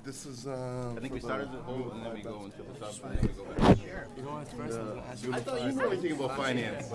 This is, I think we started the whole, and then we go into the sub, and then we go back. You go on first, and ask you I thought you knew anything about finance.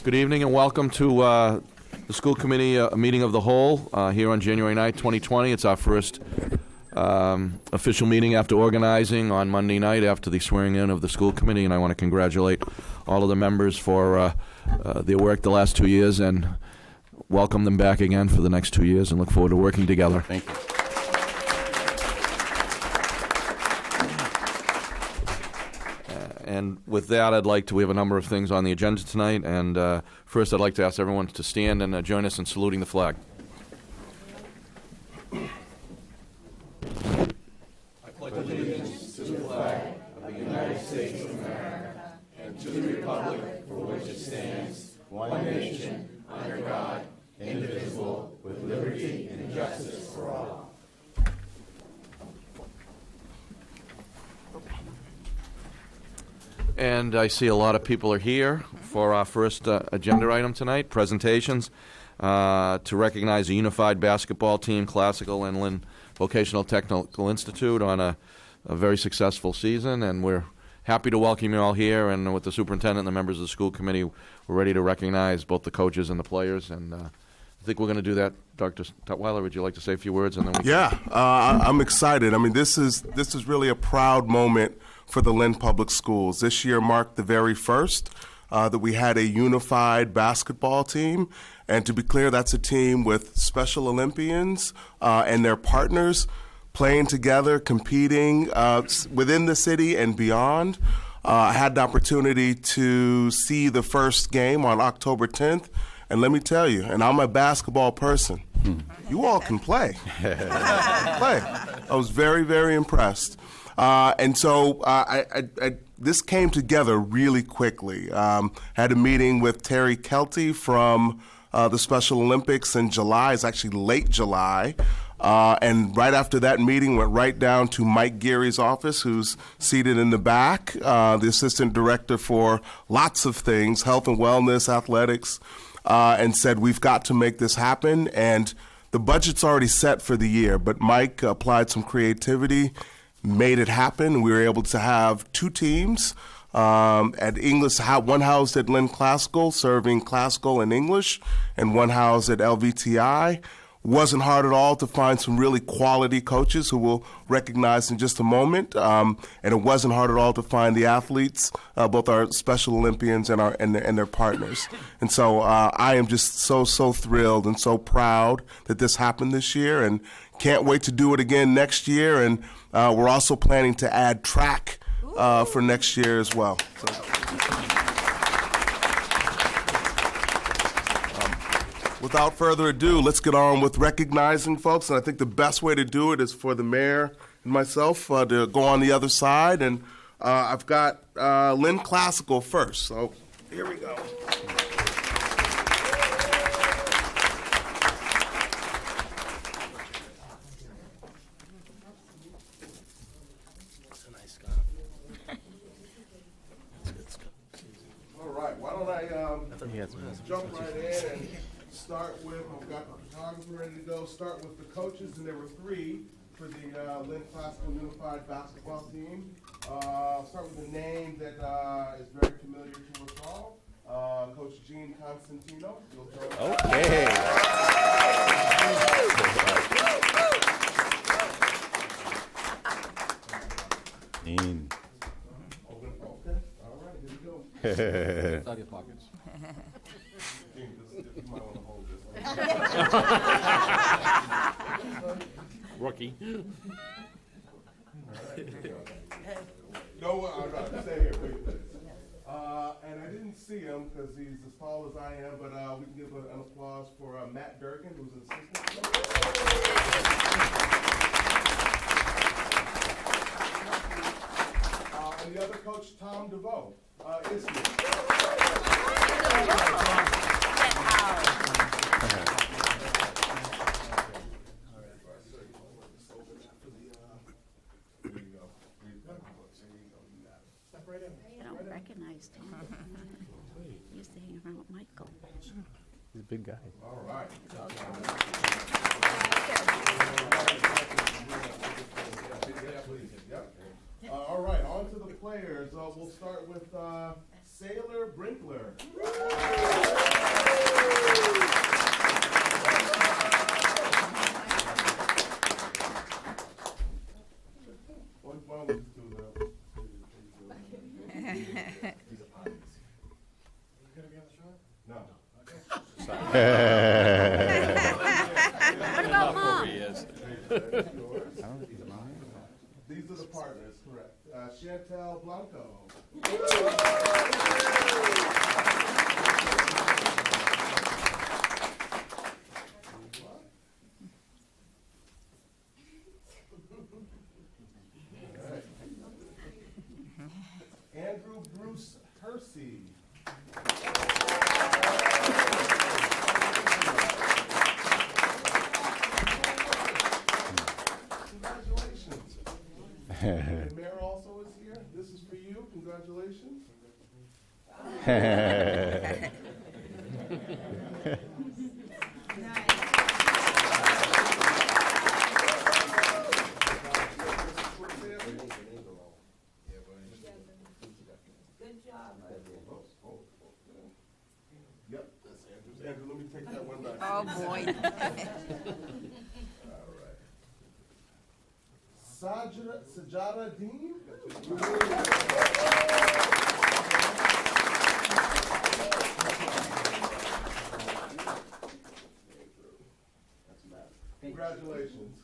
Good evening and welcome to the school committee meeting of the whole here on January 9th, 2020. It's our first official meeting after organizing on Monday night after the swearing in of the school committee, and I want to congratulate all of the members for their work the last 2 years, and welcome them back again for the next 2 years, and look forward to working together. Thank you. And with that, we have a number of things on the agenda tonight, and first I'd like to ask everyone to stand and join us in saluting the flag. And I see a lot of people are here for our first agenda item tonight, presentations, to recognize the Unified Basketball Team, Classical and Lynn Vocational Technical Institute on a very successful season, and we're happy to welcome you all here, and with the superintendent and the members of the school committee, we're ready to recognize both the coaches and the players, and I think we're going to do that. Dr. Tutwiler, would you like to say a few words? And then we I'm excited. I mean, this is really a proud moment for the Lynn Public Schools. This year marked the very first that we had a unified basketball team. And to be clear, that's a team with Special Olympians and their partners playing together, competing within the city and beyond. I had the opportunity to see the first game on October 10th. And let me tell you, and I'm a basketball person, you all can play. I was very, very impressed. And so this came together really quickly. Had a meeting with Terry Kelty from the Special Olympics in July. It's actually late July. And right after that meeting, went right down to Mike Geary's office, who's seated in the back, the assistant director for lots of things, health and wellness, athletics, and said, we've got to make this happen. And the budget's already set for the year, but Mike applied some creativity, made it happen. We were able to have two teams at English, one housed at Lynn Classical, serving classical and English, and one housed at LVTI. Wasn't hard at all to find some really quality coaches who we'll recognize in just a moment. And it wasn't hard at all to find the athletes, both our Special Olympians and their partners. And so I am just so thrilled and so proud that this happened this year, and can't wait to do it again next year. And we're also planning to add track for next year as well. So. Without further ado, let's get on with recognizing folks. And I think the best way to do it is for the mayor and myself to go on the other side. And I've got Lynn Classical first. So here we go. All right, why don't I jump right in and start with, I've got the photographer ready to go, start with the coaches, and there were three for the Lynn Classical Unified Basketball Team. I'll start with a name that is very familiar to us all, Coach Gene Constantino. You'll join us. Okay. Dean. Okay, all right, here we go. It's out of your pockets. Gene, you might want to hold this. Rookie. No, stay here, please. And I didn't see him because he's as tall as I am, but we can give an applause for Matt Durkin, who's an assistant coach. And the other coach, Tom DeVoe, is here. I don't recognize him. He used to hang around with Michael. He's a big guy. All right. All right, on to the players. We'll start with Sailor Brinkler. No. What about Mom? These are the partners, correct. Chantel Blanco. Andrew Bruce Hersey. Congratulations. And Mayor also is here. This is for you. Congratulations. Yep, that's Andrew's. Andrew, let me take that one back. Oh, boy. All right. Sajada Dean. Congratulations.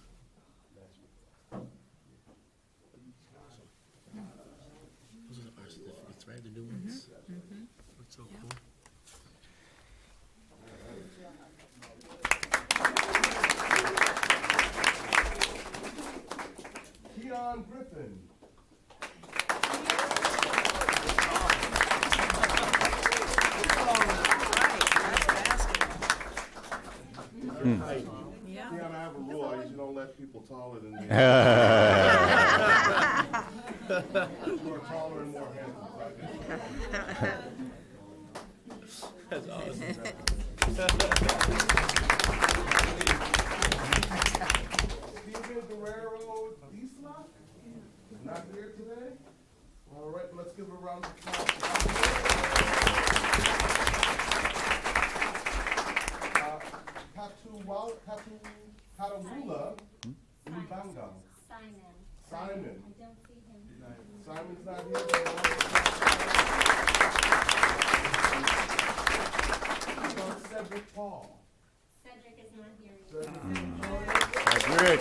Those are our certificates, right? The new ones. Looks so cool. Keon Griffin. Yeah. Keon, I have a rule. I usually don't let people taller than me. More taller and more handsome. That's awesome. Steven Guerrero Disla, not here today. All right, let's give a round of applause. Katawula Mbanga. Simon. I don't see him. Simon's not here. Cedric Paul. Cedric is not here either. Cedric.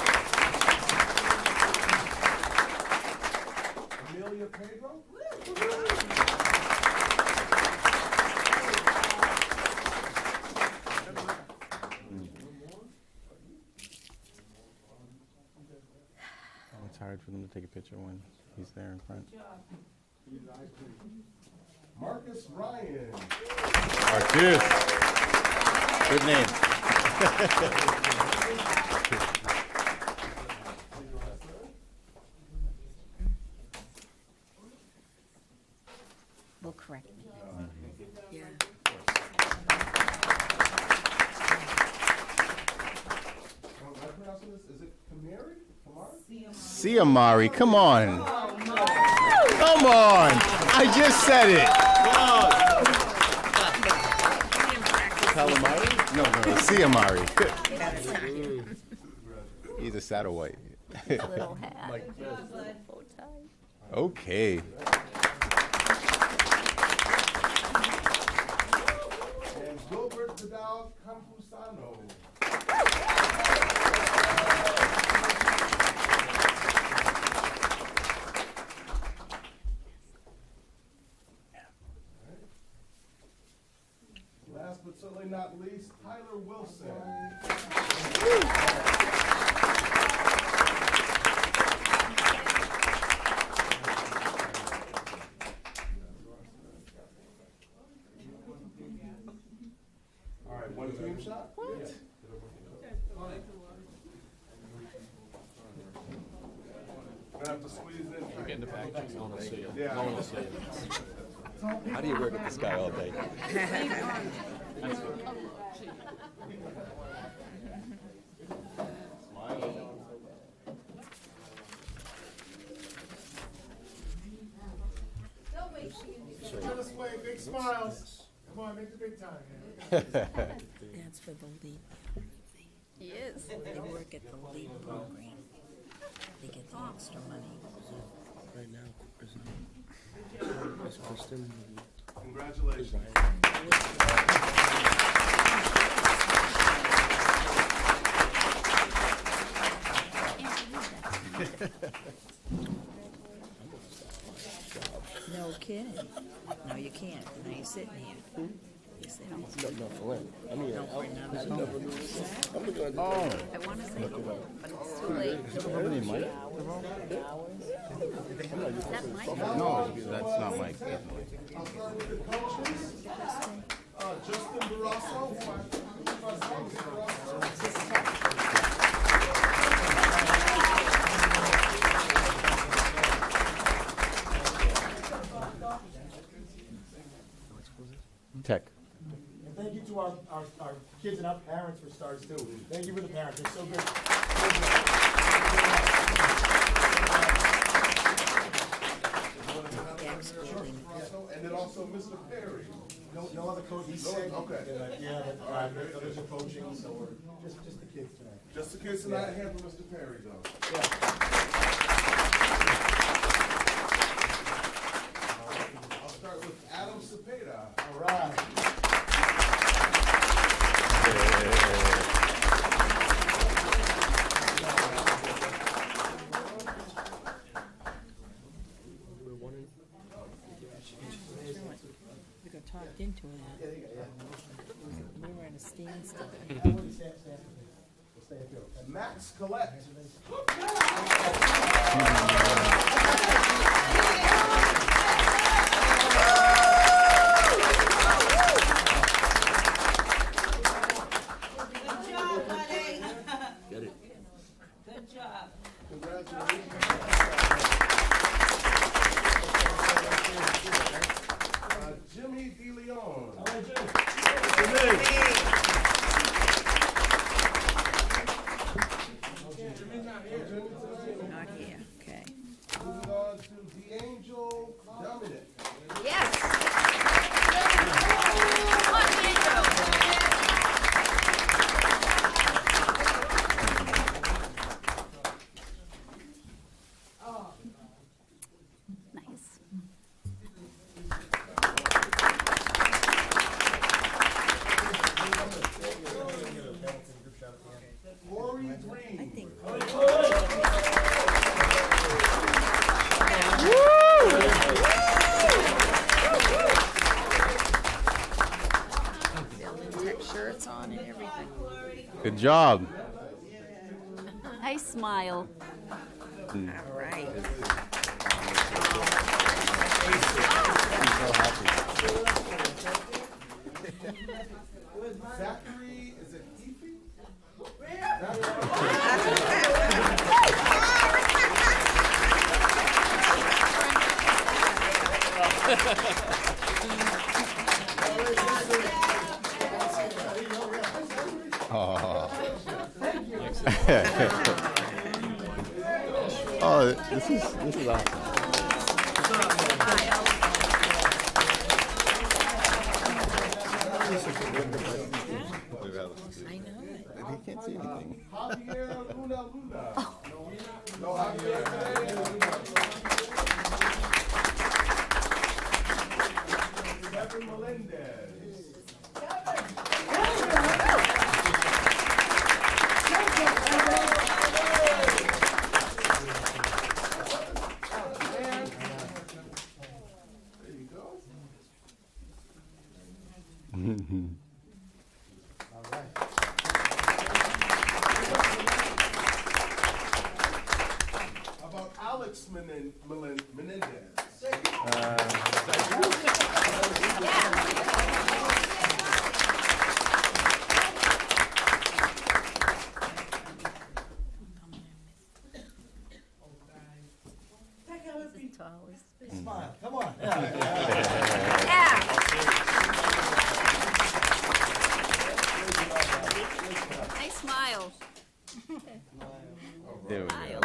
Amelia Pedro. Oh, it's hard for them to take a picture when he's there in front. Marcus Ryan. Marcus. Good name. We'll correct it. Yeah. Am I pronouncing this? Is it Kamari? Kamari? Siamari, come on. Come on. I just said it. Calamari? No, Siamari. He's a saddle white. Little hat. Bow tie. Okay. And Gilbert Vidal Campusano. Last but certainly not least, Tyler Wilson. All right, one team shot? What? Gonna have to squeeze in. Get in the back. I want to see it. Yeah. I want to see it. How do you work with this guy all day? This way, big smiles. Come on, make the big time. That's for the LEAP. He is. They work at the LEAP program. They get the extra money. Right now, is Kristen. Congratulations. No kidding. No, you can't. Now you're sitting here. You sit on No, for when? I mean, no, for another moment. oh. I want to say, but it's too late. Remember the mic? Is that Mike? No, that's not Mike. Justin Barrasso. Tech. And thank you to our kids and our parents for stars too. Thank you for the parents, they're so good. And then also Mr. Perry. No other coach, he's sick. Okay. Yeah, but others are coaching, so we're just the kids tonight. Just in case tonight, hand for Mr. Perry, though. I'll start with Adam Cepeda. All right. We got talked into that. We were in a standstill. Max Collette. Get it. Jimmy DeLeon. Not here, okay. Moving on to D'Angel Dominic. Yes. Come on, Pedro. Nice. Lori I Green. think Lynn Tech shirts on and everything. Good job. I smile. All right. Zachary, is it Efi? Oh, this is awesome. I know it. He can't see anything. Javier Luna Luna. No Javier today. Kevin Melendez. There you go. How about Alex Menendez? He's the tallest. Smile, come on. Yeah. Nice smile. There we go. Smile.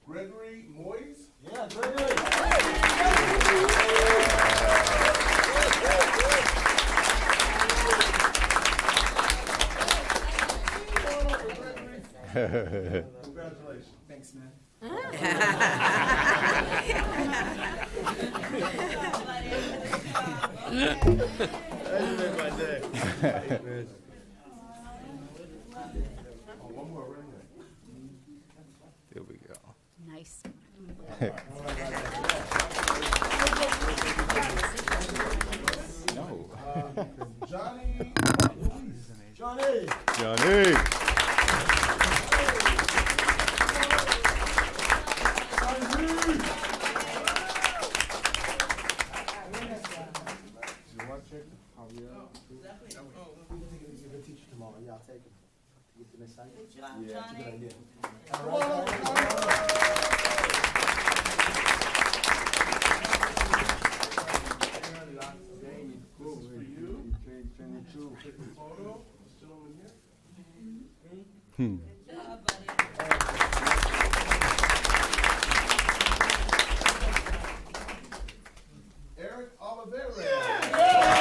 Gregory Moyes? Yeah, very good. Congratulations. Thanks, man. There we go. Nice. No. Johnny. Johnny. Johnny. You're gonna teach tomorrow. Yeah, I'll take him. Get to this side. Good job, Yeah, that's a good Johnny. idea. All right, Good job, buddy. Eric Oliveira.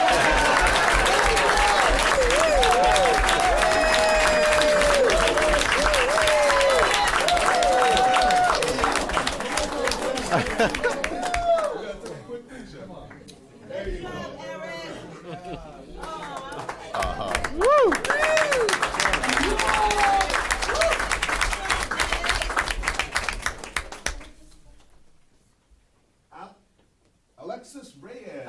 Alexis Reyes.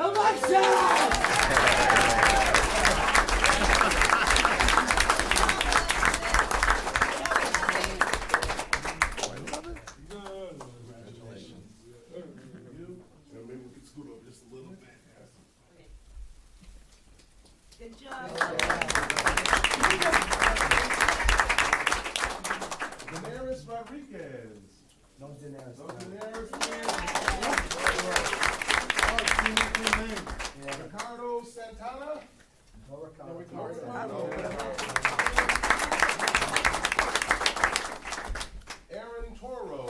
Maybe we can scoot over just a little bit. Good job. Daenerys Rodriguez. No Daenerys. No Daenerys. Ricardo Santana. No Ricardo. Aaron Toro.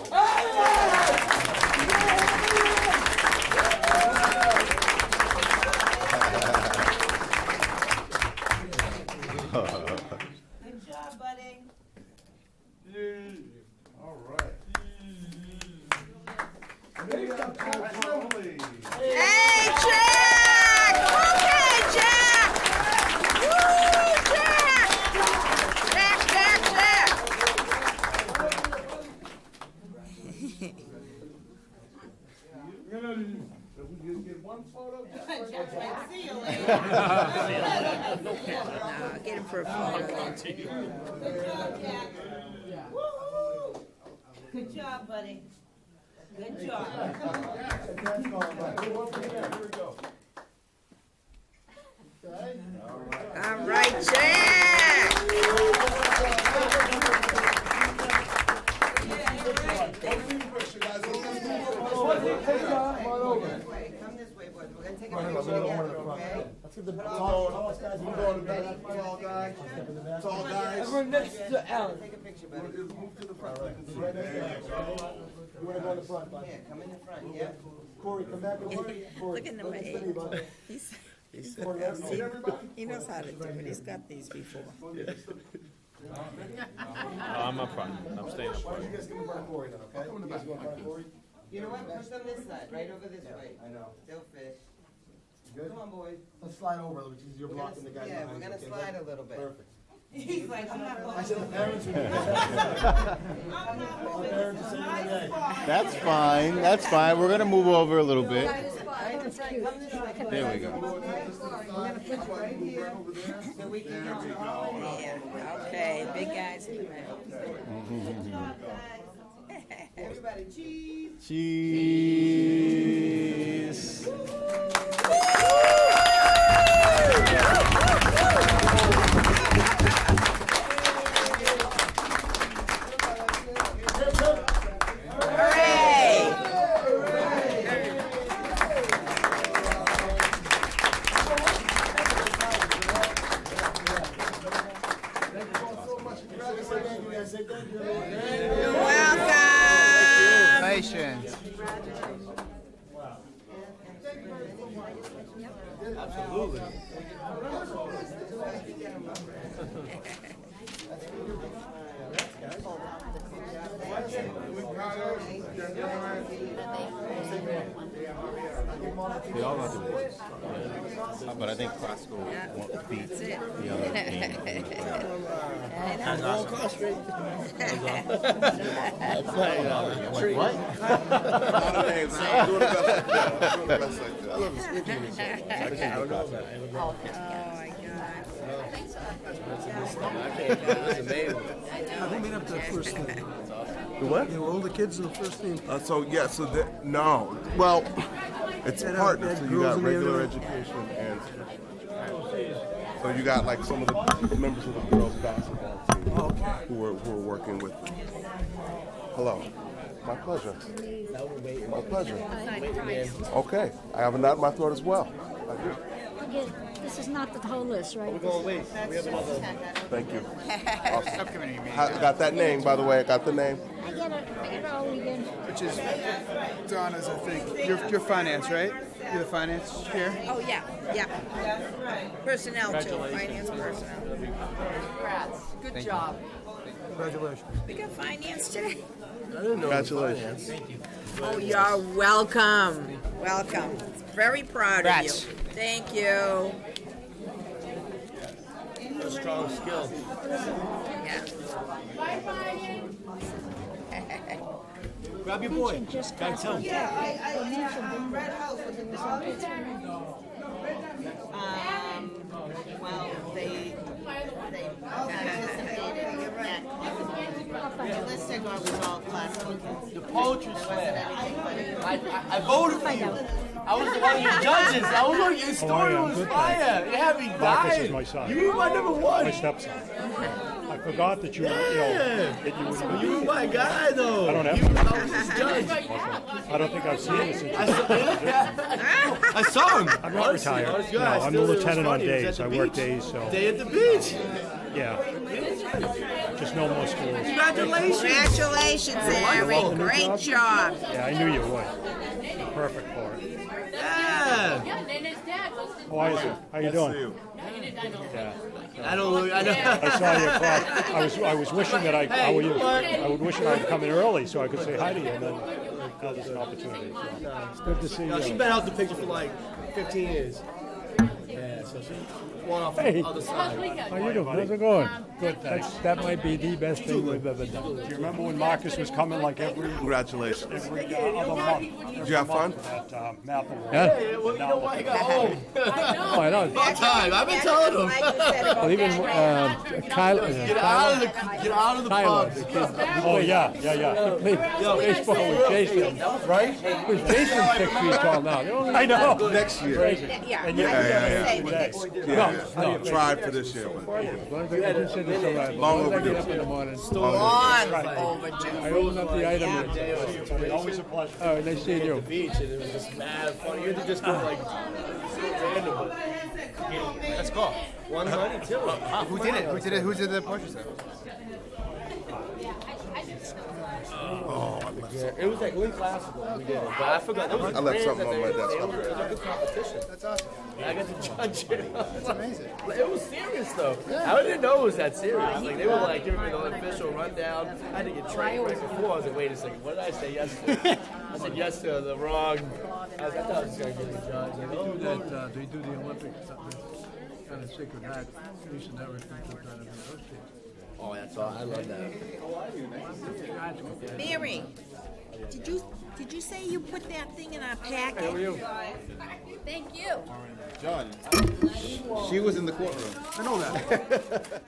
Good job, buddy. All right. Amelia Tremblay. Hey, Jack! Okay, Jack! Woo, Jack! Jack, Jack, Jack! If we could get one photo. See you later. Nah, get him for a photo. Good job, Jack. Woo-hoo. Good job, buddy. Good job. That's going right. Here we go. Okay. All right, Jack! Come on over. Come this way, boys. We're gonna take a Come on, picture over together, the front. okay? Let's give the tallest guys. You go to bed. Tall guy. Step in the back. Tall guys. Everyone next to Alan. Take a picture, buddy. Move to the front. Right there. You wanna go in the front, bud? Yeah, come in the front, yeah. Corey, come back over. Corey, Look at the look way. me, bud. Corey, that's me. He knows how to do it. He's got these before. I'm up front. I'm staying up Why front. don't you guys come in front of Corey then, okay? You guys go in front of Corey? You know what? Push them this side, right over this way. I know. They'll fit. Good? Come on, boys. Let's slide over, because you're We're gonna- blocking the guys Yeah, behind we're you, gonna okay, slide bud? a little bit. Perfect. He's like, I'm not I said the going. parents would be. I'm not moving. Parents This are is a saying nice today. spot. That's fine. That's fine. We're gonna move over a little bit. Right, that's cute. Come this way. There we go. We're gonna put you right here, so we can get you all in there. Okay, big guys in the middle. Good job, guys. Everybody, cheese. Cheese. Patience. Ricardo. They all got the awards. But I think classical beats the other team. That's awesome. What? I'm doing the best I can. I'm doing the best I can. I love the school team. I don't know that. Oh my God. That's amazing. Who made up that first team? The what? They were all the kids in the first team. No. Well, it's Had, partners. So had you girls got in there, regular too? education and so you got like some of the members of the girls basketball team who are working with them. Hello. My pleasure. My pleasure. Okay. I have a knot in my throat as well. I do. Again, this is not the whole list, right? Thank you. Awesome. I got that name, by the way. I got the name. I get it all again. Which is Donna's, I think. You're finance, right? You're the finance chair? Oh, yeah. Personnel too, finance personnel. Congrats. Good job. Congratulations. We got finance today? Congratulations. Thank you. Oh, you're welcome. Welcome. Very proud of you. Thank you. A strong skill. Yeah. Grab your boy. Just Gotta tell him. Well, they participated in that. The list I got was all classical kids. The poetry There slam. wasn't anything but I voted for you. I was one of your judges. I was one of your story was fire. You had me Marcus dying. is my son. You were my number one. My stepson. I forgot that you were, that you would. You were my guy though. I don't have You- to. I was his judge. I don't think I've seen it since. I saw him. I'm not retired. Honestly, No, I'm the lieutenant on days. I work days, so Day at the beach. yeah. Just no more schools. Congratulations. Congratulations, Eric. Great job. Yeah, I knew you would. You're perfect for it. Yeah. How are you, sir? How you doing? Yeah. I don't look. I know. I saw your crop. I was wishing that how are you? I would wish I'd come in early so I could say hi to you, and then now there's an opportunity. So. It's good to see No, she's you. been out the picture for like 15 years. Yeah, so she's one off Hey. the other side. How you doing? How's it going? Good. That might be the best thing we've ever done. Do you remember when Marcus was coming like every Congratulations. other month? Did you have fun? At Math Award. Hey, well, you know what? I got home. Oh, I know. About time. I've been telling him. Well, even Kyle, Get out of the Tyler, pub. the kid, Oh yeah. played baseball with Jason, right? Who's Jason 6 feet tall now? They're only- I know. Next year. Yeah, And yeah, I was gonna yeah, say, yeah. the next year. Yeah. Tried for this year, but As long as I can sit in somewhere, as Long long as I get overdue. up in the morning, Long I overdue. open up the item. And, always a pleasure. oh, nice seeing you. Beach, and it was just mad funny. You had to just go like random. Let's go. 192. Who did it? Who did the portrait? It was like Lynn Classical. We did it, but I forgot. There was I left something on my desk. It was a good competition. That's awesome. I got to judge it. That's amazing. It was serious though. I didn't know it was that serious. Like they were like giving me the official rundown. I had to get trained right before. I was like, wait a second, what did I say yes to? I said yes to the wrong. I thought I was just gonna get the judge. Like, oh, no. They do the Olympics, kind of Sacred Heart, Lisa and Eric, kind of those kids. Oh, that's all. I love that. Mary, did you say you put that thing in our packet? Thank you. John, She was in the courtroom. I know that.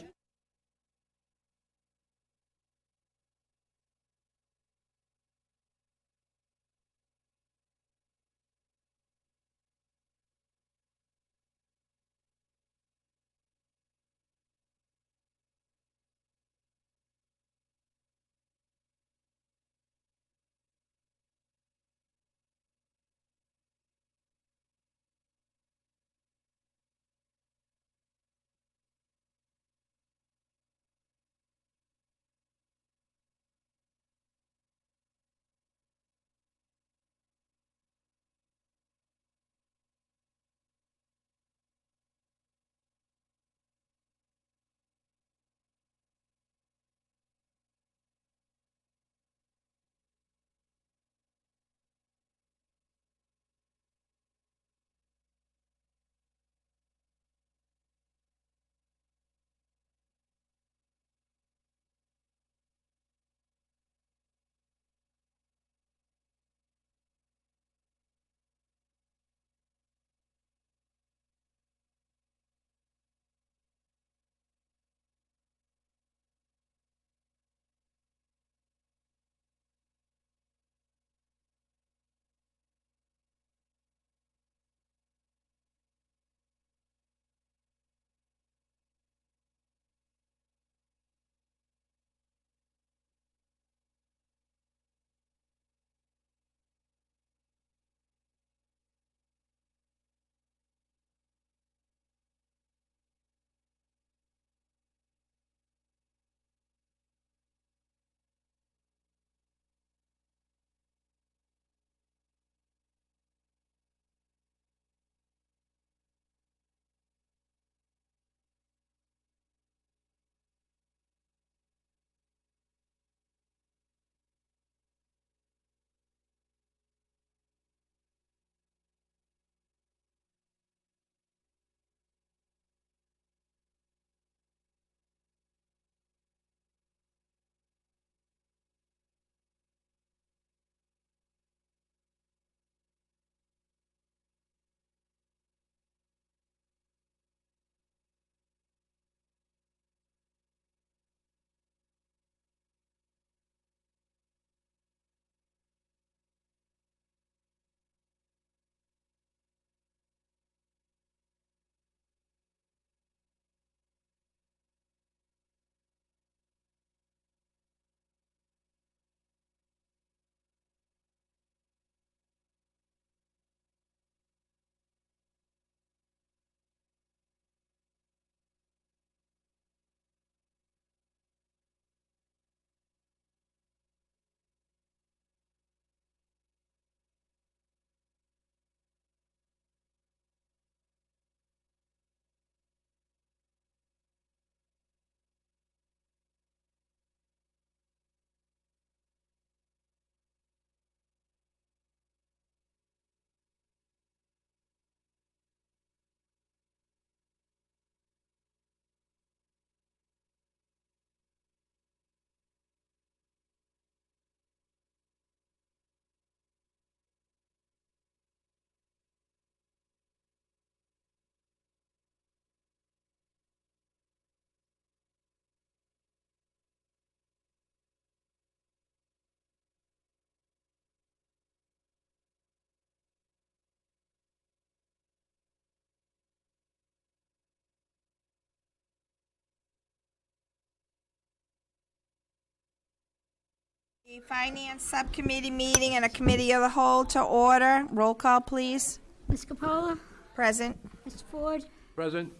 The Finance Subcommittee meeting and a committee of the whole to order. Roll call, please. Ms. Capola, Present. Mr. Ford, Present.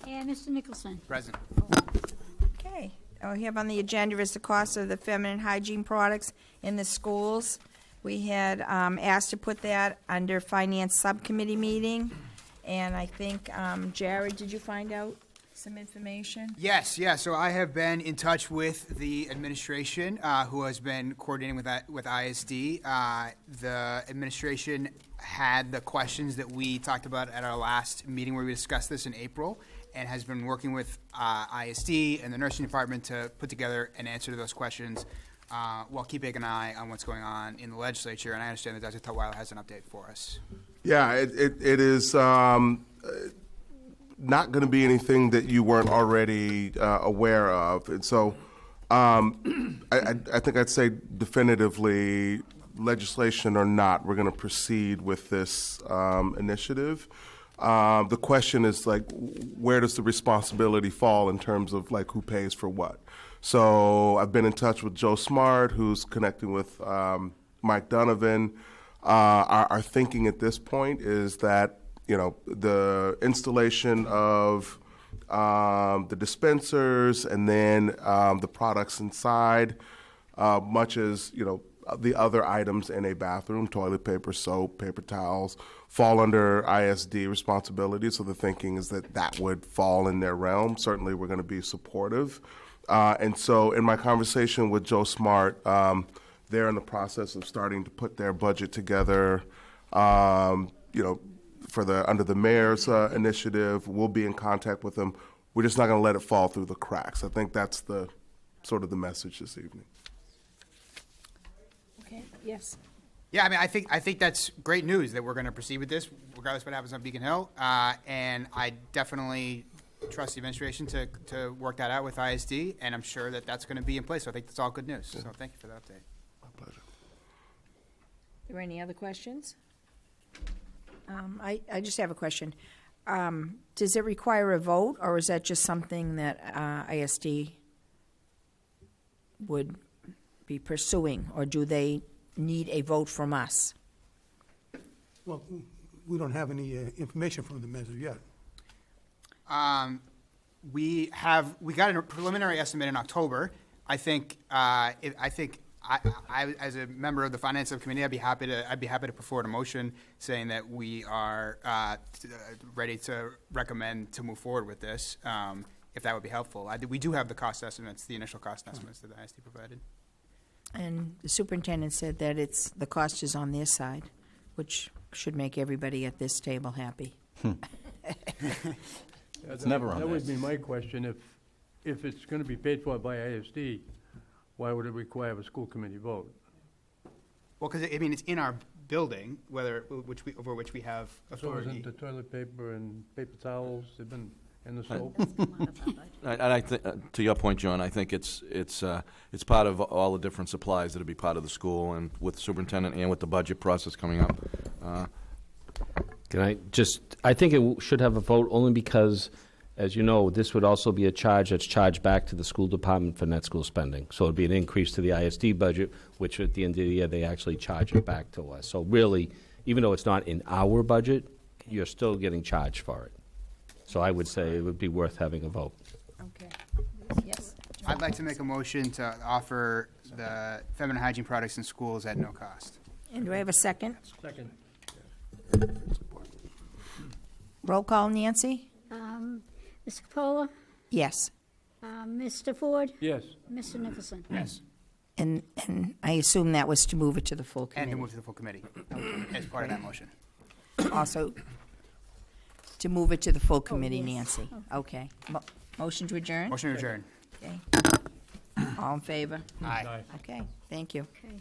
and Mr. Nicholson. Present. Okay. We have on the agenda is the cost of the feminine hygiene products in the schools. We had asked to put that under Finance Subcommittee meeting, and I think, Jared, did you find out some information? Yes, yeah. So I have been in touch with the administration, who has been coordinating with ISD. The administration had the questions that we talked about at our last meeting where we discussed this in April, and has been working with ISD and the nursing department to put together an answer to those questions, while keeping an eye on what's going on in the legislature. And I understand that Dr. Tutwiler has an update for us. Yeah, it is not going to be anything that you weren't already aware of. And so I think I'd say definitively, legislation or not, we're going to proceed with this initiative. The question is, like, where does the responsibility fall in terms of, like, who pays for what? So I've been in touch with Joe Smart, who's connecting with Mike Donovan. Our thinking at this point is that, you know, the installation of the dispensers and then the products inside, much as, you know, the other items in a bathroom, toilet paper, soap, paper towels, fall under ISD responsibility. So the thinking is that that would fall in their realm. Certainly we're going to be supportive. And so in my conversation with Joe Smart, they're in the process of starting to put their budget together, you know, under the mayor's initiative. We'll be in contact with them. We're just not going to let it fall through the cracks. I think that's the sort of the message this evening. Okay, yes. Yeah, I mean, I think that's great news that we're going to proceed with this, regardless of what happens on Beacon Hill. And I definitely trust the administration to work that out with ISD, and I'm sure that that's going to be in place. So I think that's all good news. So thank you for that update. My pleasure. Are there any other questions? I just have a question. Does it require a vote, or is that just something that ISD would be pursuing, or do they need a vote from us? Well, we don't have any information from them as of yet. We got a preliminary estimate in October. I think I as a member of the finance subcommittee, I'd be happy to put forward a motion saying that we are ready to recommend to move forward with this, if that would be helpful. We do have the cost estimates, the initial cost estimates that the ISD provided. And the superintendent said that the cost is on their side, which should make everybody at this table happy. It's never on That would this. be my question. If it's going to be paid for by ISD, why would it require a school committee vote? Well, because I mean, it's in our building, over which we have So authority. isn't the toilet paper and paper towels, they've been, and the soap? And I think, to your point, John, I think it's part of all the different supplies that'll be part of the school, and with the superintendent and with the budget process coming up. Can I I think it should have a vote only because, as you know, this would also be a charge that's charged back to the school department for net school spending. So it'd be an increase to the ISD budget, which at the end of the year, they actually charge it back to us. So really, even though it's not in our budget, you're still getting charged for it. So I would say it would be worth having a vote. Okay. Yes. I'd like to make a motion to offer the feminine hygiene products in schools at no cost. And do I have a second? Second. Roll call, Nancy? Ms. Capola, Yes. Mr. Ford, Yes. Mr. Nicholson. Yes. And I assume that was to move it to the full And to committee. move to the full committee as part of that motion. Also, to move it to the full committee, yes. Nancy. Okay. Motion to adjourn? Motion to adjourn. Okay. All in favor? Aye. Okay, thank you. Okay.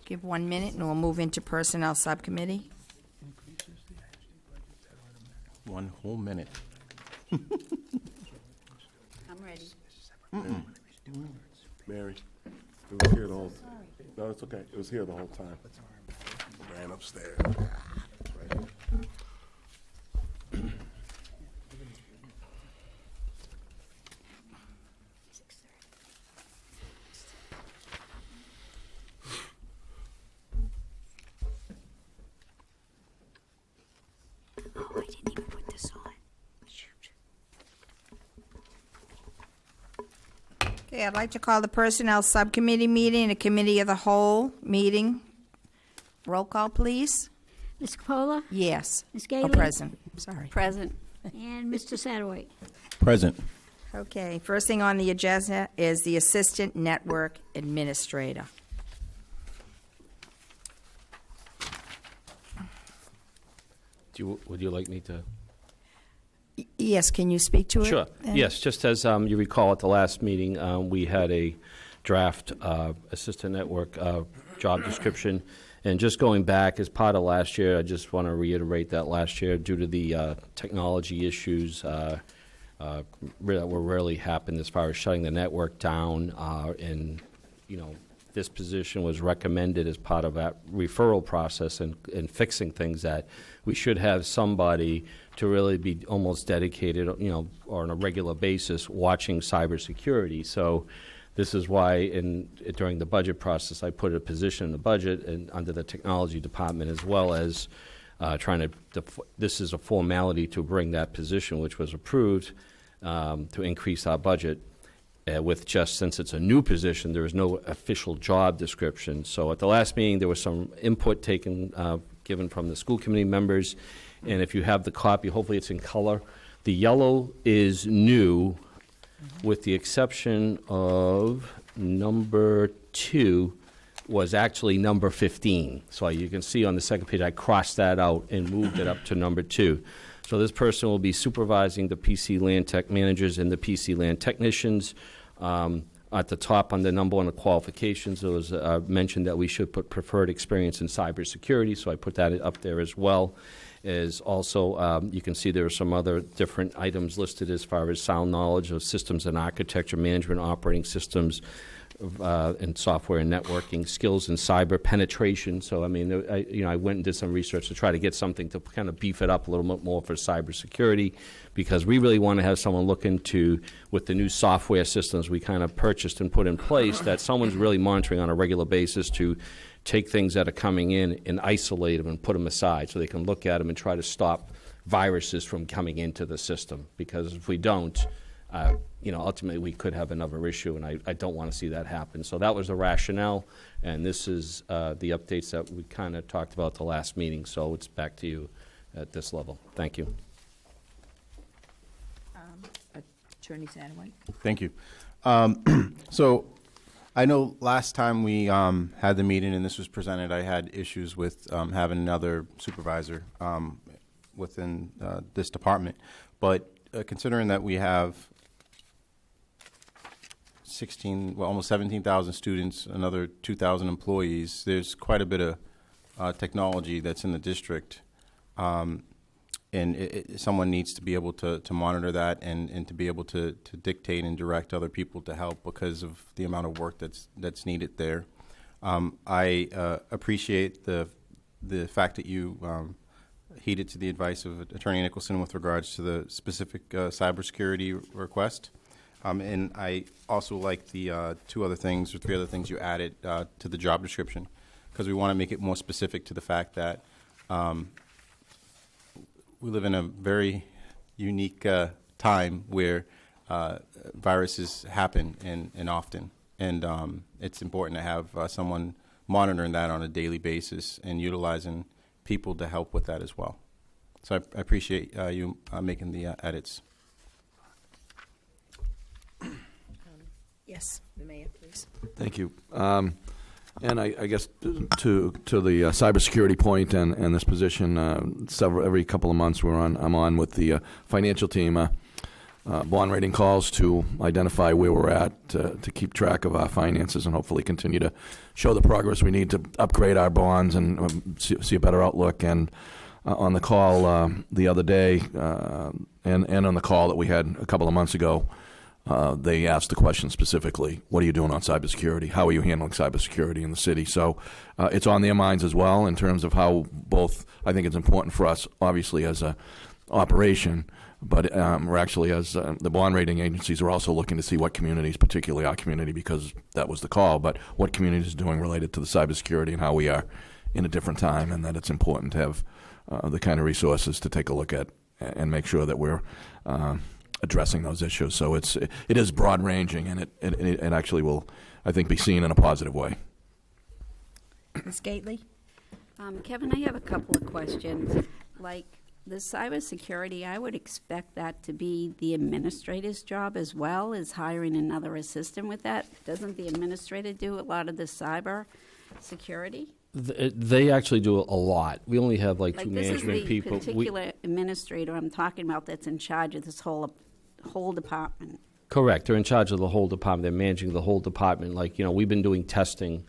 Give 1 minute, and we'll move into Personnel Subcommittee. 1 whole minute. I'm ready. Mary, it was here the whole. No, it's okay. It was here the whole time. Ran upstairs. Right. Okay, I'd like to call the Personnel Subcommittee meeting, a Committee of the Whole meeting. Roll call, please. Ms. Capola? Yes. Ms. Oh, Gailey? present, sorry. Present. And Mr. Satterwhite? Present. Okay, first thing on the agenda is the Assistant Network Administrator. Would you like me to? Yes, can you speak to it? Sure. then? Yes, just as you recall at the last meeting, we had a draft assistant network job description. And just going back as part of last year, I just want to reiterate that last year, due to the technology issues that were rarely happened as far as shutting the network down, and, you know, this position was recommended as part of that referral process and fixing things, that we should have somebody to really be almost dedicated, you know, or on a regular basis watching cybersecurity. So this is why during the budget process, I put a position in the budget and under the technology department, as well as trying to, this is a formality to bring that position, which was approved, to increase our budget. With just, since it's a new position, there is no official job description. So at the last meeting, there was some input given from the school committee members. And if you have the copy, hopefully it's in color. The yellow is new, with the exception of number 2 was actually number 15. So you can see on the second page, I crossed that out and moved it up to number 2. So this person will be supervising the PC land tech managers and the PC land technicians. At the top, on the number 1 of qualifications, it was mentioned that we should put preferred experience in cybersecurity, so I put that up there as well. Is also, you can see there are some other different items listed as far as sound knowledge of systems and architecture, management, operating systems, and software and networking, skills in cyber penetration. So, I mean, I went and did some research to try to get something to kind of beef it up a little bit more for cybersecurity, because we really want to have someone look into, with the new software systems we kind of purchased and put in place, that someone's really monitoring on a regular basis to take things that are coming in and isolate them and put them aside so they can look at them and try to stop viruses from coming into the system. Because if we don't, ultimately we could have another issue, and I don't want to see that happen. So that was the rationale, and this is the updates that we kind of talked about at the last meeting. So it's back to you at this level. Thank you. Attorney Satterwhite. Thank you. So I know last time we had the meeting and this was presented, I had issues with having another supervisor within this department. But considering that we have almost 17,000 students, another 2,000 employees, there's quite a bit of technology that's in the district. And someone needs to be able to monitor that and to be able to dictate and direct other people to help because of the amount of work that's needed there. I appreciate the fact that you heeded to the advice of Attorney Nicholson with regards to the specific cybersecurity request. And I also like the 3 other things you added to the job description, because we want to make it more specific to the fact that we live in a very unique time where viruses happen and often, and it's important to have someone monitoring that on a daily basis and utilizing people to help with that as well. So I appreciate you making the edits. Yes, the mayor, please. Thank you. And I guess to the cybersecurity point and this position, every couple of months I'm on with the financial team, bond rating calls to identify where we're at, to keep track of our finances and hopefully continue to show the progress we need to upgrade our bonds and see a better outlook. And on the call the other day, and on the call that we had a couple of months ago, they asked the question specifically, what are you doing on cybersecurity? How are you handling cybersecurity in the city? So it's on their minds as well in terms of how both, I think it's important for us, obviously, as a operation, but we're actually, as the bond rating agencies, are also looking to see what communities, particularly our community, because that was the call, but what communities are doing related to the cybersecurity and how we are in a different time, and that it's important to have the kind of resources to take a look at and make sure that we're addressing those issues. So it is broad ranging, and it actually will, I think, be seen in a positive way. Ms. Gately? Kevin, I have a couple of questions. Like the cybersecurity, I would expect that to be the administrator's job as well as hiring another assistant with that. Doesn't the administrator do a lot of the cyber security? They actually do a lot. We only have like two management people. This is the particular administrator I'm talking about that's in charge of this whole department. Correct. They're in charge of the whole department. They're managing the whole department. Like, we've been doing testing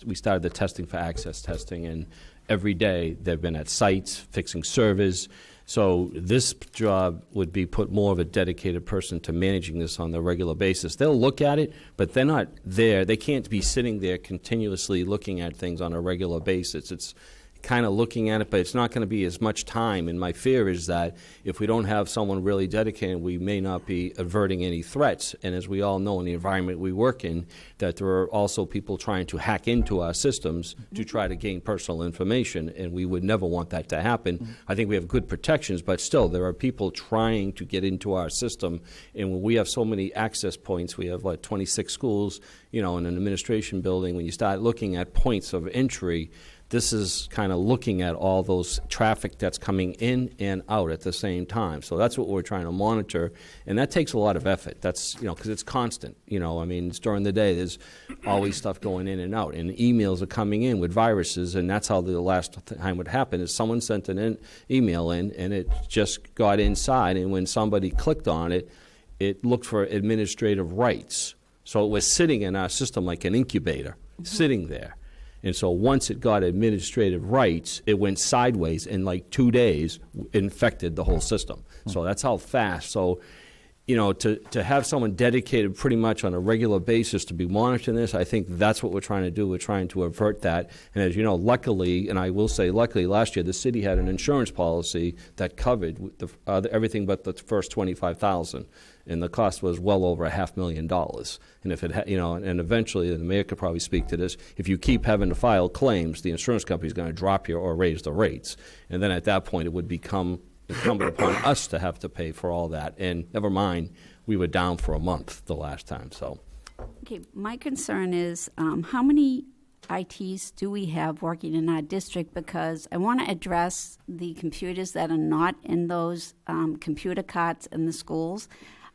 we started the testing for access testing, and every day they've been at sites, fixing servers. So this job would be put more of a dedicated person to managing this on a regular basis. They'll look at it, but they're not there. They can't be sitting there continuously looking at things on a regular basis. It's kind of looking at it, but it's not going to be as much time. And my fear is that if we don't have someone really dedicated, we may not be averting any threats. And as we all know, in the environment we work in, that there are also people trying to hack into our systems to try to gain personal information, and we would never want that to happen. I think we have good protections, but still, there are people trying to get into our system. And when we have so many access points, we have 26 schools, in an administration building. When you start looking at points of entry, this is kind of looking at all those traffic that's coming in and out at the same time. So that's what we're trying to monitor, and that takes a lot of effort. That's, because it's constant. It's during the day. There's always stuff going in and out, and emails are coming in with viruses, and that's how the last time would happen is someone sent an email in, and it just got inside, and when somebody clicked on it, it looked for administrative rights. So it was sitting in our system like an incubator, sitting there. And so once it got administrative rights, it went sideways in like 2 days, infected the whole system. So that's how fast. So, to have someone dedicated pretty much on a regular basis to be monitoring this, I think that's what we're trying to do. We're trying to avert that. And as you know, luckily, and I will say luckily, last year the city had an insurance policy that covered everything but the first $25,000. And the cost was well over $500,000. And if it, and eventually, and the mayor could probably speak to this, if you keep having to file claims, the insurance company is going to drop you or raise the rates. And then at that point, it would become incumbent upon us to have to pay for all that. And never mind, we were down for a month the last time. So, okay, my concern is how many ITs do we have working in our district? Because I want to address the computers that are not in those computer carts in the schools.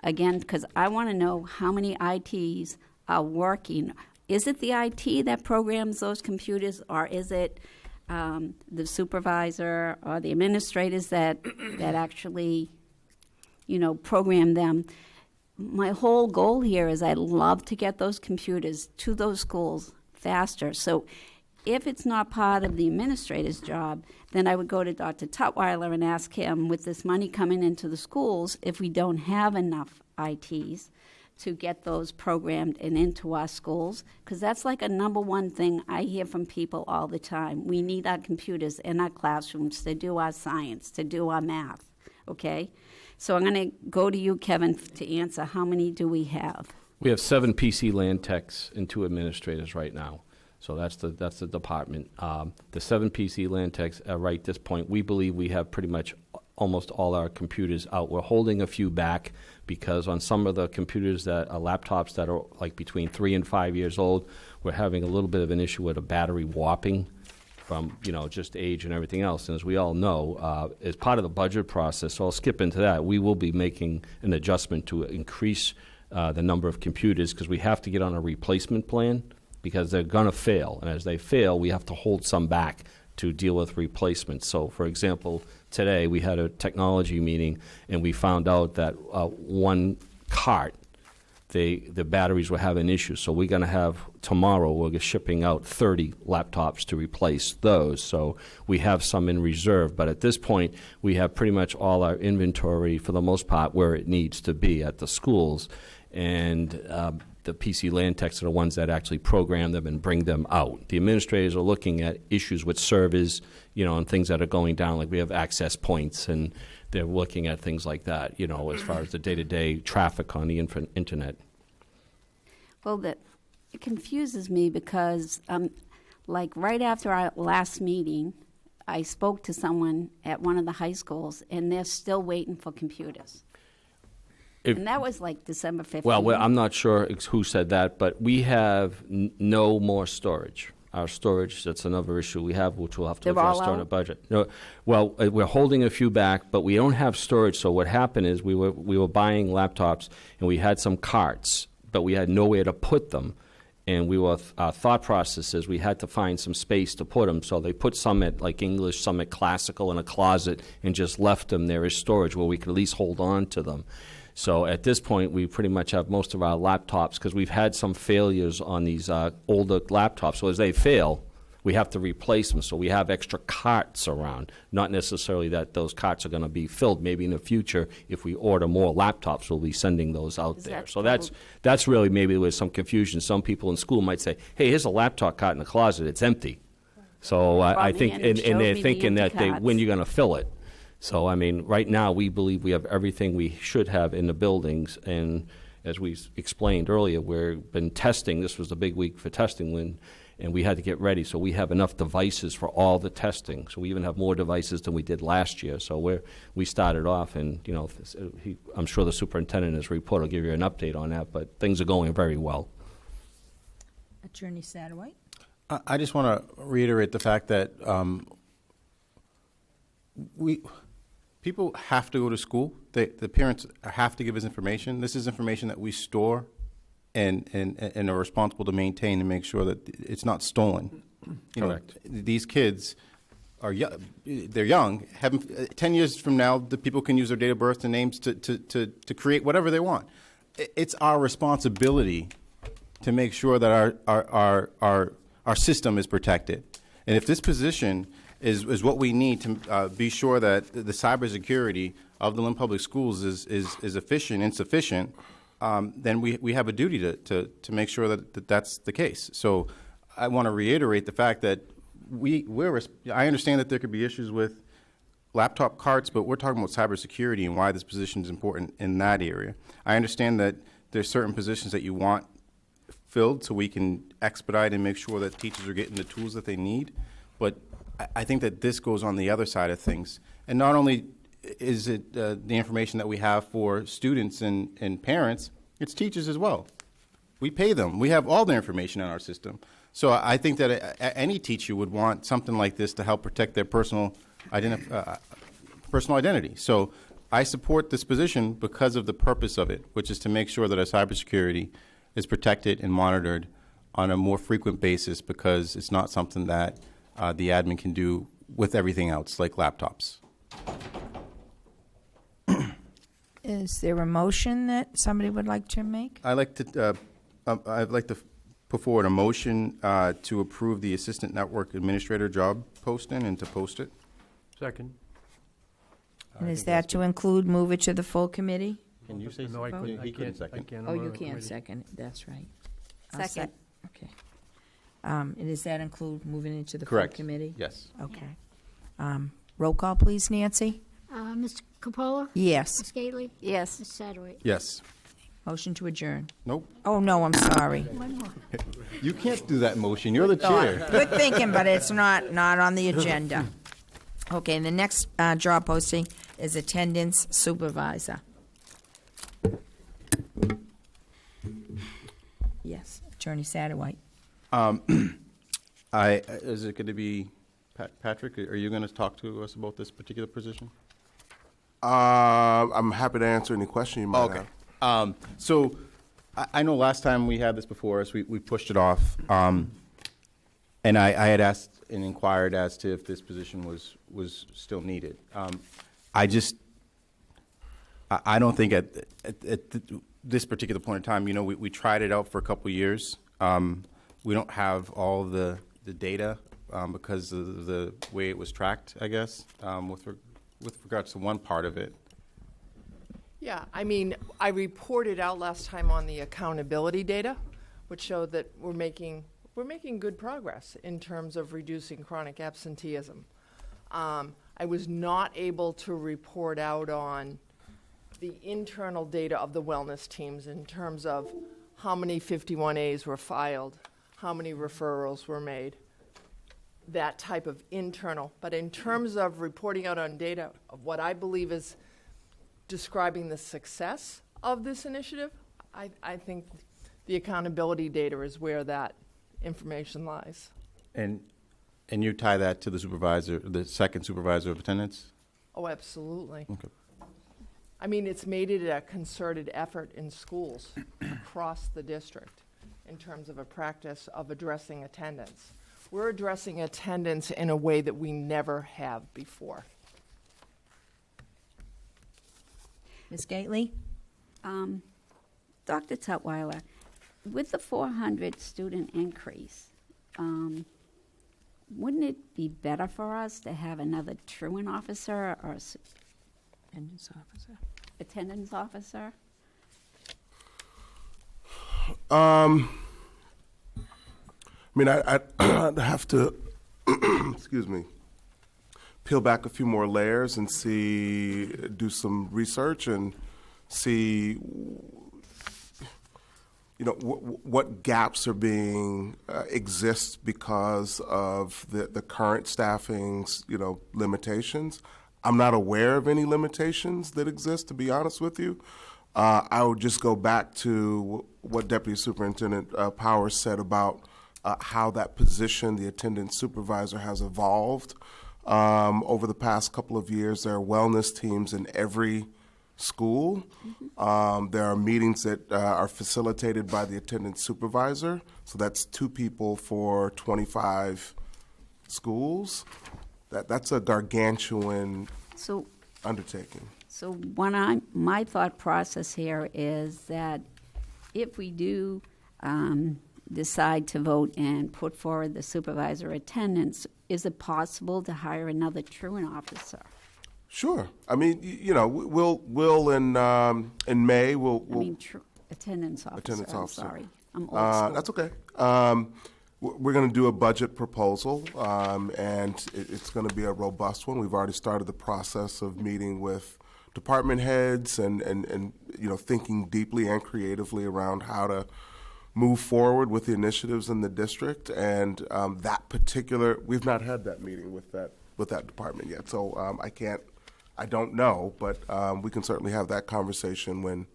Again, because I want to know how many ITs are working. Is it the IT that programs those computers, or is it the supervisor or the administrators that actually, program them? My whole goal here is I'd love to get those computers to those schools faster. So if it's not part of the administrator's job, then I would go to Dr. Tutwiler and ask him, with this money coming into the schools, if we don't have enough ITs to get those programmed and into our schools, because that's like a number one thing I hear from people all the time. We need our computers in our classrooms to do our science, to do our math, okay? So I'm going to go to you, Kevin, to answer how many do we have? we have 7 PC land techs and 2 administrators right now. So that's the department. The 7 PC land techs, right at this point, we believe we have pretty much almost all our computers out. We're holding a few back because on some of the computers that are laptops that are like between 3 and 5 years old, we're having a little bit of an issue with a battery warping from, just age and everything else. And as we all know, as part of the budget process, so I'll skip into that, we will be making an adjustment to increase the number of computers because we have to get on a replacement plan because they're going to fail. And as they fail, we have to hold some back to deal with replacements. So, for example, today we had a technology meeting and we found out that one cart, the batteries were having issues. So we're going to have, tomorrow, we're shipping out 30 laptops to replace those. So we have some in reserve. But at this point, we have pretty much all our inventory, for the most part, where it needs to be at the schools. And the PC land techs are the ones that actually program them and bring them out. The administrators are looking at issues with servers, and things that are going down, like we have access points, and they're looking at things like that, as far as the day-to-day traffic on the internet. Well, it confuses me because, like right after our last meeting, I spoke to someone at one of the high schools, and they're still waiting for computers. And that was like December 15th. Well, I'm not sure who said that, but we have no more storage. Our storage, that's another issue we have, which we'll have to They're address all during the out? budget. No, well, we're holding a few back, but we don't have storage. So what happened is we were buying laptops, and we had some carts, but we had nowhere to put them. And our thought process is we had to find some space to put them. So they put some at like English, some at classical in a closet, and just left them there as storage where we could at least hold on to them. So at this point, we pretty much have most of our laptops because we've had some failures on these older laptops. So as they fail, we have to replace them. So we have extra carts around. Not necessarily that those carts are going to be filled. Maybe in the future, if we order more laptops, we'll be sending those out there. that So that's really maybe with some confusion. Some people in school might say, hey, here's a laptop cart in the closet. It's empty. So I Brought me think, in and showed and they're me the thinking that empty when carts. you're going to fill it. So, I mean, right now, we believe we have everything we should have in the buildings, and as we explained earlier, we've been testing. This was the big week for testing, and we had to get ready. So we have enough devices for all the testing. So we even have more devices than we did last year. So we started off, and, you know, I'm sure the superintendent in his report will give you an update on that, but things are going very well. Attorney Satterwhite? I just want to reiterate the fact that people have to go to school. The parents have to give us information. This is information that we store and are responsible to maintain and make sure that it's not stolen. Correct. These kids are young. They're young. 10 years from now, the people can use their date of birth and names to create whatever they want. It's our responsibility to make sure that our system is protected. And if this position is what we need to be sure that the cybersecurity of the Lynn Public Schools is efficient and sufficient, then we have a duty to make sure that that's the case. So I want to reiterate the fact that I understand that there could be issues with laptop carts, but we're talking about cybersecurity and why this position is important in that area. I understand that there's certain positions that you want filled so we can expedite and make sure that teachers are getting the tools that they need, but I think that this goes on the other side of things. And not only is it the information that we have for students and parents, it's teachers as well. We pay them. We have all their information in our system. So I think that any teacher would want something like this to help protect their personal identity. So I support this position because of the purpose of it, which is to make sure that our cybersecurity is protected and monitored on a more frequent basis, because it's not something that the admin can do with everything else, like laptops. Is there a motion that somebody would like to make? I'd like to put forward a motion to approve the Assistant Network Administrator job posting and to post it. Second. And is that to include move it to the full committee? Can you say No, I something? couldn't. He couldn't second. I can't. Oh, I'm on you the can't committee. second it, that's right. Second. Okay. And does that include moving into the Correct. full committee? Yes. Okay. Roll call, please, Nancy? Mr. Capola? Yes. Ms. Gately? Yes. Ms. Satterwhite? Yes. Motion to adjourn. Nope. Oh, no, I'm sorry. One more. You can't do that motion. You're the chair. Good thinking, but it's not on the agenda. Okay, and the next job posting is attendance supervisor. Yes, Attorney Satterwhite. Is it going to be Patrick? Are you going to talk to us about this particular position? I'm happy to answer any question you might have. So I know last time we had this before us, we pushed it off, and I had asked and inquired as to if this position was still needed. I don't think at this particular point in time, we tried it out for a couple of years. We don't have all the data because of the way it was tracked, I guess, with regards to one part of it. Yeah, I mean, I reported out last time on the accountability data, which showed that we're making good progress in terms of reducing chronic absenteeism. I was not able to report out on the internal data of the wellness teams in terms of how many 51As were filed, how many referrals were made, that type of internal. But in terms of reporting out on data of what I believe is describing the success of this initiative, I think the accountability data is where that information lies. And you tie that to the supervisor, the second supervisor of attendance? Oh, absolutely. Okay. I mean, it's made it a concerted effort in schools across the district in terms of a practice of addressing attendance. We're addressing attendance in a way that we never have before. Ms. Gately? Dr. Tutwiler, with the 400 student increase, wouldn't it be better for us to have another truant officer or Attendance officer. attendance officer? I mean, I'd have to, excuse me, peel back a few more layers and do some research and see, what gaps are exist because of the current staffing's, limitations. I'm not aware of any limitations that exist, to be honest with you. I would just go back to what Deputy Superintendent Powers said about how that position, the attendance supervisor, has evolved over the past couple of years. There are wellness teams in every school. There are meetings that are facilitated by the attendance supervisor. So that's 2 people for 25 schools. That's a gargantuan undertaking. So my thought process here is that if we do decide to vote and put forward the supervisor attendance, is it possible to hire another truant officer? Sure. I mean, we'll in May attendance officer. Attendance I'm officer. sorry, I'm old school. That's okay. We're going to do a budget proposal, and it's going to be a robust one. We've already started the process of meeting with department heads and thinking deeply and creatively around how to move forward with the initiatives in the district. And we've not had that meeting with that department yet. So I don't know, but we can certainly have that conversation when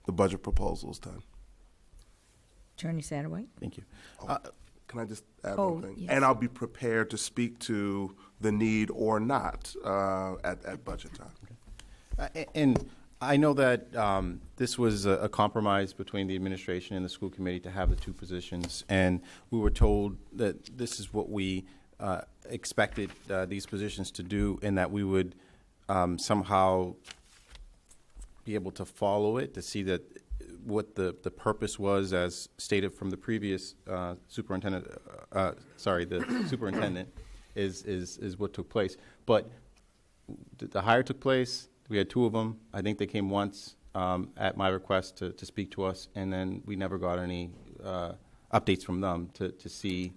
the budget proposal is done. Attorney Satterwhite? Thank you. Can I just add one thing? Yes. And I'll be prepared to speak to the need or not at budget time. And I know that this was a compromise between the administration and the school committee to have the 2 positions, and we were told that this is what we expected these positions to do, and that we would somehow be able to follow it to see that what the purpose was, as stated from the previous superintendent. The superintendent is what took place. But the hire took place. We had 2 of them. I think they came once at my request to speak to us, and then we never got any updates from them to see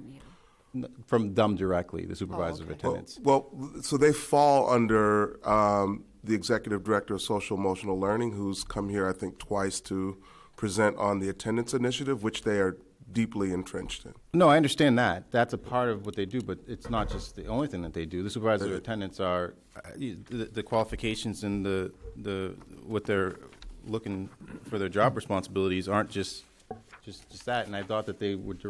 from them directly, the supervisor of attendance. Well, so they fall under the executive director of social emotional learning, who's come here, I think, twice to present on the attendance initiative, which they are deeply entrenched in. No, I understand that. That's a part of what they do, but it's not just the only thing that they do. The supervisor of attendance are the qualifications and the what they're looking for their job responsibilities aren't just that. And I thought that they would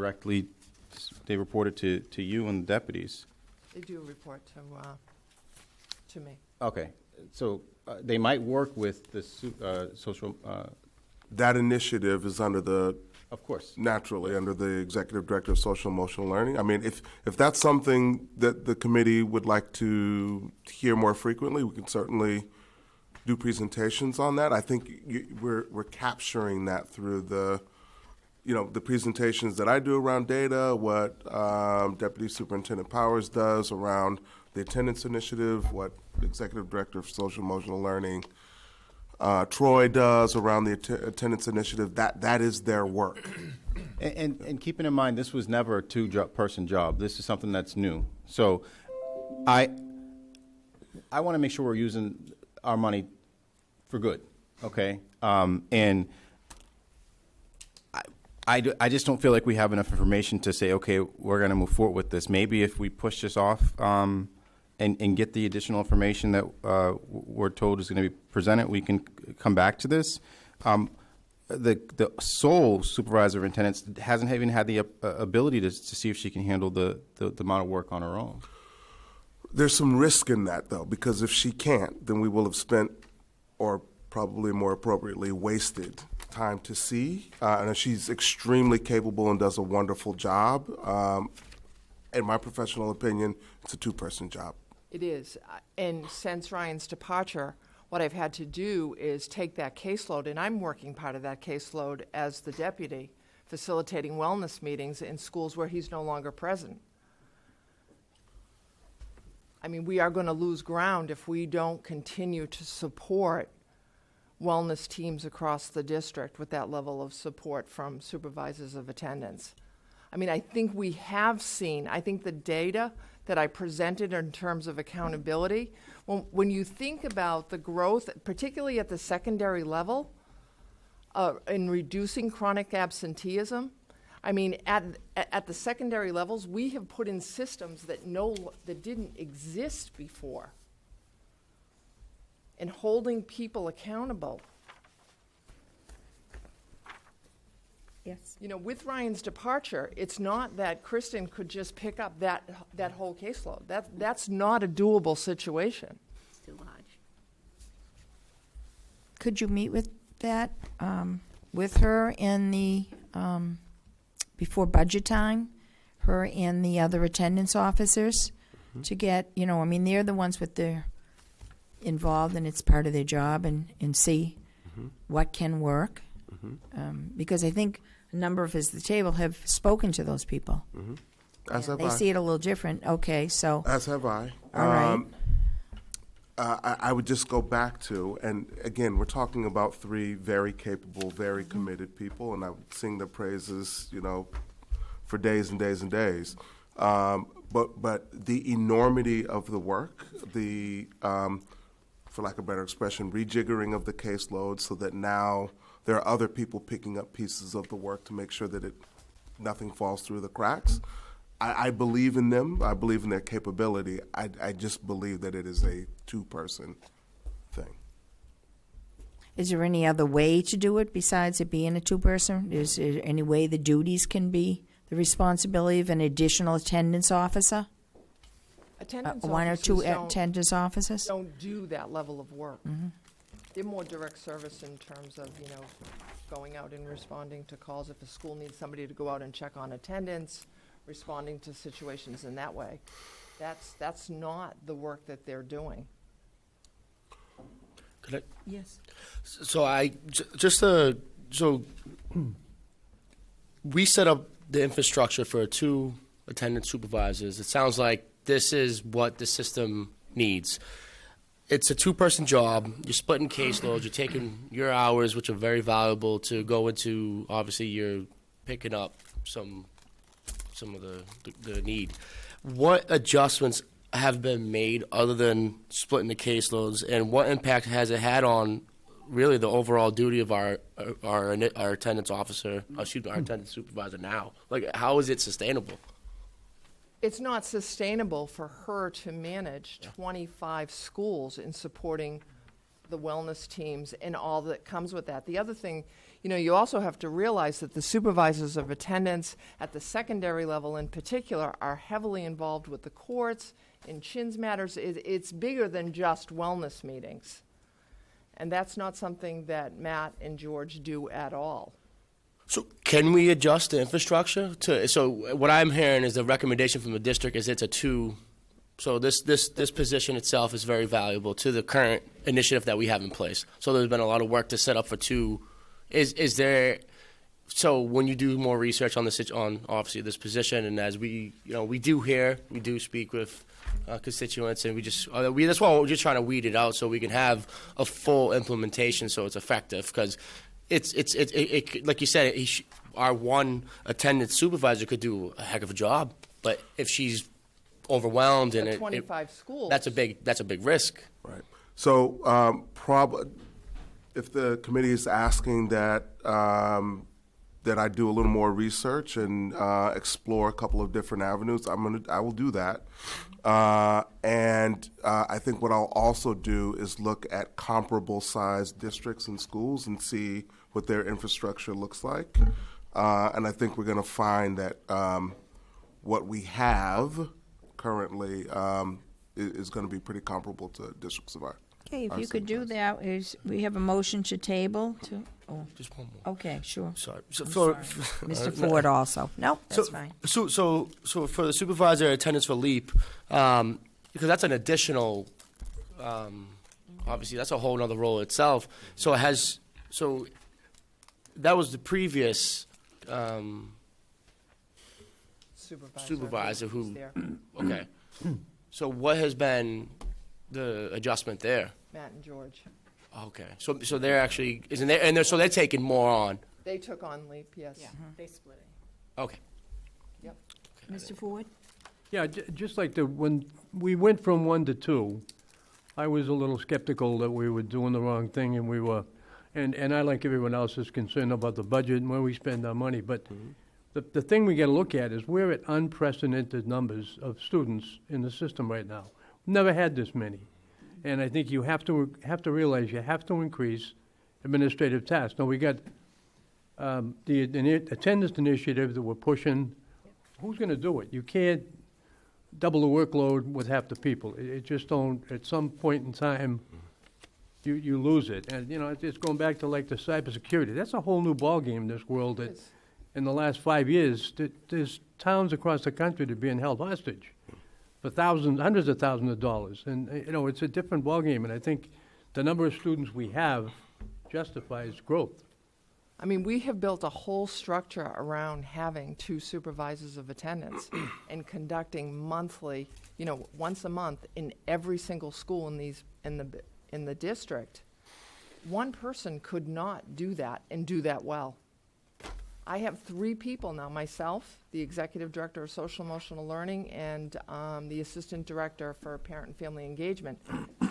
they reported to you and the deputies. They do report to me. Okay, so they might work with the social. That initiative is under of course, naturally under the executive director of social emotional learning. I mean, if that's something that the committee would like to hear more frequently, we can certainly do presentations on that. I think we're capturing that through the presentations that I do around data, what Deputy Superintendent Powers does around the attendance initiative, what the executive director of social emotional learning Troy does around the attendance initiative. That is their work. And keeping in mind, this was never a 2-person job. This is something that's new. So I want to make sure we're using our money for good, okay? And I just don't feel like we have enough information to say, okay, we're going to move forward with this. Maybe if we push this off and get the additional information that we're told is going to be presented, we can come back to this. The sole supervisor of attendance hasn't even had the ability to see if she can handle the amount of work on her own. There's some risk in that, though, because if she can't, then we will have spent, or probably more appropriately, wasted time to see. And she's extremely capable and does a wonderful job. In my professional opinion, it's a two-person job. It is. And since Ryan's departure, what I've had to do is take that caseload, and I'm working part of that caseload as the deputy, facilitating wellness meetings in schools where he's no longer present. I mean, we are going to lose ground if we don't continue to support wellness teams across the district with that level of support from supervisors of attendance. I mean, I think we have seen, I think the data that I presented in terms of accountability, when you think about the growth, particularly at the secondary level, in reducing chronic absenteeism, I mean, at the secondary levels, we have put in systems that didn't exist before, and holding people accountable. Yes. You know, with Ryan's departure, it's not that Kristen could just pick up that whole caseload. That's not a doable situation. It's too large. Could you meet with that, with her in the, before budget time, her and the other attendance officers to get, I mean, they're the ones with their involved and it's part of their job and see what can work. Because I think a number of us at the table have spoken to those people. As have They I. see it a little different. Okay, so. As have I. All right. I would just go back to, and again, we're talking about three very capable, very committed people, and I would sing their praises, for days and days and days. But the enormity of the work, the, for lack of a better expression, rejiggering of the caseload so that now there are other people picking up pieces of the work to make sure that nothing falls through the cracks. I believe in them. I believe in their capability. I just believe that it is a two-person thing. Is there any other way to do it besides it being a two-person? Is there any way the duties can be the responsibility of an additional attendance officer? Attendance One or two officers attendance officers? don't do that level of work. They're more direct service in terms of, going out and responding to calls if a school needs somebody to go out and check on attendance, responding to situations in that way. That's not the work that they're doing. Could I, Yes. so we set up the infrastructure for 2 attendance supervisors. It sounds like this is what the system needs. It's a 2-person job. You're splitting caseloads. You're taking your hours, which are very valuable, to go into. Obviously, you're picking up some of the need. What adjustments have been made other than splitting the caseloads, and what impact has it had on really the overall duty of our attendance officer, our attendance supervisor now? Like, how is it sustainable? It's not sustainable for her to manage 25 schools in supporting the wellness teams and all that comes with that. The other thing, you also have to realize that the supervisors of attendance at the secondary level in particular are heavily involved with the courts in chins matters. It's bigger than just wellness meetings. And that's not something that Matt and George do at all. So can we adjust the infrastructure to? So what I'm hearing is the recommendation from the district is it's a 2. So this position itself is very valuable to the current initiative that we have in place. So there's been a lot of work to set up for 2. Is there? So when you do more research on obviously this position, and as we do speak with constituents, and that's why we're just trying to weed it out so we can have a full implementation so it's effective, because it's like you said, our one attendance supervisor could do a heck of a job, but if she's overwhelmed and 25 schools, that's a big risk. Right. So if the committee is asking that that I do a little more research and explore a couple of different avenues. I will do that. And I think what I'll also do is look at comparable sized districts and schools and see what their infrastructure looks like. And I think we're going to find that what we have currently is going to be pretty comparable to districts of our. Okay, if you could do that, is we have a motion to table to. Oh, Just one more. okay, sure. Sorry. So I'm for, sorry. Mr. Ford also. No, that's fine. So for the supervisor attendance for LEAP, because that's an additional, obviously that's a whole other role itself. So that was the previous supervisor who's who. there. Okay. So what has been the adjustment there? Matt and George. Okay. So they're actually isn't there, and so they're taking more on. They took on LEAP, yes. Yeah, they split it. Okay. Yep. Mr. Ford? Yeah, just like when we went from 1 to 2, I was a little skeptical that we were doing the wrong thing, and we were, and I, like everyone else, is concerned about the budget and where we spend our money. But the thing we got to look at is we're at unprecedented numbers of students in the system right now. Never had this many. And I think you have to realize you have to increase administrative tasks. Now, we got the attendance initiative that we're pushing. Who's going to do it? You can't double the workload with half the people. It just don't, at some point in time, you lose it. And, it's going back to like the cybersecurity. That's a whole new ballgame in this world that in the last 5 years, there's towns across the country that are being held hostage for hundreds of thousands of dollars. And, it's a different ballgame. And I think the number of students we have justifies growth. I mean, we have built a whole structure around having 2 supervisors of attendance and conducting monthly, once a month in every single school in the district. One person could not do that and do that well. I have 3 people now, myself, the Executive Director of Social Emotional Learning, and the Assistant Director for Parent and Family Engagement,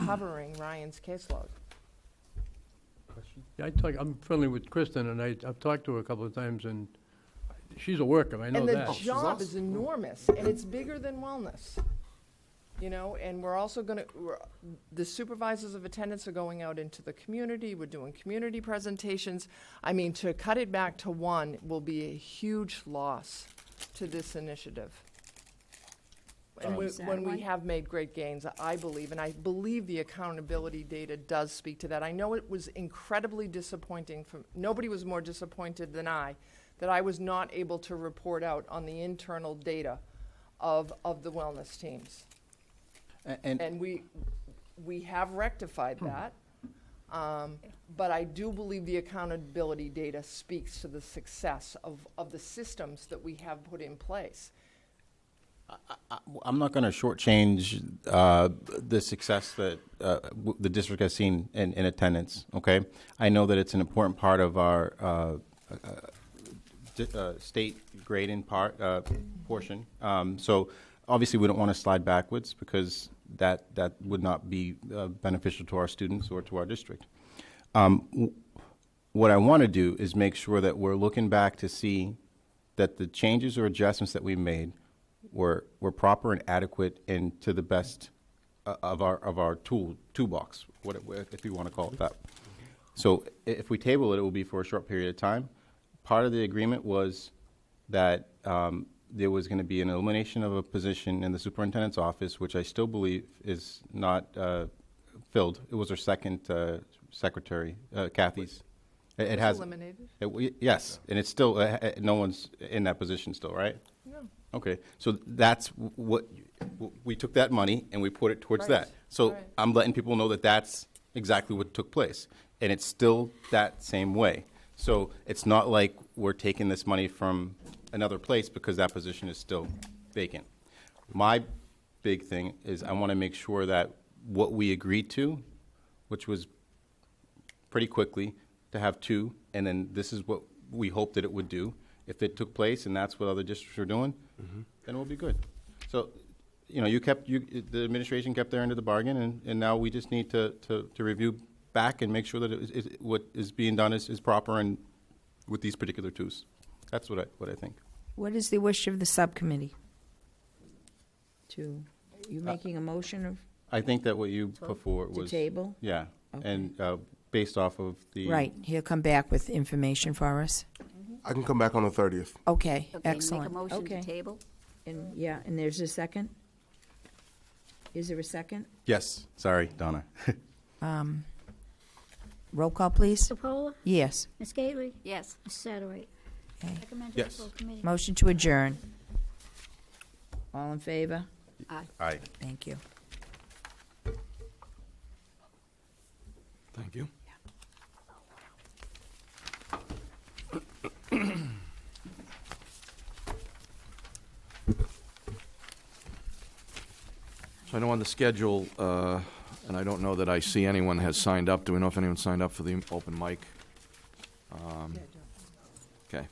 covering Ryan's caseload. Yeah, I'm friendly with Kristen, and I've talked to her a couple of times, and she's a worker, I know that. And the job is enormous, and it's bigger than wellness. And we're also the supervisors of attendance are going out into the community. We're doing community presentations. I mean, to cut it back to 1 will be a huge loss to this initiative. And when we have made great gains, I believe, and I believe the accountability data does speak to that. I know it was incredibly disappointing. Nobody was more disappointed than I that I was not able to report out on the internal data of the wellness teams. And we have rectified that, but I do believe the accountability data speaks to the success of the systems that we have put in place. I'm not going to shortchange the success that the district has seen in attendance, okay? I know that it's an important part of our state grading portion. So obviously we don't want to slide backwards because that would not be beneficial to our students or to our district. What I want to do is make sure that we're looking back to see that the changes or adjustments that we made were proper and adequate and to the best of our toolbox, if you want to call it that. So if we table it, it will be for a short period of time. Part of the agreement was that there was going to be an elimination of a position in the superintendent's office, which I still believe is not filled. It was our second secretary, Kathy's. It has eliminated? Yes, and it's still no one's in that position still, right? No. Okay, so that's what we took that money and we put it towards that. So I'm letting people know that that's exactly what took place, and it's still that same way. So it's not like we're taking this money from another place because that position is still vacant. My big thing is I want to make sure that what we agreed to, which was pretty quickly to have 2, and then this is what we hoped that it would do. If it took place and that's what other districts are doing, then we'll be good. So, the administration kept their end of the bargain, and now we just need to review back and make sure that what is being done is proper and with these particular twos. That's what I think. What is the wish of the subcommittee? You making a motion of, I think that what you put forward to was. table? Yeah, Okay. and based off of the. Right, he'll come back with information for us. I can come back on the 30th. Okay, Okay, excellent. make a motion Okay. to table? And, yeah, and there's a second? Is there a second? Yes, sorry, Donna. Roll call, please. Capola, Yes. Ms. Gately, Yes. Ms. Satterwhite. Okay. Recommend to the Yes. full committee. Motion to adjourn. All in favor? Aye. Thank you. Thank you. So I know on the schedule, and I don't know that I see anyone has signed up. Do we know if anyone signed up for the open mic? Okay.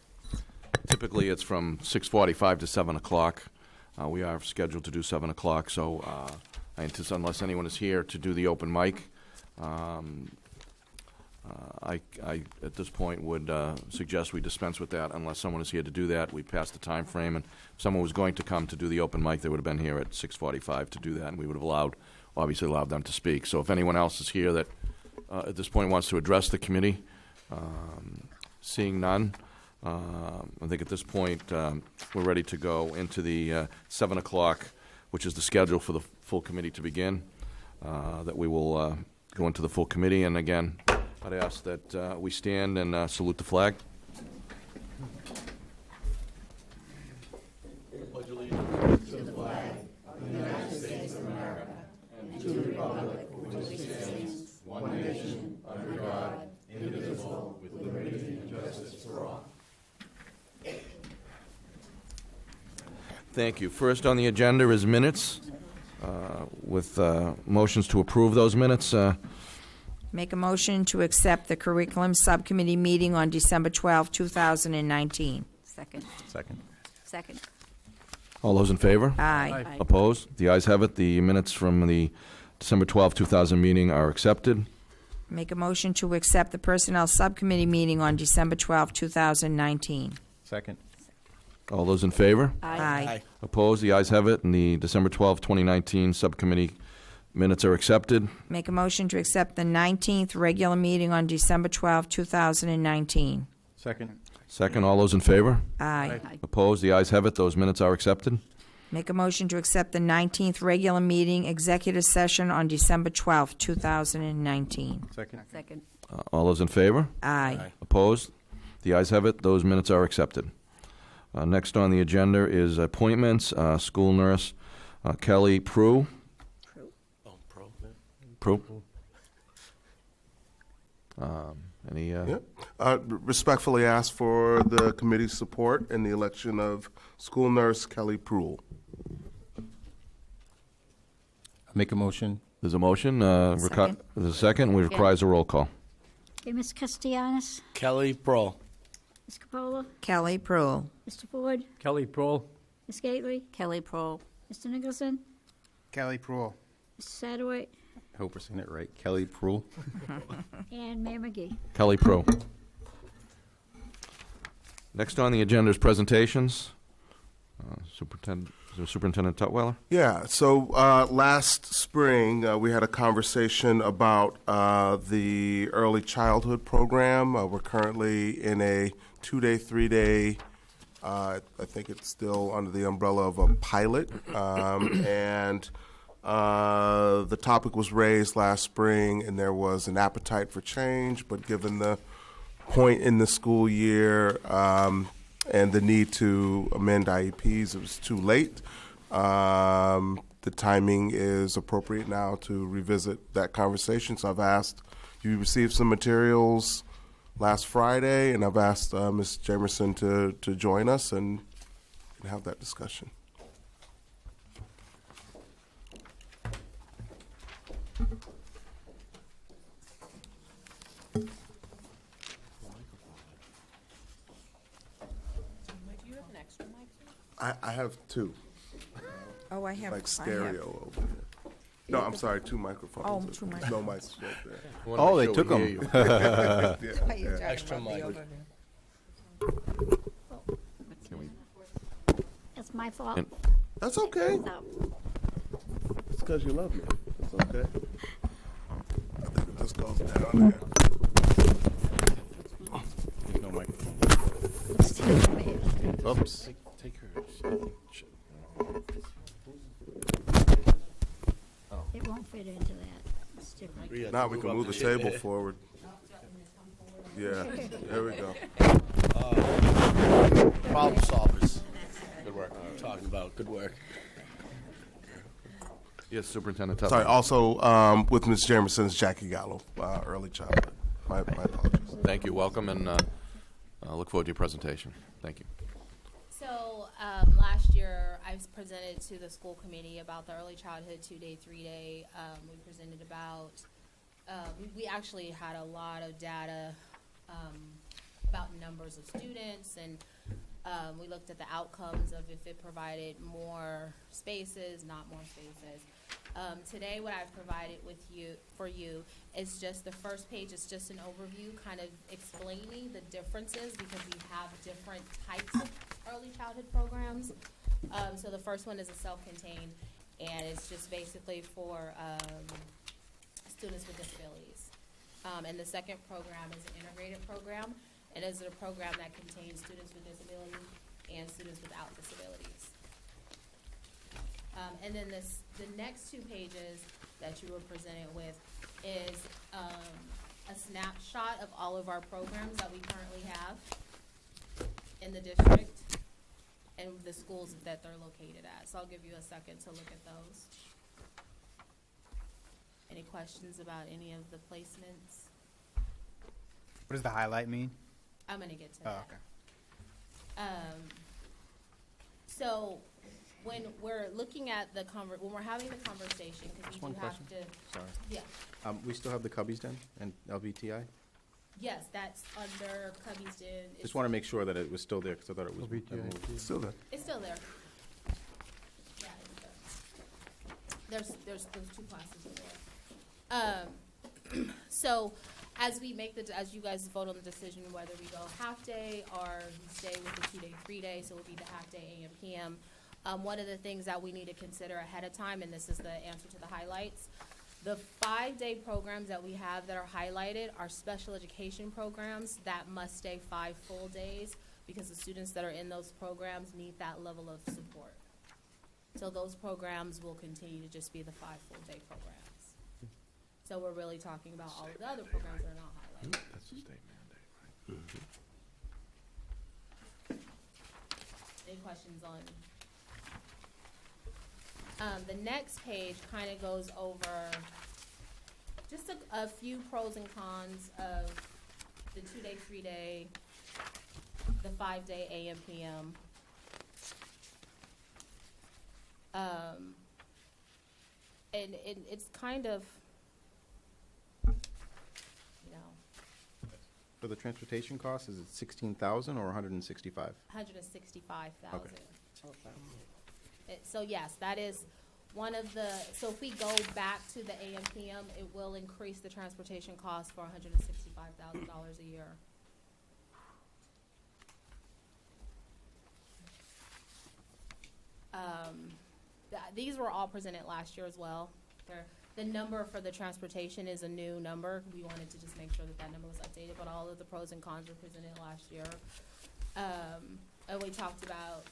Typically, it's from 6:45 to 7 o'clock. We are scheduled to do 7 o'clock, so I anticipate, unless anyone is here to do the open mic, I, at this point, would suggest we dispense with that unless someone is here to do that. We passed the time frame, and if someone was going to come to do the open mic, they would have been here at 6:45 to do that, and we would have obviously allowed them to speak. So if anyone else is here that, at this point, wants to address the committee, seeing none, I think at this point, we're ready to go into the 7 o'clock, which is the schedule for the full committee to begin, that we will go into the full committee. And again, I'd ask that we stand and salute the flag. Thank you. First on the agenda is minutes, with motions to approve those minutes. Make a motion to accept the curriculum subcommittee meeting on December 12, 2019. Second. Second. Second. All those in favor? Aye. Aye. Opposed? The ayes have it. The minutes from the December 12, 2000 meeting are accepted. Make a motion to accept the personnel subcommittee meeting on December 12, 2019. Second. All those in favor? Aye. Opposed? The ayes have it, and the December 12, 2019 subcommittee minutes are accepted. Make a motion to accept the 19th regular meeting on December 12, 2019. Second. Second, all those in favor? Aye. Aye. Opposed? The ayes have it. Those minutes are accepted. Make a motion to accept the 19th regular meeting executive session on December 12, 2019. Second. Second. All those in favor? Aye. Opposed? The ayes have it. Those minutes are accepted. Next on the agenda is appointments. School nurse Kelly Prue. Prue? Any? Yep. Respectfully ask for the committee's support in the election of school nurse Kelly Pruill. Make a motion. There's a motion. Second. There's a second. We requires a roll call. Okay, Ms. Castellanos, Kelly Pro. Ms. Capola, Kelly Pruill. Mr. Ford, Kelly Prohl, Ms. Gately, Kelly Pro. Mr. Nicholson, Kelly Prohl. Ms. Satterwhite, I hope we're saying it right. Kelly Pruill. and Mayor McGee. Kelly Prue. Next on the agenda is presentations. Superintendent Tutwiler. Yeah, so last spring we had a conversation about the early childhood program. We're currently in a 2-day, 3-day, I think it's still under the umbrella of a pilot. And the topic was raised last spring, and there was an appetite for change, but given the point in the school year and the need to amend IEPs, it was too late. The timing is appropriate now to revisit that conversation. So I've asked, you received some materials last Friday, and I've asked Ms. Jamerson to join us and have that discussion. I have two, Oh, I have. like stereo over here. No, I'm sorry, two microphones. Oh, two microphones. No mics right there. Oh, they took them. Yeah, yeah. Extra mic. My fault. That's okay. So, It's because you love me. It's okay. I think it just goes down there. There's no microphone. let's take it over here. Oops. Take her. It won't fit into that. It's different. Now we can move the table forward. Yeah, there we go. Problem solvers. Good work. Talking about good work. Yes, Superintendent Tupper. Sorry, also with Ms. Jameson's Jackie Gallo, early childhood. My apologies. Thank you. Welcome, and I look forward to your presentation. Thank you. So last year, I presented to the school committee about the early childhood 2-day, 3-day. We presented about, we actually had a lot of data about numbers of students, and we looked at the outcomes of if it provided more spaces, not more spaces. Today, what I've provided for you is just the first page. It's just an overview, kind of explaining the differences because we have different types of early childhood programs. So the first one is a self-contained, and it's just basically for students with disabilities. And the second program is an integrated program, and it's a program that contains students with disabilities and students without disabilities. And then the next 2 pages that you were presented with is a snapshot of all of our programs that we currently have in the district and the schools that they're located at. So I'll give you a second to look at those. Any questions about any of the placements? What does the highlight mean? I'm going to get to Oh, that. okay. So when we're looking at when we're having the conversation, because we One do have question. to. Sorry. Yeah. We still have the Cubbies Den and LBTI? Yes, that's under Cubby's Den. Just want to make sure that it was still there because I thought it was LBTI. removed. Still there. It's still there. Yeah, it's there. There's 2 classes in there. So as we make as you guys vote on the decision whether we go half day or we stay with the 2-day, 3-day, so it will be the half day AM PM. One of the things that we need to consider ahead of time, and this is the answer to the highlights, the 5-day programs that we have that are highlighted are special education programs that must stay 5 full days because the students that are in those programs need that level of support. So those programs will continue to just be the 5 full day programs. So we're really talking about all of the other programs that are not highlighted. That's the state mandate, right? Any questions on? The next page kind of goes over just a few pros and cons of the 2-day, 3-day, the 5-day AM PM. And it's kind of, you know, For the transportation cost, is it 16,000 or 165? 165,000. Okay. So yes, that is one of the, so if we go back to the AM PM, it will increase the transportation cost for $165,000 a year. These were all presented last year as well. The number for the transportation is a new number. We wanted to just make sure that that number was updated, but all of the pros and cons were presented last year. And we talked about,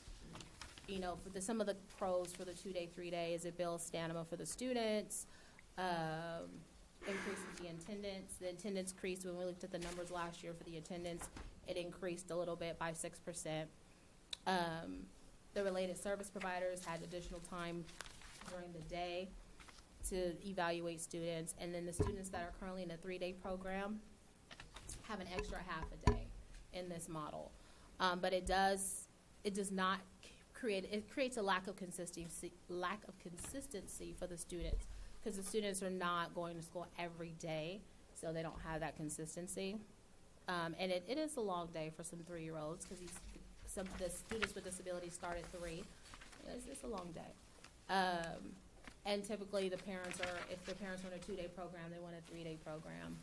you know, for some of the pros for the 2-day, 3-day is it builds stamina for the students, increases the attendance. The attendance increased when we looked at the numbers last year for the attendance. It increased a little bit by 6%. The related service providers had additional time during the day to evaluate students. And then the students that are currently in a 3-day program have an extra half a day in this model. But it does not creates a lack of consistency for the students because the students are not going to school every day, so they don't have that consistency. And it is a long day for some 3-year-olds because the students with disabilities start at 3. It's a long day. And typically if the parents are in a 2-day program, they want a 3-day program.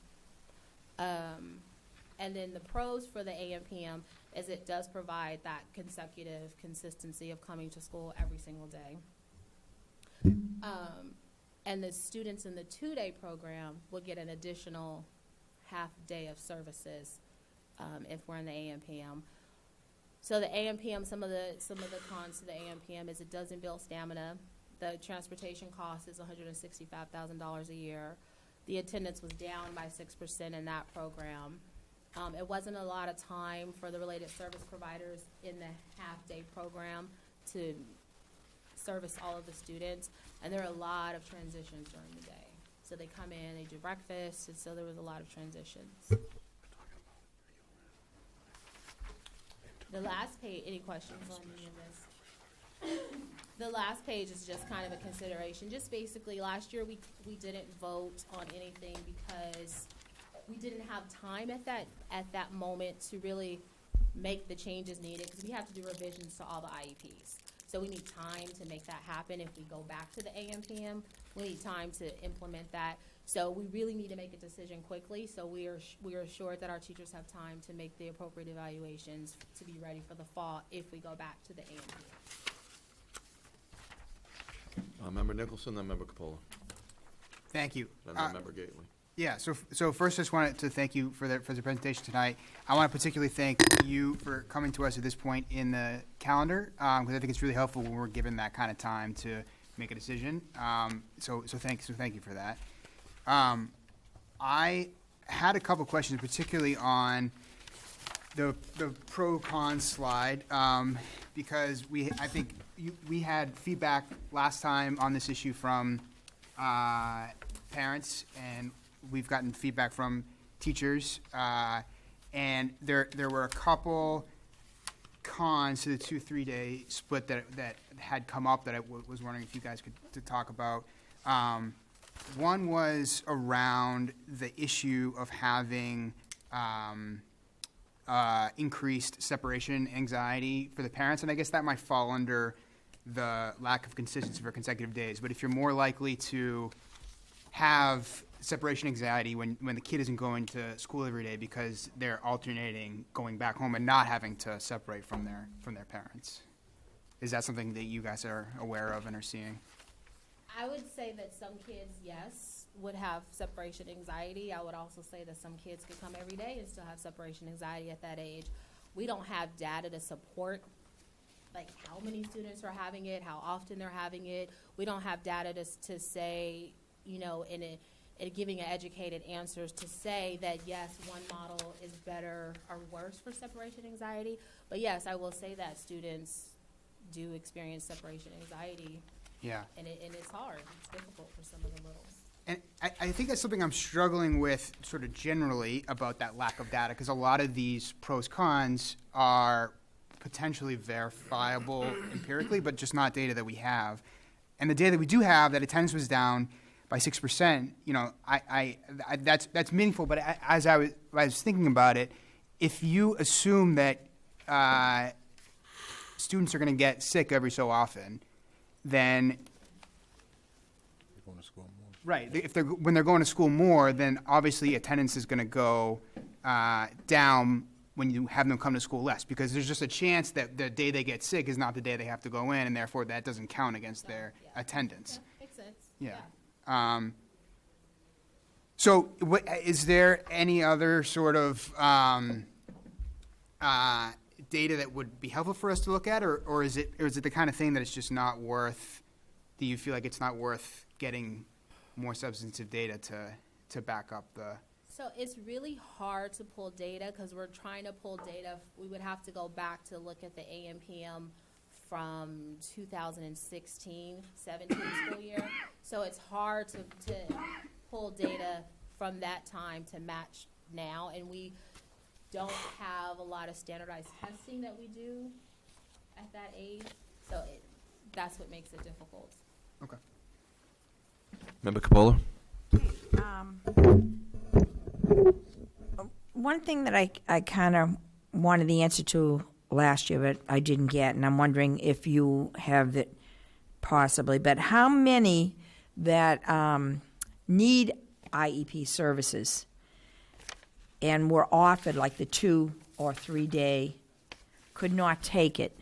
And then the pros for the AM PM is it does provide that consecutive consistency of coming to school every single day. And the students in the 2-day program will get an additional half day of services if we're in the AM PM. So the AM PM, some of the cons to the AM PM is it doesn't build stamina. The transportation cost is $165,000 a year. The attendance was down by 6% in that program. It wasn't a lot of time for the related service providers in the half-day program to service all of the students, and there are a lot of transitions during the day. So they come in, they do breakfast, and so there was a lot of transitions. The last page, any questions on any of this? The last page is just kind of a consideration. Just basically, last year we didn't vote on anything because we didn't have time at that moment to really make the changes needed, because we have to do revisions to all the IEPs. So we need time to make that happen. If we go back to the AMPM, we need time to implement that. So we really need to make a decision quickly. So we are assured that our teachers have time to make the appropriate evaluations to be ready for the fall if we go back to the AMPM. Member Nicholson, then Member Capola, Thank you. then Member Gately. Yeah, so first I just wanted to thank you for the presentation tonight. I want to particularly thank you for coming to us at this point in the calendar, because I think it's really helpful when we're given that kind of time to make a decision. So thank you for that. I had a couple questions, particularly on the pro-con slide, because I think we had feedback last time on this issue from parents, and we've gotten feedback from teachers, and there were a couple cons to the 2-3 day split that had come up that I was wondering if you guys could to talk about. One was around the issue of having increased separation anxiety for the parents, and I guess that might fall under the lack of consistency for consecutive days. But if you're more likely to have separation anxiety when the kid isn't going to school every day because they're alternating going back home and not having to separate from their parents, is that something that you guys are aware of and are seeing? I would say that some kids, yes, would have separation anxiety. I would also say that some kids could come every day and still have separation anxiety at that age. We don't have data to support like how many students are having it, how often they're having it. We don't have data to say, you know, in giving educated answers to say that yes, one model is better or worse for separation anxiety. But yes, I will say that students do experience separation anxiety. Yeah. And it's hard. It's difficult for some of the littles. And I think that's something I'm struggling with sort of generally about that lack of data, because a lot of these pros cons are potentially verifiable empirically, but just not data that we have. And the data that we do have, that attendance was down by 6%, you know, that's meaningful. But as I was thinking about it, if you assume that students are going to get sick every so often, then They're going to school more. right. When they're going to school more, then obviously attendance is going to go down when you have them come to school less, because there's just a chance that the day they get sick is not the day they have to go in, and therefore that doesn't count against their attendance. Yeah, makes sense. Yeah. So is there any other sort of data that would be helpful for us to look at, or is it the kind of thing that it's just not worth? Do you feel like it's not worth getting more substantive data to back up the? So it's really hard to pull data because we're trying to pull data. We would have to go back to look at the AMPM from 2016-17 school year. So it's hard to pull data from that time to match now, and we don't have a lot of standardized testing that we do at that age. So that's what makes it difficult. Okay. Member Capola? One thing that I kind of wanted the answer to last year, but I didn't get, and I'm wondering if you have it possibly, but how many that need IEP services and were offered like the 2 or 3 day, could not take it,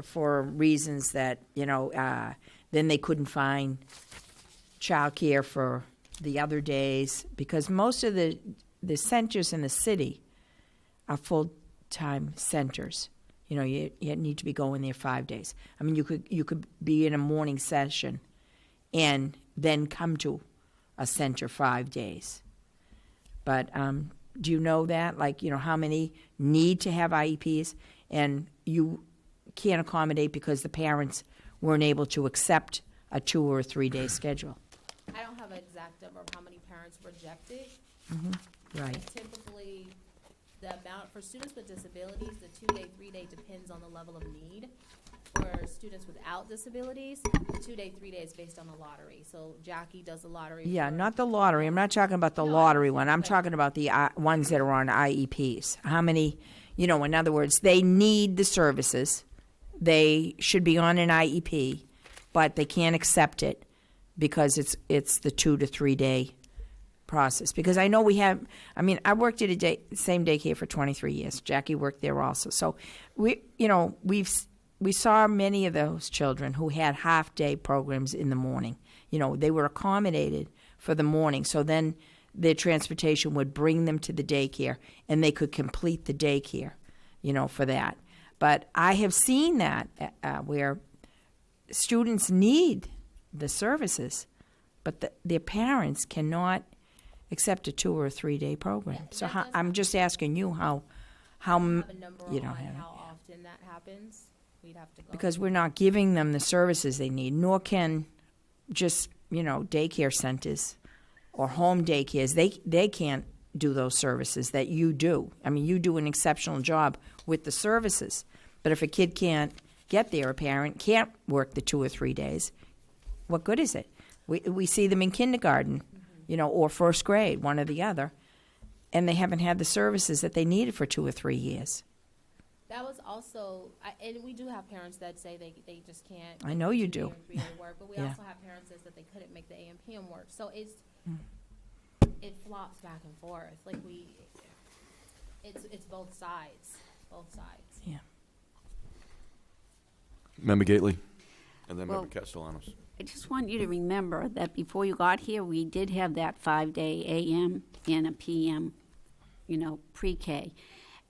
for reasons that, then they couldn't find childcare for the other days, because most of the centers in the city are full-time centers. You need to be going there 5 days. I mean, you could be in a morning session and then come to a center 5 days. But do you know that? Like, how many need to have IEPs and you can't accommodate because the parents weren't able to accept a 2 or 3 day schedule? I don't have an exact number of how many parents rejected. Right. And typically, the amount for students with disabilities, the 2 day, 3 day depends on the level of need. For students without disabilities, the 2 day, 3 day is based on the lottery. So Jackie does the lottery. Yeah, not the lottery. I'm not talking about the lottery one. I'm talking about the ones that are on IEPs. How many, in other words, they need the services. They should be on an IEP, but they can't accept it because it's the 2 to 3 day process. Because I know I worked at same daycare for 23 years. Jackie worked there also. So we saw many of those children who had half-day programs in the morning. They were accommodated for the morning, so then their transportation would bring them to the daycare, and they could complete the daycare, for that. But I have seen that where students need the services, but their parents cannot accept a 2 or 3 day program. So I'm just asking you how you don't have how often that happens. We'd have to go. Because we're not giving them the services they need, nor can just, daycare centers or home daycares. They can't do those services that you do. I mean, you do an exceptional job with the services. But if a kid can't get there, a parent can't work the 2 or 3 days, what good is it? We see them in kindergarten, or first grade, one or the other, and they haven't had the services that they needed for 2 or 3 years. That was also, and we do have parents that say they just can't. I know you make the do. 2 or 3 day work, but we Yeah. also have parents that said they couldn't make the AM PM work. So it flops back and forth. Like it's both sides. Yeah. Member Gately, and then Well, Member Castellanos. I just want you to remember that before you got here, we did have that 5 day AM and a PM, pre-K.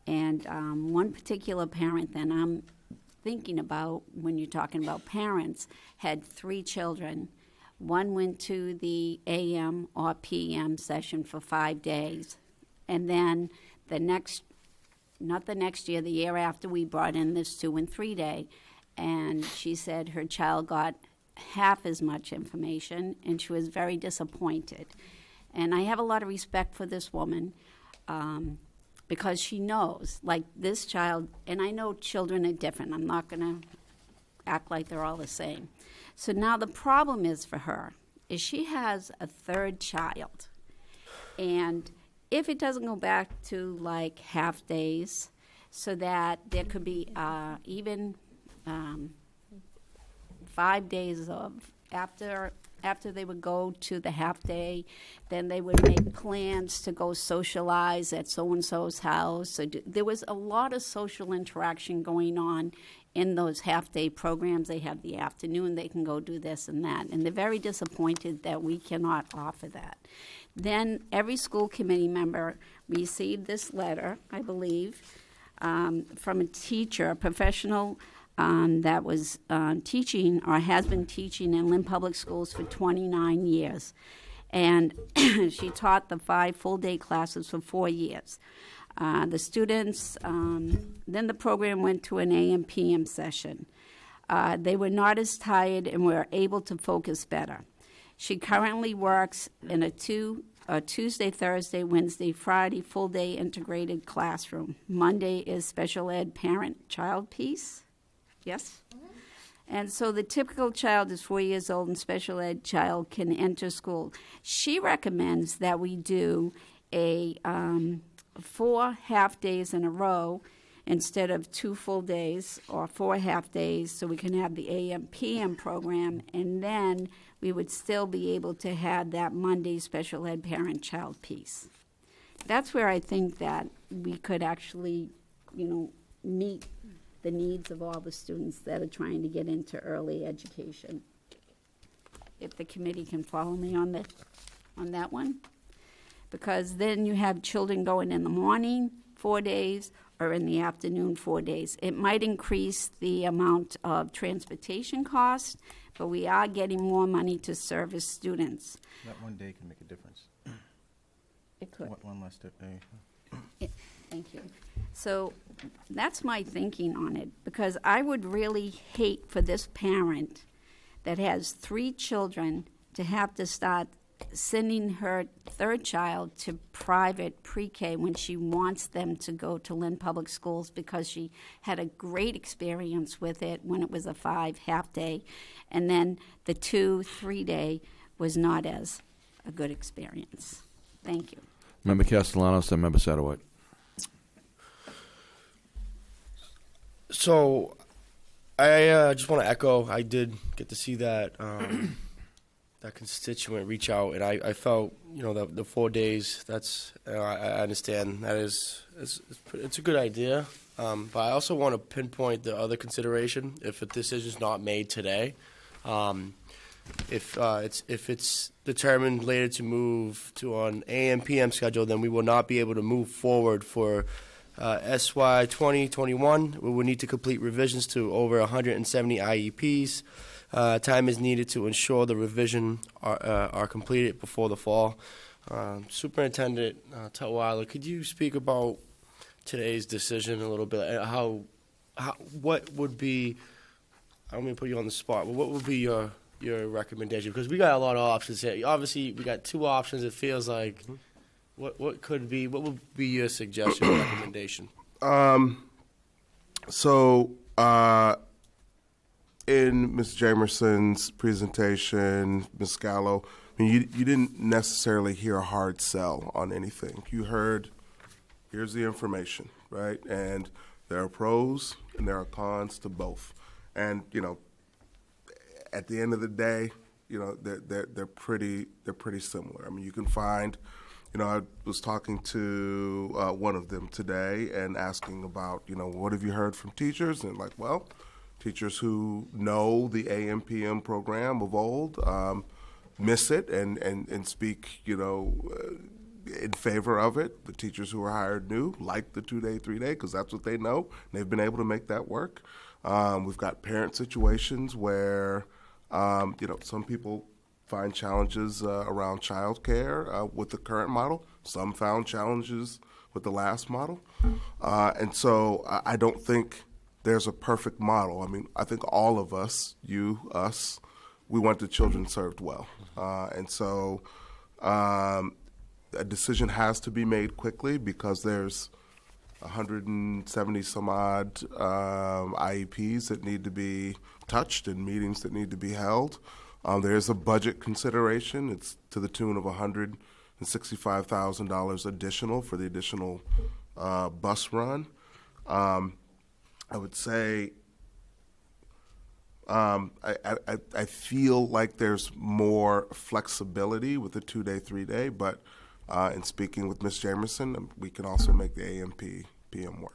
And one particular parent that I'm thinking about when you're talking about parents had 3 children. One went to the AM or PM session for 5 days. And then not the next year, the year after, we brought in this 2 and 3 day. And she said her child got half as much information, and she was very disappointed. And I have a lot of respect for this woman because she knows, like this child, and I know children are different. I'm not going to act like they're all the same. So now the problem is for her is she has a 3rd child. And if it doesn't go back to like half days, so that there could be even 5 days of after they would go to the half day, then they would make plans to go socialize at so-and-so's house. So there was a lot of social interaction going on in those half-day programs. They have the afternoon, they can go do this and that. And they're very disappointed that we cannot offer that. Then every school committee member received this letter, I believe, from a teacher, a professional that was teaching or has been teaching in Lynn Public Schools for 29 years. And she taught the 5 full-day classes for 4 years. The students, then the program went to an AM PM session. They were not as tired and were able to focus better. She currently works in a Tuesday, Thursday, Wednesday, Friday full-day integrated classroom. Monday is special ed parent-child piece. Yes? And so the typical child is 4 years old and special ed child can enter school. She recommends that we do a 4 half days in a row instead of 2 full days, or 4 half days, so we can have the AM PM program, and then we would still be able to have that Monday special ed parent child piece. that's where I think that we could actually, meet the needs of all the students that are trying to get into early education. If the committee can follow me on that one. Because then you have children going in the morning 4 days or in the afternoon 4 days. It might increase the amount of transportation cost, but we are getting more money to service students. That one day can make a difference. It could. One less day. Thank you. So that's my thinking on it, because I would really hate for this parent that has 3 children to have to start sending her 3rd child to private pre-K when she wants them to go to Lynn Public Schools because she had a great experience with it when it was a 5 half-day, and then the 2 3-day was not as a good experience. Thank you. Member Castellanos, then Member Satterwhite. So, I just want to echo. I did get to see that that constituent reach out, and I felt the 4 days. That's I understand that it's a good idea, but I also want to pinpoint the other consideration. If a decision is not made today, if it's determined later to move to an AM PM schedule, then we will not be able to move forward for SY 2021. We will need to complete revisions to over 170 IEPs. Time is needed to ensure the revision are completed before the fall. Superintendent Tutwiler, could you speak about today's decision a little bit? What would be? I don't mean to put you on the spot, but what would be your recommendation? Because we got a lot of options here. Obviously, we got 2 options. It feels like. What would be your suggestion or recommendation? In Ms. Jamerson's presentation, Ms. Gallo, I mean, you didn't necessarily hear a hard sell on anything. You heard, here's the information, right? And there are pros and there are cons to both. And at the end of the day, they're pretty similar. I mean, you can find. I was talking to one of them today and asking about, what have you heard from teachers? And teachers who know the AM/PM program of old miss it and speak, in favor of it. The teachers who are hired new like the 2-day, 3-day because that's what they know. And they've been able to make that work. We've got parent situations where, some people find challenges around childcare with the current model. Some found challenges with the last model. And so I don't think there's a perfect model. I mean, I think all of us, us, we want the children served well. And so a decision has to be made quickly because there's 170 some odd IEPs that need to be touched and meetings that need to be held. There is a budget consideration. It's to the tune of $165,000 additional for the additional bus run. I would say I feel like there's more flexibility with the 2-day, 3-day, but in speaking with Ms. Jamerson, we can also make the AM/PM work.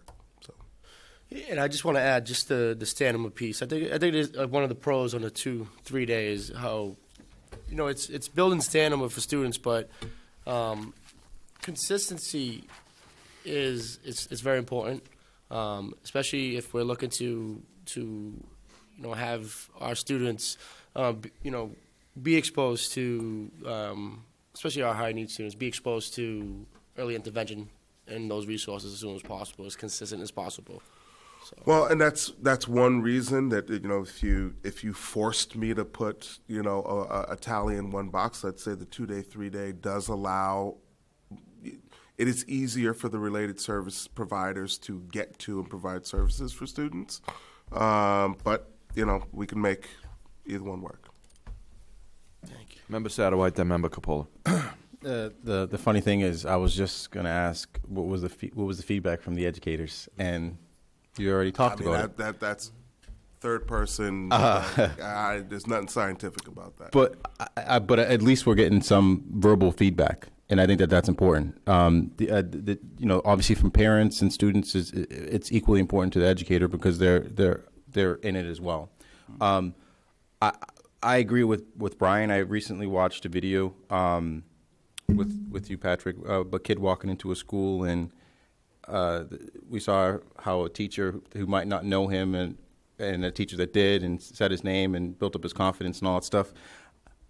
And I just want to add just the stand-up piece. I think it is one of the pros on the 2-3 days how, it's building stand-up for students, but consistency is very important, especially if we're looking to have our students, be exposed to, especially our high needs students, be exposed to early intervention and those resources as soon as possible, as consistent as possible. So. Well, and that's one reason that if you forced me to put a tally in one box, let's say the 2-day, 3-day does allow. It is easier for the related service providers to get to and provide services for students, but we can make either one work. Thank you, Member Satterwhite, then Member Capola. The funny thing is, I was just going to ask what was the feedback from the educators and. You already talked about it. That's third person. There's nothing scientific about that. But at least we're getting some verbal feedback, And I think that that's important. Obviously, from parents and students, it's equally important to the educator because they're in it as well. I agree with Brian. I recently watched a video with you, Patrick, of a kid walking into a school, and we saw how a teacher who might not know him and a teacher that did and said his name and built up his confidence and all that stuff.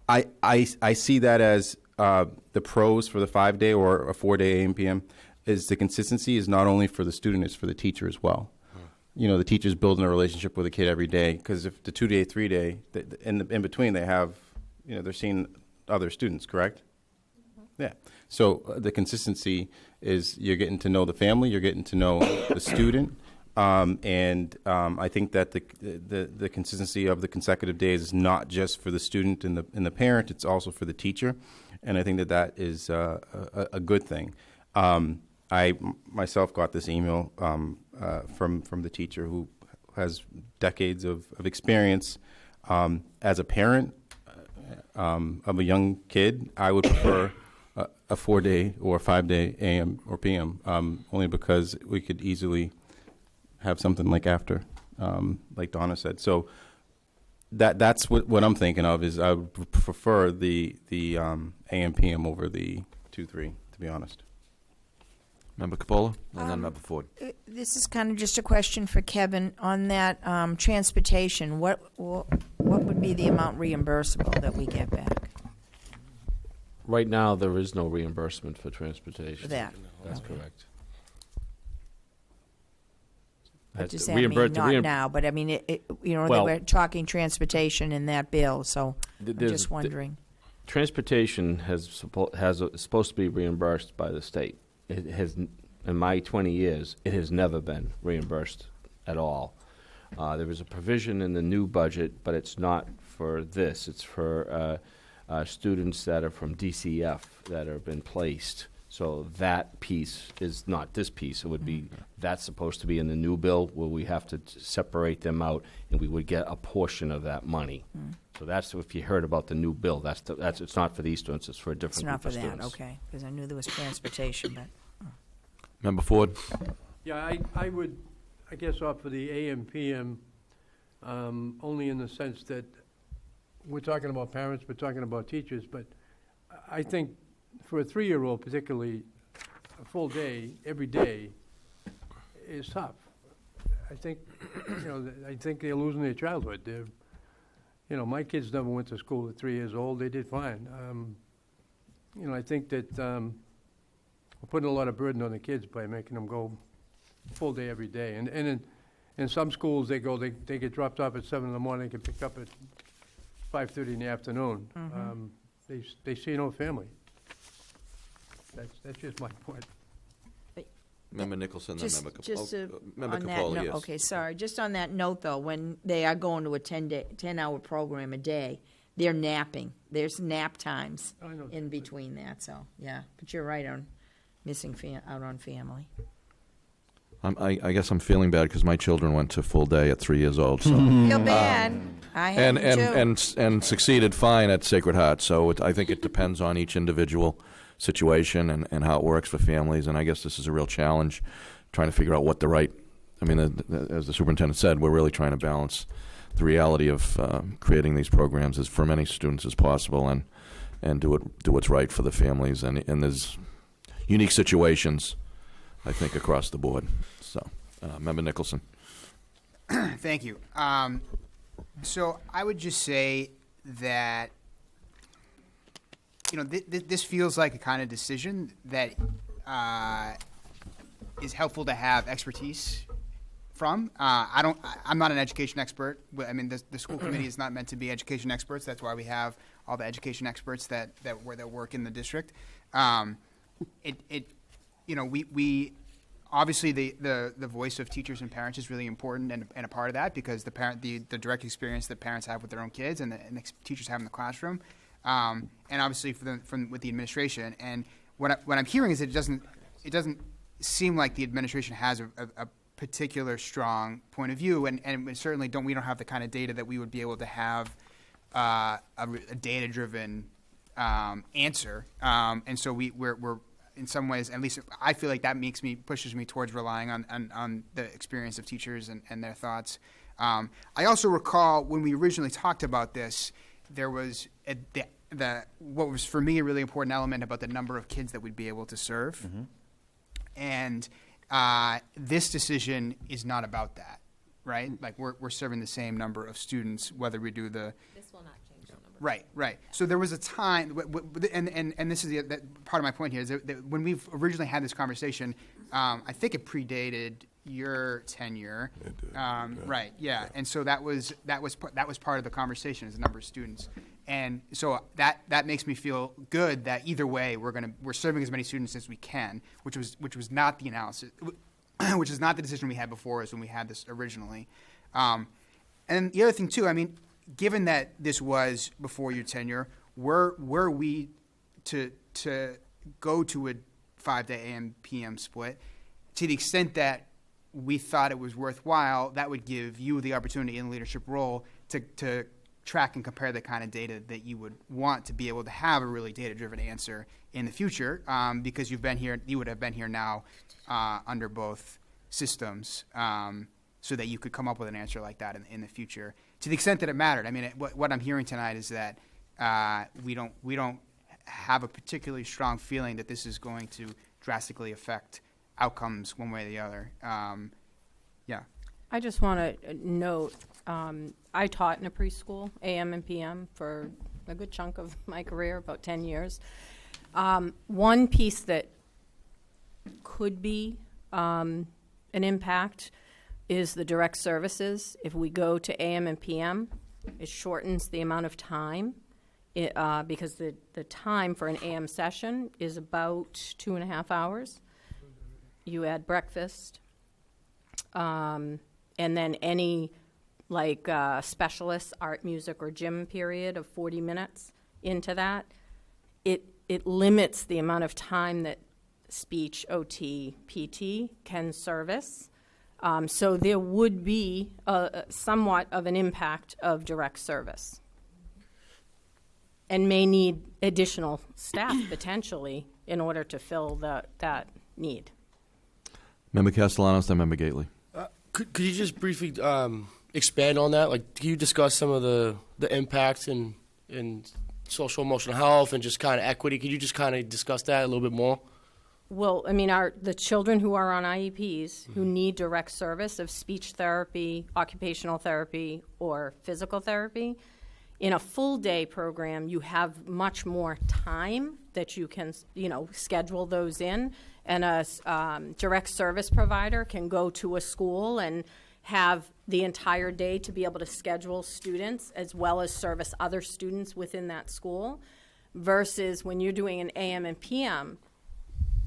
I see that as the pros for the 5-day or a 4-day AM PM is the consistency is not only for the student, it's for the teacher as well. The teacher's building a relationship with a kid every day, because if the 2-day, 3-day, in between they have, they're seeing other students, correct? Yeah. So the consistency is you're getting to know the family, you're getting to know the student, and I think that the consistency of the consecutive days is not just for the student and the parent; it's also for the teacher, and I think that is a good thing. I myself got this email from the teacher who has decades of experience. As a parent of a young kid, I would prefer a 4-day or 5-day AM or PM, only because we could easily have something like after, like Donna said. So that's what I'm thinking of is I would prefer the AM PM over the 2-3, to be honest. Member Capola, and then Member Ford. This is kind of just a question for Kevin on that transportation. What would be the amount reimbursable that we get back? Right now, there is no reimbursement for transportation. For that? That's Okay. correct. But does that mean not now? But I mean, they were talking transportation in that bill, so I'm just wondering. Transportation is supposed to be reimbursed by the state. It has, in my 20 years, it has never been reimbursed at all. There is a provision in the new budget, but it's not for this. It's for students that are from DCF that have been placed. So that piece is not this piece. It would be that's supposed to be in the new bill where we have to separate them out, and we would get a portion of that money. So that's if you heard about the new bill. That's it's not for these students. It's for a different group of students. It's not for that, okay? Because I knew there was transportation, but. Member Ford. Yeah, I would, I guess, offer the AM PM only in the sense that we're talking about parents, we're talking about teachers, but I think for a 3-year-old particularly, a full day, every day, is tough. I think, I think they're losing their childhood. My kids never went to school at 3 years old. They did fine. I think that we're putting a lot of burden on the kids by making them go full day every day. And in some schools, they get dropped off at 7 in the morning, get picked up at 5:30 in the afternoon. They see no family. That's just my point. Member Nicholson, then Member Member Capola, yes. Okay, sorry. Just on that note, though, when they are going to a 10-hour program a day, they're napping. There's nap times in between that. So, yeah. But you're right on missing out on family. I guess I'm feeling bad because my children went to full day at 3 years old. So. Feel bad. I have and succeeded fine at Sacred Heart. So I think it depends on each individual situation and how it works for families. And I guess this is a real challenge, trying to figure out what the right. I mean, as the superintendent said, we're really trying to balance the reality of creating these programs as for many students as possible, and do what's right for the families. And there's unique situations, I think, across the board. So, Member Nicholson. Thank you. So I would just say that, this feels like a kind of decision that is helpful to have expertise from. I'm not an education expert. I mean, the school committee is not meant to be education experts. That's why we have all the education experts that work in the district. We obviously the voice of teachers and parents is really important and a part of that, because the direct experience that parents have with their own kids and the teachers have in the classroom, and obviously with the administration. And what I'm hearing is it doesn't seem like the administration has a particular strong point of view, and we certainly we don't have the kind of data that we would be able to have a data-driven answer. And so we're in some ways, at least I feel like that pushes me towards relying on the experience of teachers and their thoughts. I also recall when we originally talked about this, there was what was for me a really important element about the number of kids that we'd be able to serve. Mm-hmm. And this decision is not about that, right? Like we're serving the same number of students whether we do the. This will not change the number. Right. So there was a time, and this is part of my point here, is that when we've originally had this conversation, I think it predated your tenure. It did. Right. Yeah. And so that was part of the conversation, is the number of students. And so that makes me feel good that either way we're serving as many students as we can, which was not the analysis, which is not the decision we had before us when we had this originally. And the other thing too, I mean, given that this was before your tenure, were we to go to a 5-day AM PM split, to the extent that we thought it was worthwhile, that would give you the opportunity in a leadership role to track and compare the kind of data that you would want to be able to have a really data-driven answer in the future, because you would have been here now under both systems, so that you could come up with an answer like that in the future. To the extent that it mattered, I mean, what I'm hearing tonight is that we don't have a particularly strong feeling that this is going to drastically affect outcomes one way or the other. Yeah. I just want to note, I taught in a preschool, AM and PM, for a good chunk of my career, about 10 years. One piece that could be an impact is the direct services. If we go to AM and PM, it shortens the amount of time, because the time for an AM session is about 2.5 hours. You add breakfast, and then any specialist art, music, or gym period of 40 minutes into that. It limits the amount of time that speech, OT, PT can service. So there would be somewhat of an impact of direct service, and may need additional staff potentially in order to fill that need. Member Castellanos, then Member Gately. Could you just briefly expand on that? Like, can you discuss some of the impacts in social emotional health and just kind of equity? Could you just kind of discuss that a little bit more? Well, I mean, the children who are on IEPs who need direct service of speech therapy, occupational therapy, or physical therapy, in a full-day program, you have much more time that you can, schedule those in, and a direct service provider can go to a school and have the entire day to be able to schedule students as well as service other students within that school, versus when you're doing an AM and PM,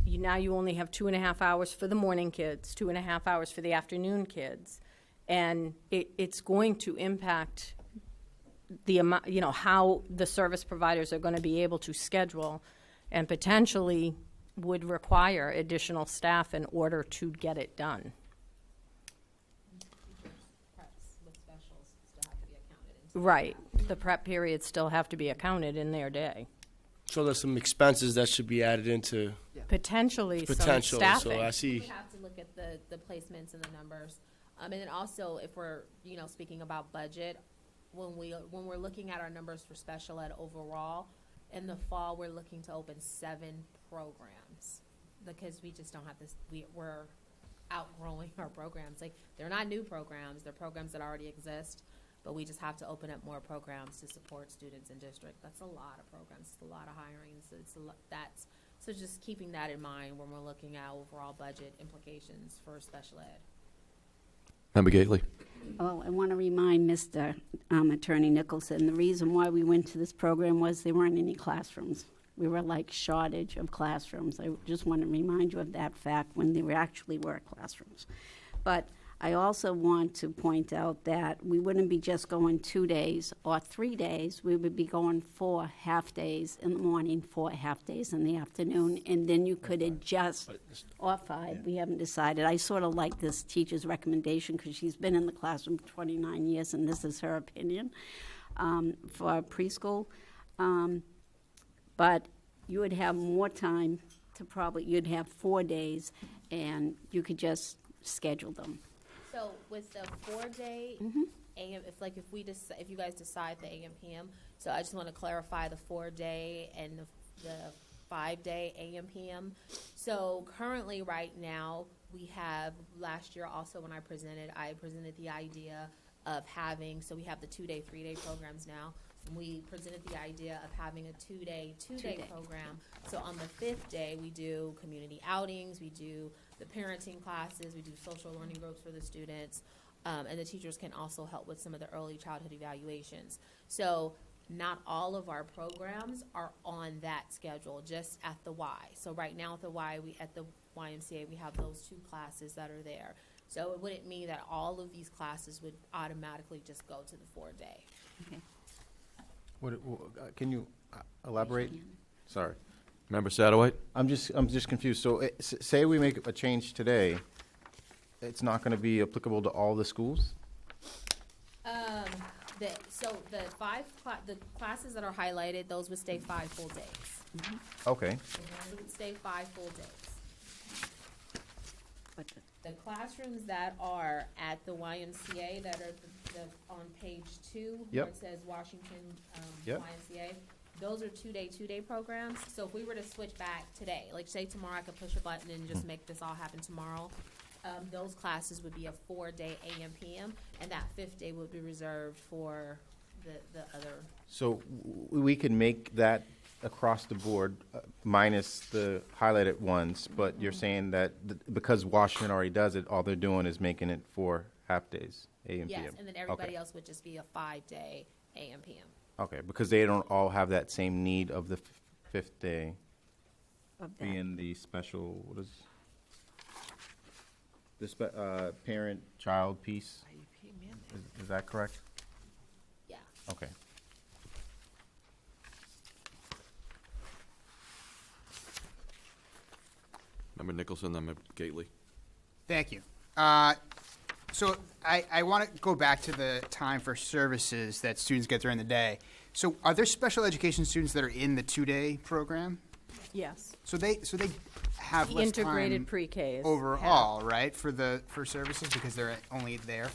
now you only have 2.5 hours for the morning kids, 2.5 hours for the afternoon kids, and it's going to impact the amount, how the service providers are going to be able to schedule, and potentially would require additional staff in order to get it done. Right. The prep periods still have to be accounted in their day. So there's some expenses that should be added into. Potentially some staffing. So I see. We have to look at the placements and the numbers. And then also, if we're, speaking about budget, when we're looking at our numbers for special ed overall, in the fall, we're looking to open 7 programs because we just don't have this, we're outgrowing our programs. Like, they're not new programs, they're programs that already exist, but we just have to open up more programs to support students in district. That's a lot of programs, it's a lot of hiring, so so just keeping that in mind when we're looking at overall budget implications for special ed. Member Gately. Well, I want to remind Mr. Attorney Nicholson, the reason why we went to this program was there weren't any classrooms. We were shortage of classrooms. I just want to remind you of that fact when there actually were classrooms. But I also want to point out that we wouldn't be just going 2 days or 3 days. We would be going 4 half days in the morning, 4 half days in the afternoon, and then you could adjust, or 5. We haven't decided. I sort of like this teacher's recommendation because she's been in the classroom for 29 years, and this is her opinion for preschool. but you would have more time to you'd have 4 days, and you could just schedule them. So with the 4-day AM, if you guys decide the AM PM, so I just want to clarify the 4-day and the 5-day AM PM. So currently, right now, we have, last year also when I presented the idea of having, so we have the 2-day, 3-day programs now. And we presented the idea of having a 2-day program. So on the 5th day, we do community outings, we do the parenting classes, we do social learning groups for the students, and the teachers can also help with some of the early childhood evaluations. So not all of our programs are on that schedule, just at the Y. So right now at the YMCA, we have those 2 classes that are there. So it wouldn't mean that all of these classes would automatically just go to the 4-day. Okay. Can you elaborate? Sorry. Member Satterwhite? I'm just confused. So say we make a change today, it's not going to be applicable to all the schools? The classes that are highlighted, those would stay 5 full days. Okay. Those would stay 5 full days. The classrooms that are at the YMCA that are on page 2, where it says Washington YMCA, those are 2-day programs. So if we were to switch back today, like say tomorrow I could push a button and just make this all happen tomorrow, those classes would be a 4-day AM PM, and that 5th day would be reserved for the other. So we can make that across the board, minus the highlighted ones, but you're saying that because Washington already does it, all they're doing is making it 4 half-days, AM, PM. Yes, and then everybody else would just be a 5-day AM PM. Okay, because they don't all have that same need of the 5th day Of that. being the special, what is, the parent-child piece? Is that correct? Yeah. Okay. Member Nicholson, then Member Gately. Thank you. So I want to go back to the time for services that students get during the day. So are there special education students that are in the 2-day program? Yes. So they have The less integrated time pre-Ks overall, right, for services because they're only there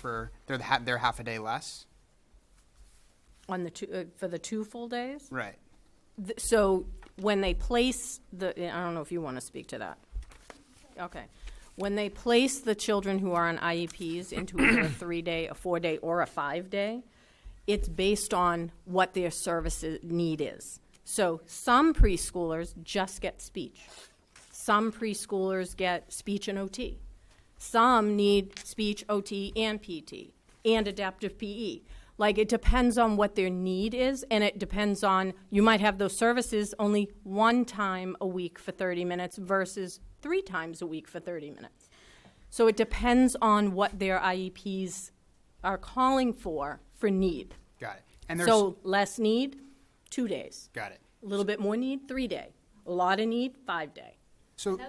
they're half a day less. On the for the 2 full days? Right. So when they place I don't know if you want to speak to that. Okay. When they place the children who are on IEPs into either a 3-day, a 4-day, or a 5-day, it's based on what their services need is. So some preschoolers just get speech. Some preschoolers get speech and OT. Some need speech, OT, and PT, and adaptive PE. Like, it depends on what their need is, and it depends on, you might have those services only 1 time a week for 30 minutes versus 3 times a week for 30 minutes. So it depends on what their IEPs are calling for need. Got it. And so less need, 2 days. Got it. A little bit more need, 3-day. A lot of need, 5-day. So I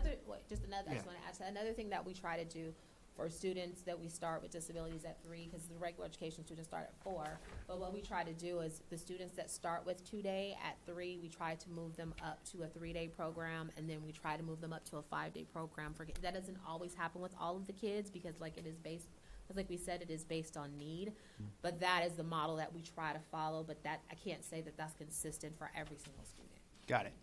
just want to add to that. Another thing that we try to do for students that we start with disabilities at 3, because the regular education students start at 4. But what we try to do is the students that start with 2-day at 3, we try to move them up to a 3-day program, and then we try to move them up to a 5-day program. That doesn't always happen with all of the kids because, like we said, it is based on need. But that is the model that we try to follow. But that I can't say that that's consistent for every single student. Got it.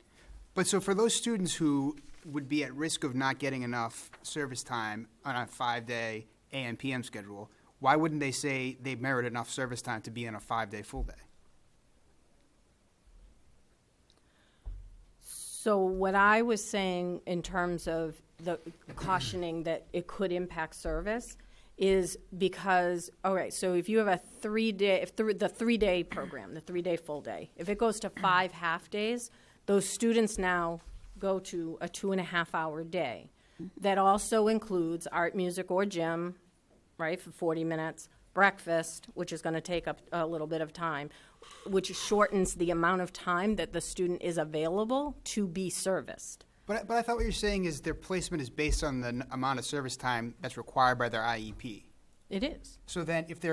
But so for those students who would be at risk of not getting enough service time on a 5-day AM PM schedule, why wouldn't they say they merit enough service time to be in a 5-day full day? So what I was saying in terms of the cautioning that it could impact service is because, all right, so if you have a 3-day, the 3-day program, the 3-day full day, if it goes to 5 half days, those students now go to a 2.5-hour day. That also includes art, music, or gym, right, for 40 minutes, breakfast, which is going to take up a little bit of time, which shortens the amount of time that the student is available to be serviced. But I thought what you're saying is their placement is based on the amount of service time that's required by their IEP. It is. So then if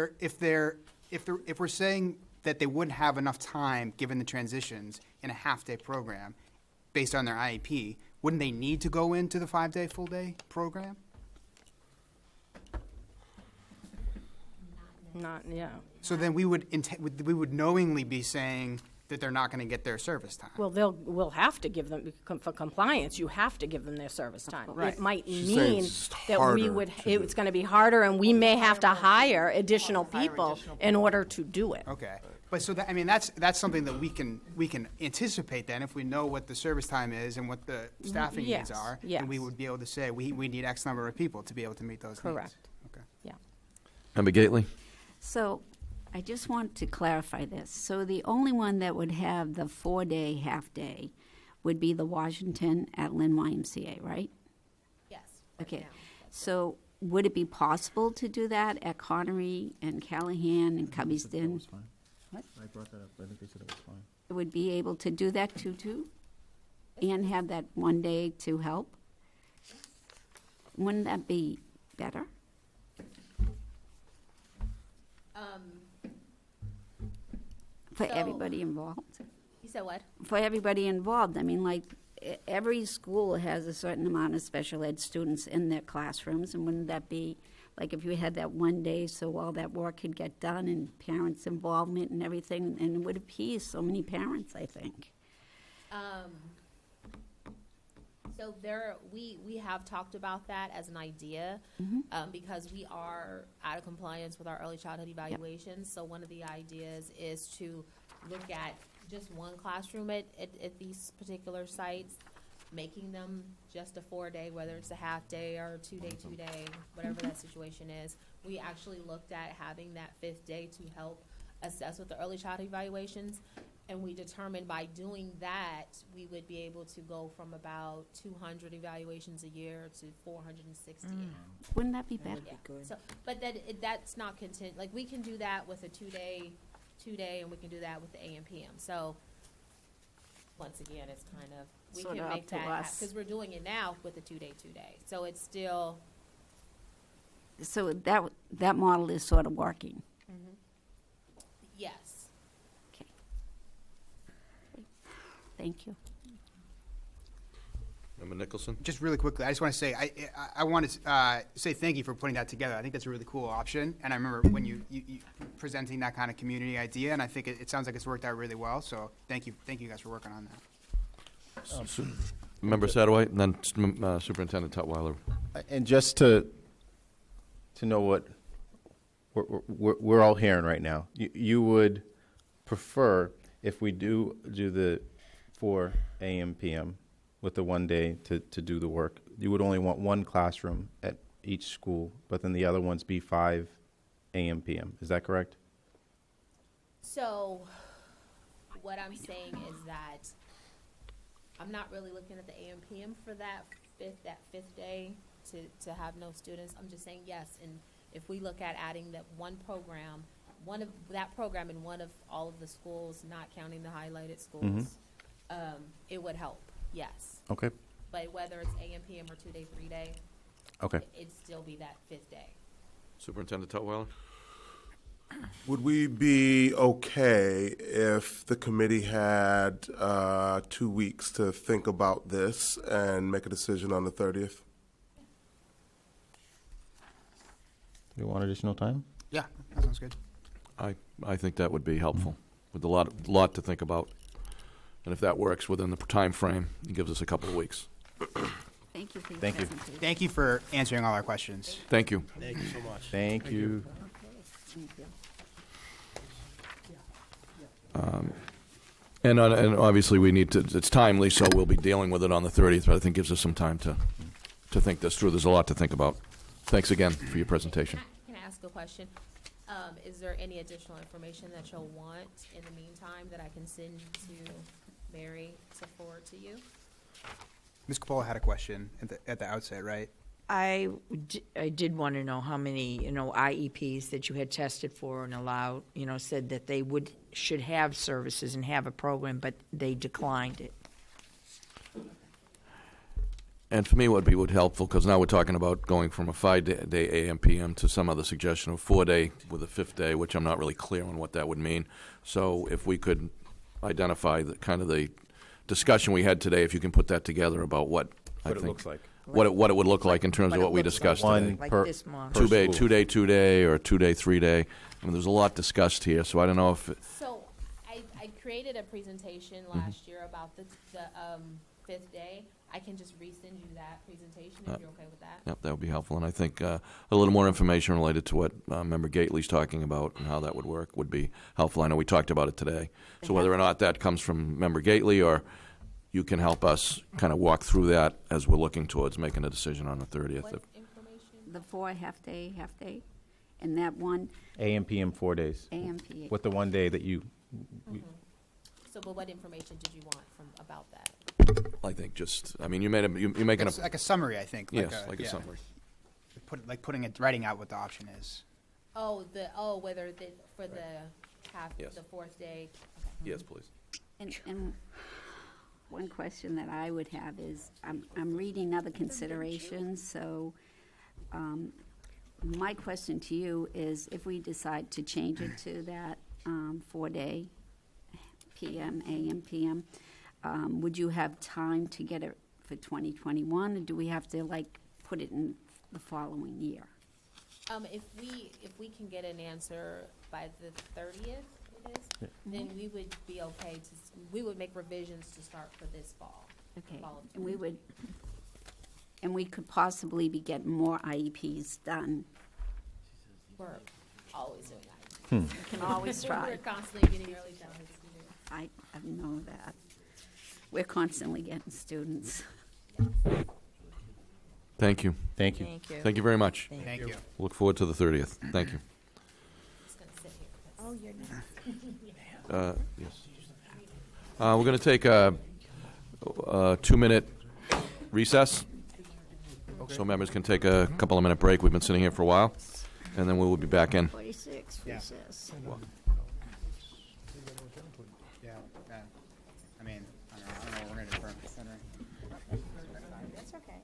we're saying that they wouldn't have enough time, given the transitions, in a half-day program, based on their IEP, wouldn't they need to go into the 5-day, full-day program? Not, yeah. So then we would knowingly be saying that they're not going to get their service time. Well, we'll have to give them, for compliance, you have to give them their service time. Right. It might She's saying mean it's that we harder would, to do. it's gonna be harder, and we may have to hire additional people in order to do it. Okay, but so that, I mean, that's something that we can anticipate then, if we know what the service time is and what the staffing needs Yes, are. yes. And we would be able to say, we need X number of people to be able to meet those needs. Correct. Okay. Yeah. Member Gately? So I just want to clarify this. So the only one that would have the 4-day, half-day would be the Washington at Lynn YMCA, right? Yes. Okay. So would it be possible to do that at Connery and Callahan and Cubbieston? What? I brought that up. I think they said it was fine. Would be able to do that too? And have that one day to help? Wouldn't that be better? For So- everybody involved? You said what? For everybody involved. I mean, like, every school has a certain amount of special ed students in their classrooms, and wouldn't that be, like, if you had that one day so all that work could get done and parents' involvement and everything, and it would appease so many parents, I think. So we have talked about that as an idea, because we are out of compliance with our early childhood evaluations. So one of the ideas is to look at just one classroom at these particular sites, making them just a 4-day, whether it's a half day or a 2-day, whatever that situation is. We actually looked at having that 5th day to help assess with the early childhood evaluations. And we determined by doing that, we would be able to go from about 200 evaluations a year to 460. Wouldn't that be better? Yeah. So, but that's not content. Like, we can do that with a 2-day, and we can do that with the AM/PM. So, once again, it's kind of we Sorta can up make to that us. because we're doing it now with a 2-day. So it's still. So that model is sort of working. Yes. Okay. Thank you. Member Nicholson? Just really quickly, I just want to say, I want to say thank you for putting that together. I think that's a really cool option. And I remember when you presenting that kind of community idea, and I think it sounds like it's worked out really well. So thank you guys for working on that. Member Satterwhite, and then Superintendent Tutwiler. And just to know what we're all hearing right now, you would prefer if we do the 4 a.m. p.m. with the 1 day to do the work, you would only want one classroom at each school, but then the other ones be 5 a.m. p.m. Is that correct? So, what I'm saying is that I'm not really looking at the AM/PM for that fifth day to have no students. I'm just saying yes, and if we look at adding that one program, one of that program in one of all of the schools, not counting the highlighted schools, it would help. Yes. Okay. But whether it's AM/PM or 2-day, 3-day, Okay. it'd still be that 5th day. Superintendent Tutwiler? Would we be okay if the committee had 2 weeks to think about this and make a decision on the 30th? Do you want additional time? Yeah, that sounds good. I think that would be helpful, with a lot to think about. And if that works within the time frame, it gives us a couple of weeks. Thank you for your Thank you. presentation. Thank you for answering all our questions. Thank you. Thank you so much. Thank you. Thank you. And obviously, we need to, it's timely, so we'll be dealing with it on the 30th, but I think gives us some time to think this through. There's a lot to think about. Thanks again for your presentation. Can I ask a question? Is there any additional information that you'll want in the meantime that I can send to Mary to forward to you? Ms. Coppola had a question at the outset, right? I did want to know how many, IEPs that you had tested for and allowed, said that they should have services and have a program, but they declined it. And for me, what would be helpful, because now we're talking about going from a 5-day AM PM to some other suggestion of 4-day with a 5th day, which I'm not really clear on what that would mean. So if we could identify the kind of the discussion we had today, if you can put that together about what I What it think looks like. what it would look like in terms of what we discussed today. Like per- this month. per 2-day, school. 2-day, or 2-day, 3-day. I mean, there's a lot discussed here, so I don't know if So I created a presentation last year about the 5th day. I can just resend you that presentation if you're okay with that. Yep, that would be helpful, and I think a little more information related to what Member Gately's talking about and how that would work would be helpful. I know we talked about it today. So whether or not that comes from Member Gately or you can help us kind of walk through that as we're looking towards making a decision on the 30th. What information? The 4 half day, and that one AM, PM, 4 days. AM, PM. With the 1 day that you, So, but what information did you want about that? I think just, I mean, you're making It's like a summary, I think. yes, like a summary. Putting it, writing out what the option is. Whether for the half, Yes. the 4th day. Yes, please. And one question that I would have is, I'm reading other considerations, so my question to you is, if we decide to change it to that 4-day PM, AM, PM, would you have time to get it for 2021, or do we have to put it in the following year? If we can get an answer by the 30th, then we would be okay we would make revisions to start for this fall. Okay, fall of and we could possibly be getting more IEPs done. We're always doing that. We can always try. We're constantly getting early childhood students. I know that. We're constantly getting students. Thank you. thank you. Thank you. Thank you very much. Thank you. Look forward to the 30th. Thank you. Just gonna sit here. Oh, you're not. Yes. We're going to take a 2-minute recess, so members can take a couple of minute break. We've been sitting here for a while, and then we will be back in. 46, recess. Yeah, I mean, I don't know what we're going to do for That's okay.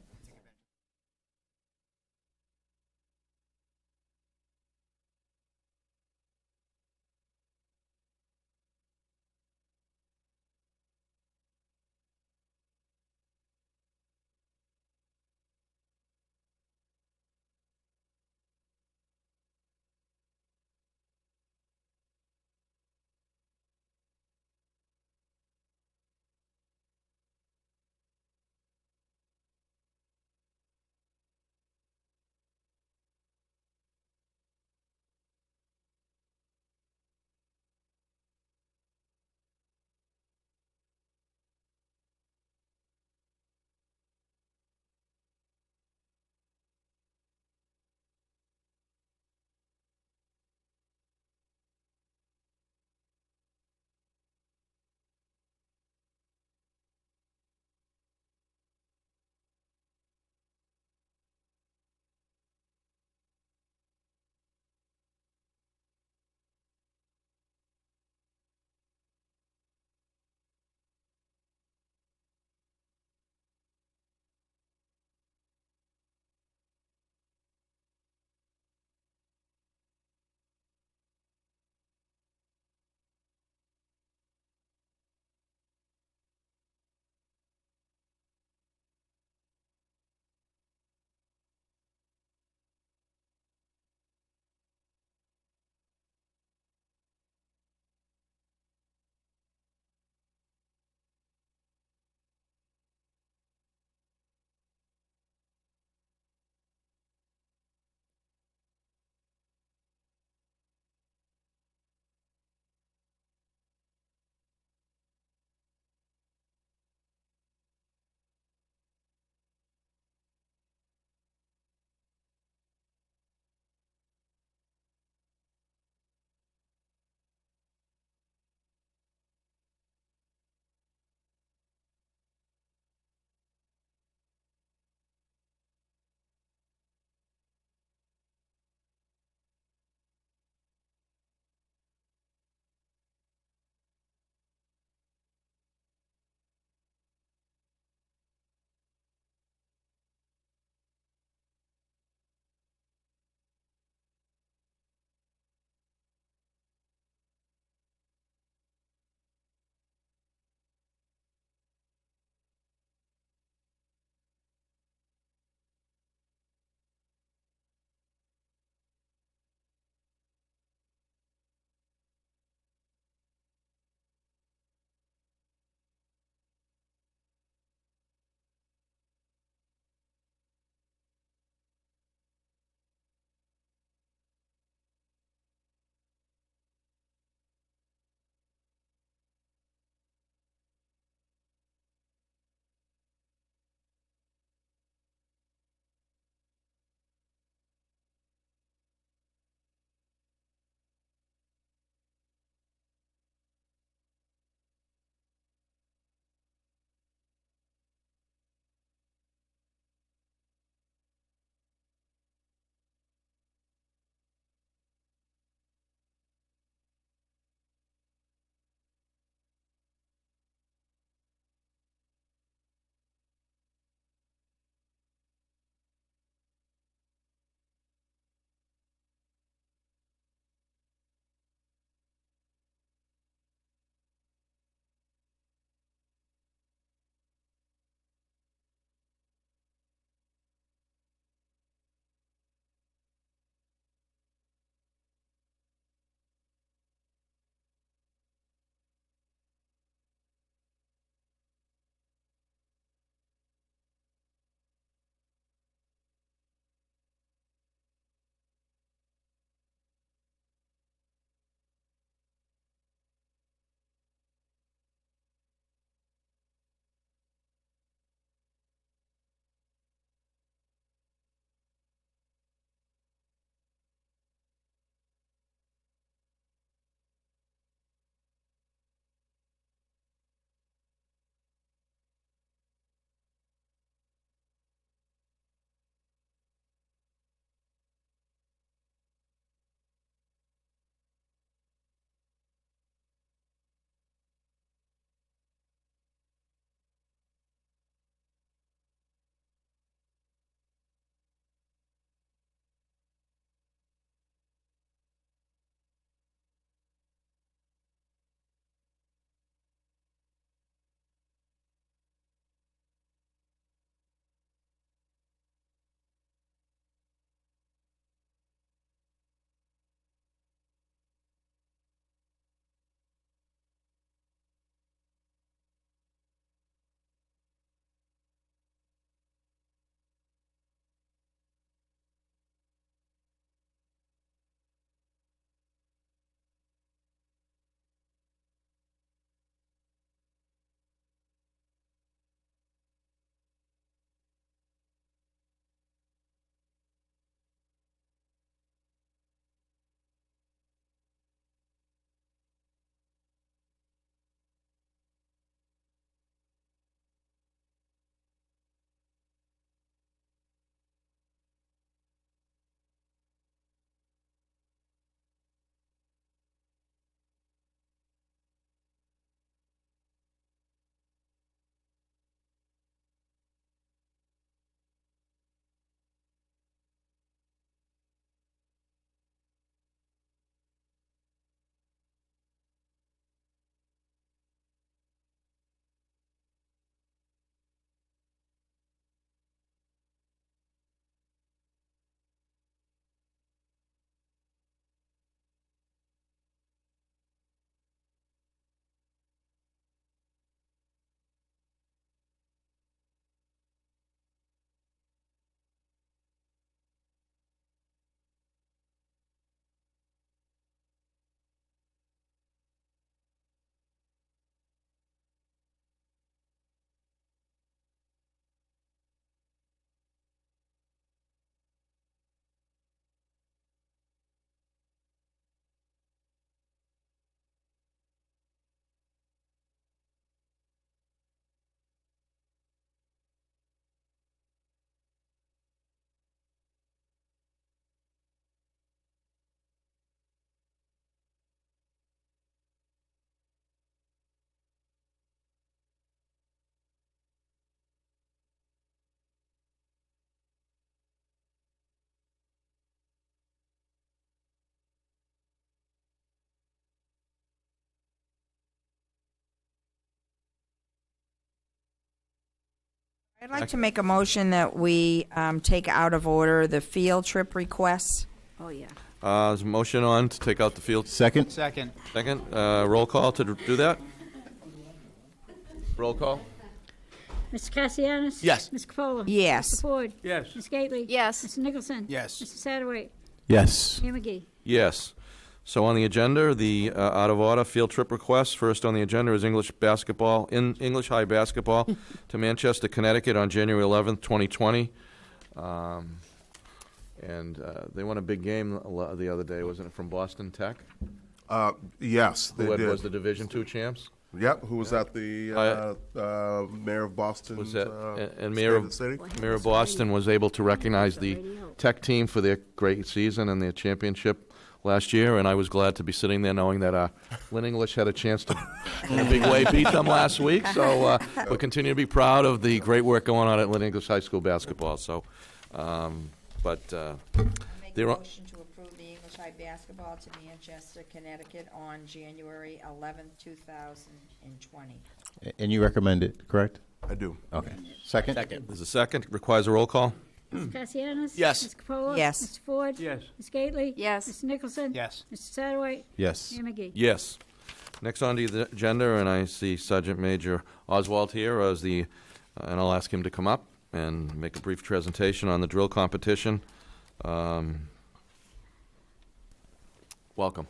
I'd like to make a motion that we take out of order the field trip requests. Oh, yeah. There's a motion on to take out the field. Second? Second. Second, roll call to do that. Roll call. Mr. Cassianis? Yes. Ms. Capola? Yes. Mr. Ford? Yes. Ms. Gately? Yes. Mr. Nicholson? Yes. Mr. Satterwhite? Yes. Mayor McGee? Yes. So on the agenda, the out of order field trip requests. First on the agenda is English high basketball to Manchester, Connecticut on January 11th, 2020. And they won a big game the other day, wasn't it, from Boston Tech? Yes, they Who did. was the Division II champs? Yep, who was at the mayor of Boston? Was that, and State Mayor of the City? Mayor of Boston was able to recognize the Tech team for their great season and their championship last year, and I was glad to be sitting there knowing that Lynn English had a chance to, in a big way, beat them last week. So we'll continue to be proud of the great work going on at Lynn English High School basketball. So, Make a they're motion to approve the English high basketball to Manchester, Connecticut on January 11th, 2020. And you recommend it, correct? I do. Okay. Second? There's a second. Requires a roll call. Mr. Cassianis? Yes. Ms. Capola? Yes. Mr. Ford? Yes. Ms. Gately? Yes. Mr. Nicholson? Yes. Mr. Satterwhite? Yes. Mayor McGee? Yes. Next on the agenda, and I see Sergeant Major Oswald here as and I'll ask him to come up and make a brief presentation on the drill competition. Welcome.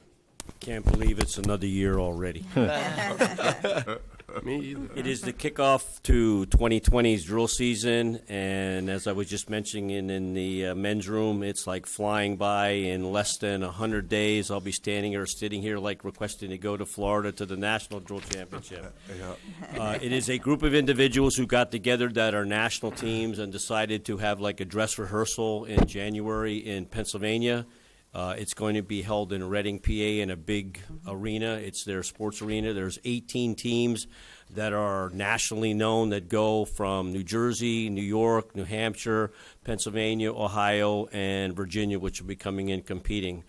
Can't believe it's another year already. It is the kickoff to 2020's drill season, and as I was just mentioning in the men's room, it's like flying by. In less than 100 days, I'll be sitting here like requesting to go to Florida to the National Drill Championship. It is a group of individuals who got together that are national teams and decided to have like a dress rehearsal in January in Pennsylvania. It's going to be held in Reading, PA, in a big arena. It's their sports arena. There's 18 teams that are nationally known that go from New Jersey, New York, New Hampshire, Pennsylvania, Ohio, and Virginia, which will be coming in competing.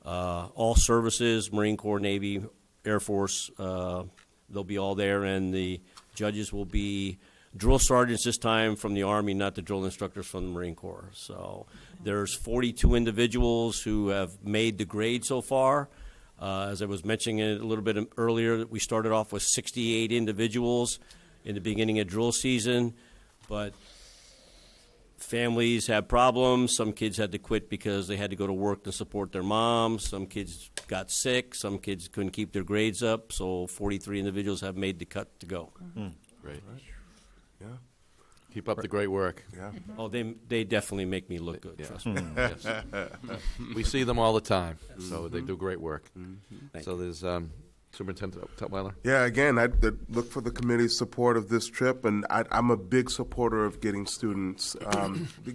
All services, Marine Corps, Navy, Air Force, they'll be all there, and the judges will be drill sergeants this time from the Army, not the drill instructors from the Marine Corps. So there's 42 individuals who have made the grade so far. As I was mentioning a little bit earlier, we started off with 68 individuals in the beginning of drill season, but families have problems. Some kids had to quit because they had to go to work to support their moms. Some kids got sick. Some kids couldn't keep their grades up. So 43 individuals have made the cut to go. Great. Yeah. Keep up the great work. Yeah. Oh, they definitely make me look good, trust me. Yes. We see them all the time, so they do great work. Thank So there's Superintendent Tutwiler. Yeah, again, I look for the committee's support of this trip, and I'm a big supporter of getting students,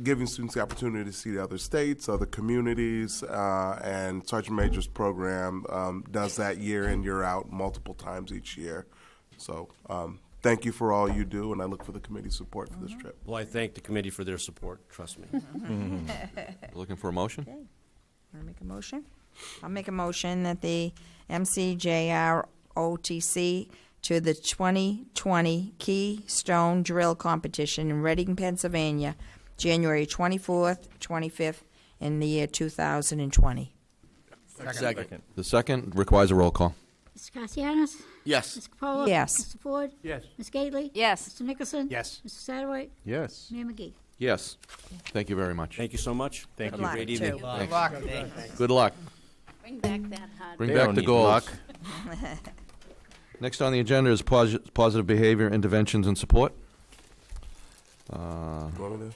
giving students the opportunity to see the other states, other communities, and Sergeant Major's program does that year in, year out, multiple times each year. So thank you for all you do, and I look for the committee's support for this trip. Well, I thank the committee for their support, trust me. Looking for a motion? Okay. Want to make a motion? I'll make a motion that the MCJROTC to the 2020 Keystone Drill Competition in Reading, Pennsylvania, January 24th, 25th, in the year 2020. Second. The second requires a roll call. Mr. Cassianis? Yes. Ms. Capola? Yes. Mr. Ford? Yes. Ms. Gately? Yes. Mr. Nicholson? Yes. Mr. Satterwhite? Yes. Mayor McGee? Yes. Thank you very much. Thank you so much. Thank Good you. luck, Great too. evening. Good luck. Good luck. Bring back that hard. Bring They back don't the need goals. luck. Next on the agenda is positive behavior interventions and support. You want me to?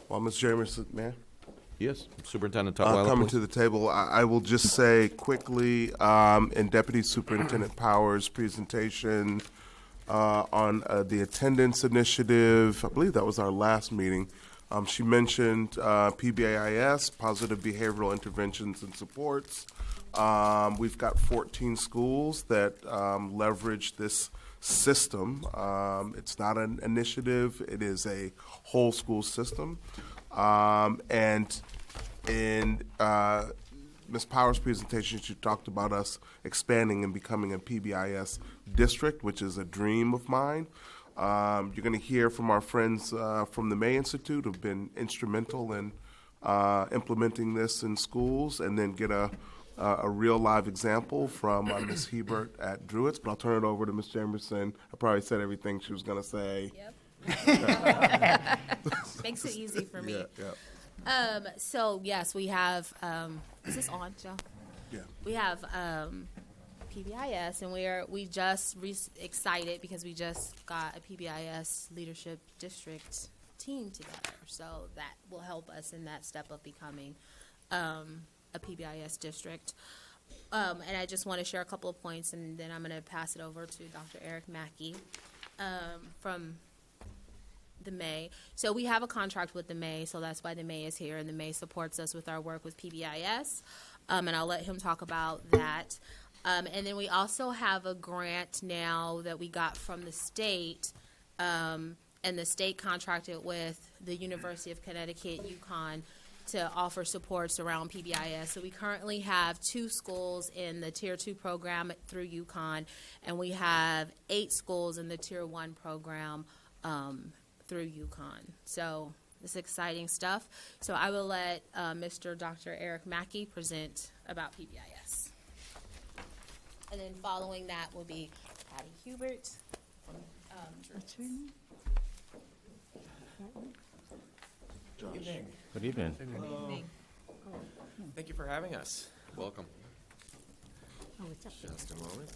Well, Ms. Jamerson, Mayor? Yes, Superintendent Tutwiler, Coming please. to the table, I will just say quickly, in Deputy Superintendent Powers' presentation on the attendance initiative, I believe that was our last meeting, she mentioned PBIS, Positive Behavioral Interventions and Supports. We've got 14 schools that leverage this system. It's not an initiative, it is a whole school system. And in Ms. Powers' presentation, she talked about us expanding and becoming a PBIS district, which is a dream of mine. You're going to hear from our friends from the May Institute who've been instrumental in implementing this in schools, and then get a real live example from Ms. Hebert at Druitt's. But I'll turn it over to Ms. Jamerson. I probably said everything she was going to say. Yep. Makes it easy for me. Yeah. So yes, we have. Is this on, Joe? Yeah. We have PBIS, and we just excited because we just got a PBIS leadership district team together. So that will help us in that step of becoming a PBIS district. And I just want to share a couple of points, and then I'm going to pass it over to Dr. Eric Mackey from the May. So we have a contract with the May, so that's why the May is here, and the May supports us with our work with PBIS, and I'll let him talk about that. And then we also have a grant now that we got from the state, and the state contracted with the University of Connecticut, UConn, to offer supports around PBIS. So we currently have 2 schools in the Tier 2 program through UConn, and we have 8 schools in the Tier 1 program through UConn. So this is exciting stuff. So I will let Mr. Dr. Eric Mackey present about PBIS. And then following that will be Patty Hubert from Druitt's. Good evening. Good evening. Hello. Thank you for having us. Welcome. Just a moment.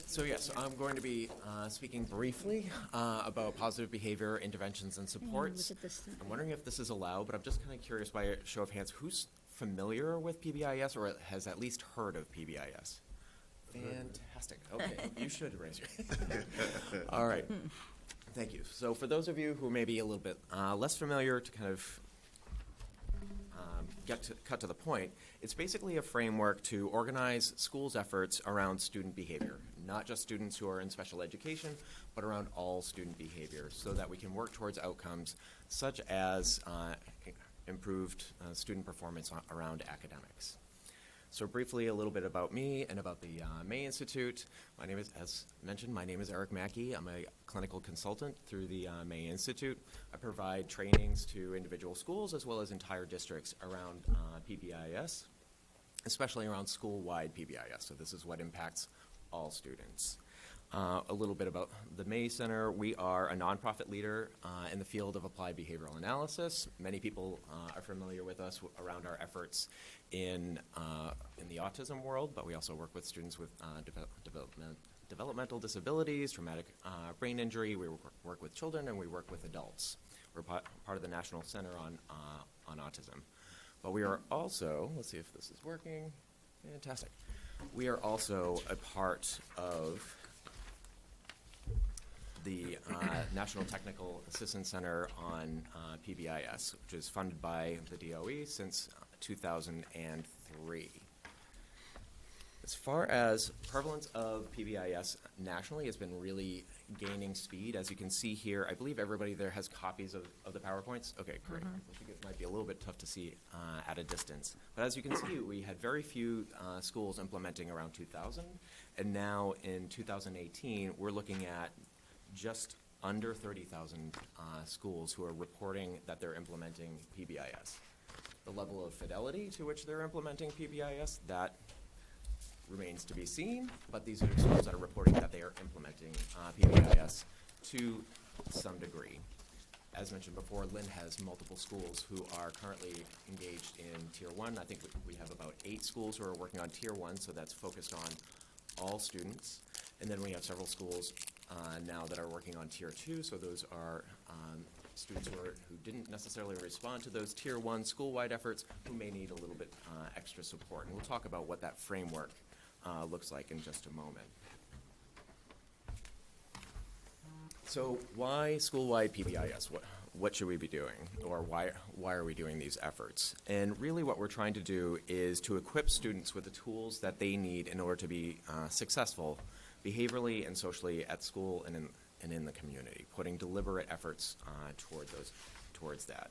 So yes, I'm going to be speaking briefly about positive behavior interventions and supports. I'm wondering if this is allowed, but I'm just kind of curious by a show of hands, who's familiar with PBIS or has at least heard of PBIS? Fantastic. Okay, you should raise your hand. All right. Thank you. So for those of you who may be a little bit less familiar, to kind of cut to the point, it's basically a framework to organize schools' efforts around student behavior, not just students who are in special education, but around all student behavior, so that we can work towards outcomes such as improved student performance around academics. So briefly, a little bit about me and about the May Institute. My name is, as mentioned, my name is Eric Mackey. I'm a clinical consultant through the May Institute. I provide trainings to individual schools as well as entire districts around PBIS, especially around school-wide PBIS. So this is what impacts all students. A little bit about the May Center. We are a nonprofit leader in the field of applied behavioral analysis. Many people are familiar with us around our efforts in the autism world, but we also work with students with developmental disabilities, traumatic brain injury. We work with children, and we work with adults. We're part of the National Center on Autism. But we are also, let's see if this is working. Fantastic. We are also a part of the National Technical Assistance Center on PBIS, which is funded by the DOE since 2003. As far as prevalence of PBIS nationally, has been really gaining speed. As you can see here, I believe everybody there has copies of the PowerPoints. Okay, great. I think it might be a little bit tough to see at a distance. But as you can see, we had very few schools implementing around 2000, and now in 2018, we're looking at just under 30,000 schools who are reporting that they're implementing PBIS. The level of fidelity to which they're implementing PBIS, that remains to be seen, but these are the schools that are reporting that they are implementing PBIS to some degree. As mentioned before, Lynn has multiple schools who are currently engaged in Tier 1. I think we have about 8 schools who are working on Tier 1, so that's focused on all students. And then we have several schools now that are working on Tier 2, so those are students who didn't necessarily respond to those Tier 1 school-wide efforts who may need a little bit extra support. And we'll talk about what that framework looks like in just a moment. So why school-wide PBIS? What should we be doing? Or why are we doing these efforts? And really what we're trying to do is to equip students with the tools that they need in order to be successful behaviorally and socially at school and in the community, putting deliberate efforts towards that.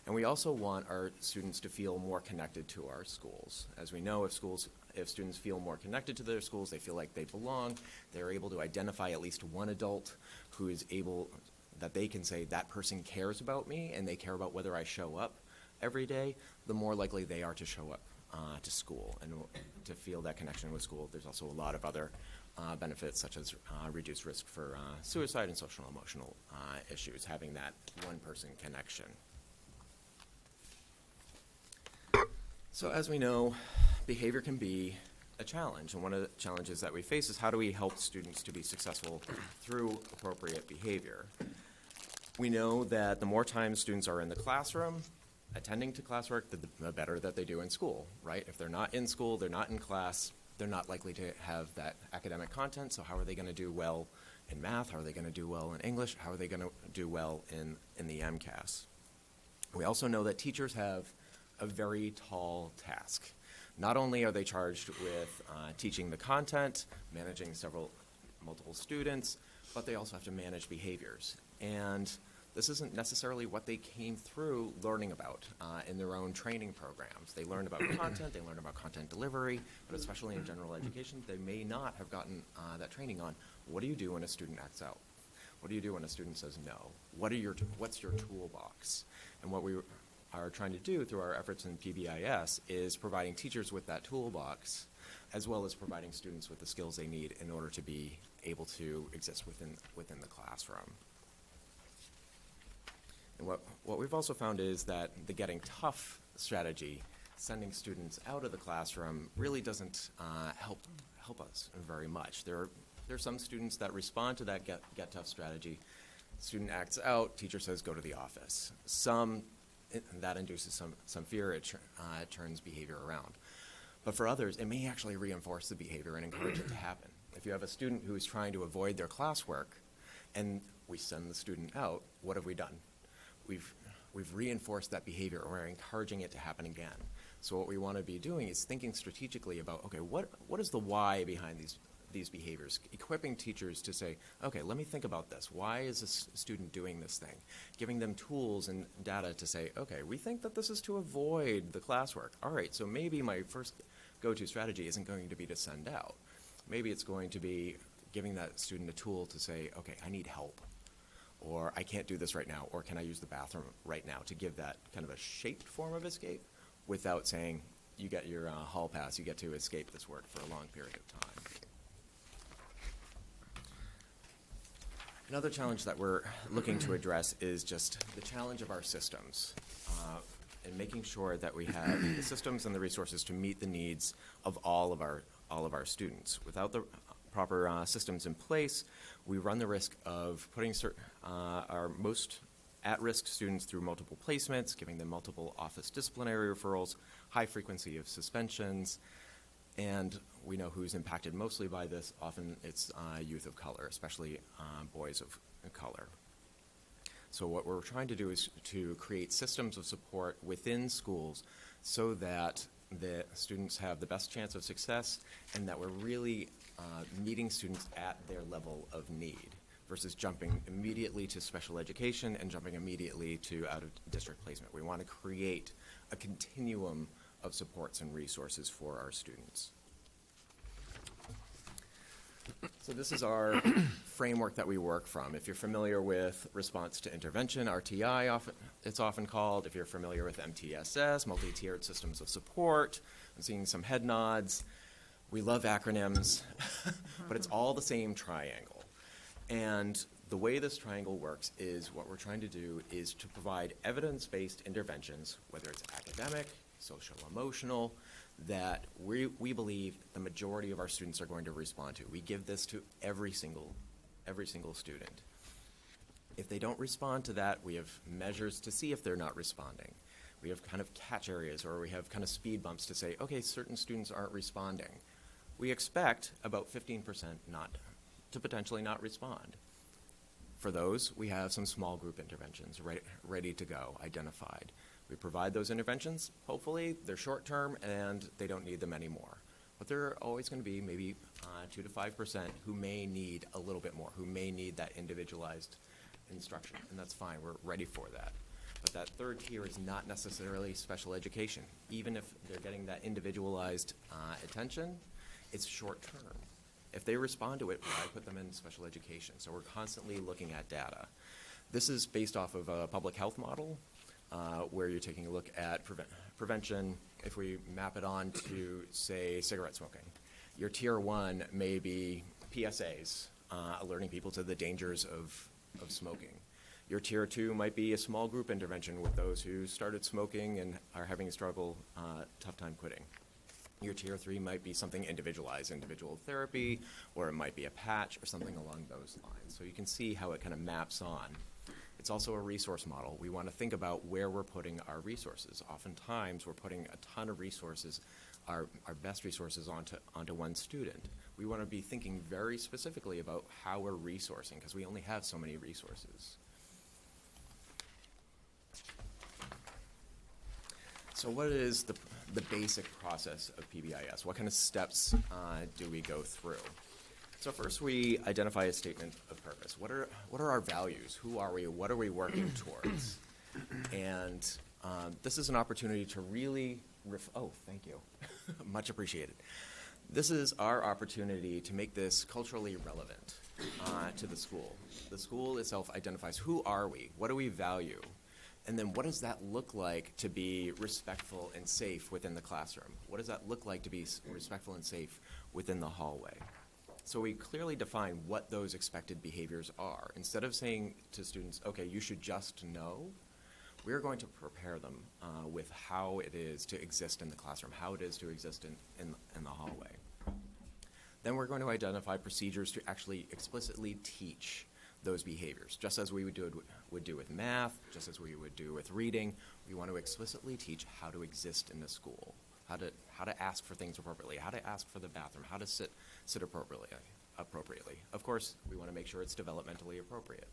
And we also want our students to feel more connected to our schools. As we know, if schools if students feel more connected to their schools, they feel like they belong, they're able to identify at least one adult who is able, that they can say, that person cares about me and they care about whether I show up every day, the more likely they are to show up to school and to feel that connection with school. There's also a lot of other benefits, such as reduced risk for suicide and social and emotional issues, having that one-person connection. So as we know, behavior can be a challenge, and one of the challenges that we face is how do we help students to be successful through appropriate behavior? We know that the more time students are in the classroom, attending to classwork, the better that they do in school, right? If they're not in school, they're not in class, they're not likely to have that academic content, so how are they going to do well in math? How are they going to do well in English? How are they going to do well in the MCAS? We also know that teachers have a very tall task. Not only are they charged with teaching the content, managing multiple students, but they also have to manage behaviors. And this isn't necessarily what they came through learning about in their own training programs. They learn about content, they learn about content delivery, but especially in general education, they may not have gotten that training on what do you do when a student acts out? What do you do when a student says no? What's your toolbox? And what we are trying to do through our efforts in PBIS is providing teachers with that toolbox, as well as providing students with the skills they need in order to be able to exist within the classroom. And what we've also found is that the getting tough strategy, sending students out of the classroom, really doesn't help us very much. There are some students that respond to that get tough strategy. Student acts out, teacher says go to the office. That induces some fear, it turns behavior around. But for others, it may actually reinforce the behavior and encourage it to happen. If you have a student who is trying to avoid their classwork and we send the student out, what have we done? We've reinforced that behavior, or we're encouraging it to happen again. So what we want to be doing is thinking strategically about, okay, what is the why behind these behaviors? Equipping teachers to say, okay, let me think about this. Why is this student doing this thing? Giving them tools and data to say, okay, we think that this is to avoid the classwork. All right, so maybe my first go-to strategy isn't going to be to send out. Maybe it's going to be giving that student a tool to say, okay, I need help, or I can't do this right now, or can I use the bathroom right now, to give that kind of a shaped form of escape without saying you get your hall pass, you get to escape this work for a long period of time. Another challenge that we're looking to address is just the challenge of our systems and making sure that we have the systems and the resources to meet the needs of all of our students. Without the proper systems in place, we run the risk of putting our most at-risk students through multiple placements, giving them multiple office disciplinary referrals, high frequency of suspensions, and we know who's impacted mostly by this. Often it's youth of color, especially boys of color. So what we're trying to do is to create systems of support within schools so that the students have the best chance of success and that we're really meeting students at their level of need versus jumping immediately to special education and jumping immediately to out-of-district placement. We want to create a continuum of supports and resources for our students. So this is our framework that we work from. If you're familiar with response to intervention, RTI, it's often called. If you're familiar with MTSS, multi-tiered systems of support, I'm seeing some head nods. We love acronyms, but it's all the same triangle. And the way this triangle works is what we're trying to do is to provide evidence-based interventions, whether it's academic, social, emotional, that we believe the majority of our students are going to respond to. We give this to every single student. If they don't respond to that, we have measures to see if they're not responding. We have kind of catch areas, or we have kind of speed bumps to say, okay, certain students aren't responding. We expect about 15% to potentially not respond. For those, we have some small group interventions ready to go, identified. We provide those interventions. Hopefully, they're short-term and they don't need them anymore. But there are always going to be maybe 2 to 5% who may need a little bit more, who may need that individualized instruction, and that's fine. We're ready for that. But that third tier is not necessarily special education. Even if they're getting that individualized attention, it's short term. If they respond to it, I put them in special education. So we're constantly looking at data. This is based off of a public health model where you're taking a look at prevention. If we map it on to, say, cigarette smoking, your tier 1 may be PSAs, alerting people to the dangers of smoking. Your tier 2 might be a small group intervention with those who started smoking and are having a struggle, tough time quitting. Your tier 3 might be something individualized, individual therapy, or it might be a patch or something along those lines. So you can see how it kind of maps on. It's also a resource model. We want to think about where we're putting our resources. Oftentimes, we're putting a ton of resources, our best resources onto one student. We want to be thinking very specifically about how we're resourcing, because we only have so many resources. So what is the basic process of PBIS? What kind of steps do we go through? So first we identify a statement of purpose. What are our values? Who are we? What are we working towards? And this is an opportunity to really, oh, thank you. Much appreciated. This is our opportunity to make this culturally relevant to the school. The school itself identifies who are we? What do we value? And then what does that look like to be respectful and safe within the classroom? What does that look like to be respectful and safe within the hallway? So we clearly define what those expected behaviors are. Instead of saying to students, okay, you should just know, we're going to prepare them with how it is to exist in the classroom, how it is to exist in the hallway. Then we're going to identify procedures to actually explicitly teach those behaviors. Just as we would do with math, just as we would do with reading, we want to explicitly teach how to exist in the school, how to ask for things appropriately, how to ask for the bathroom, how to sit appropriately. Of course, we want to make sure it's developmentally appropriate.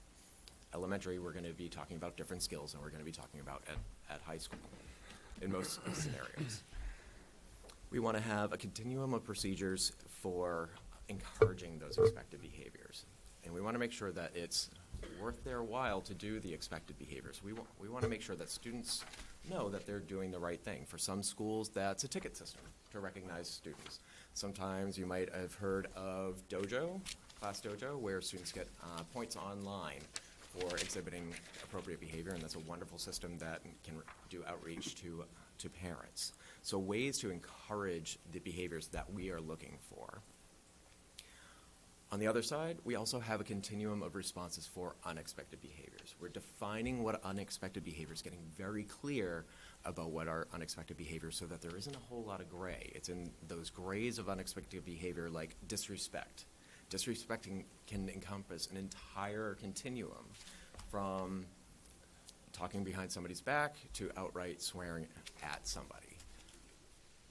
Elementary, we're going to be talking about different skills than we're going to be talking about at high school in most scenarios. We want to have a continuum of procedures for encouraging those expected behaviors. And we want to make sure that it's worth their while to do the expected behaviors. We want to make sure that students know that they're doing the right thing. For some schools, that's a ticket system to recognize students. Sometimes you might have heard of Dojo, Class Dojo, where students get points online for exhibiting appropriate behavior, and that's a wonderful system that can do outreach to parents. So ways to encourage the behaviors that we are looking for. On the other side, we also have a continuum of responses for unexpected behaviors. We're defining what unexpected behaviors, getting very clear about what are unexpected behaviors so that there isn't a whole lot of gray. It's in those grays of unexpected behavior like disrespect. Disrespecting can encompass an entire continuum from talking behind somebody's back to outright swearing at somebody.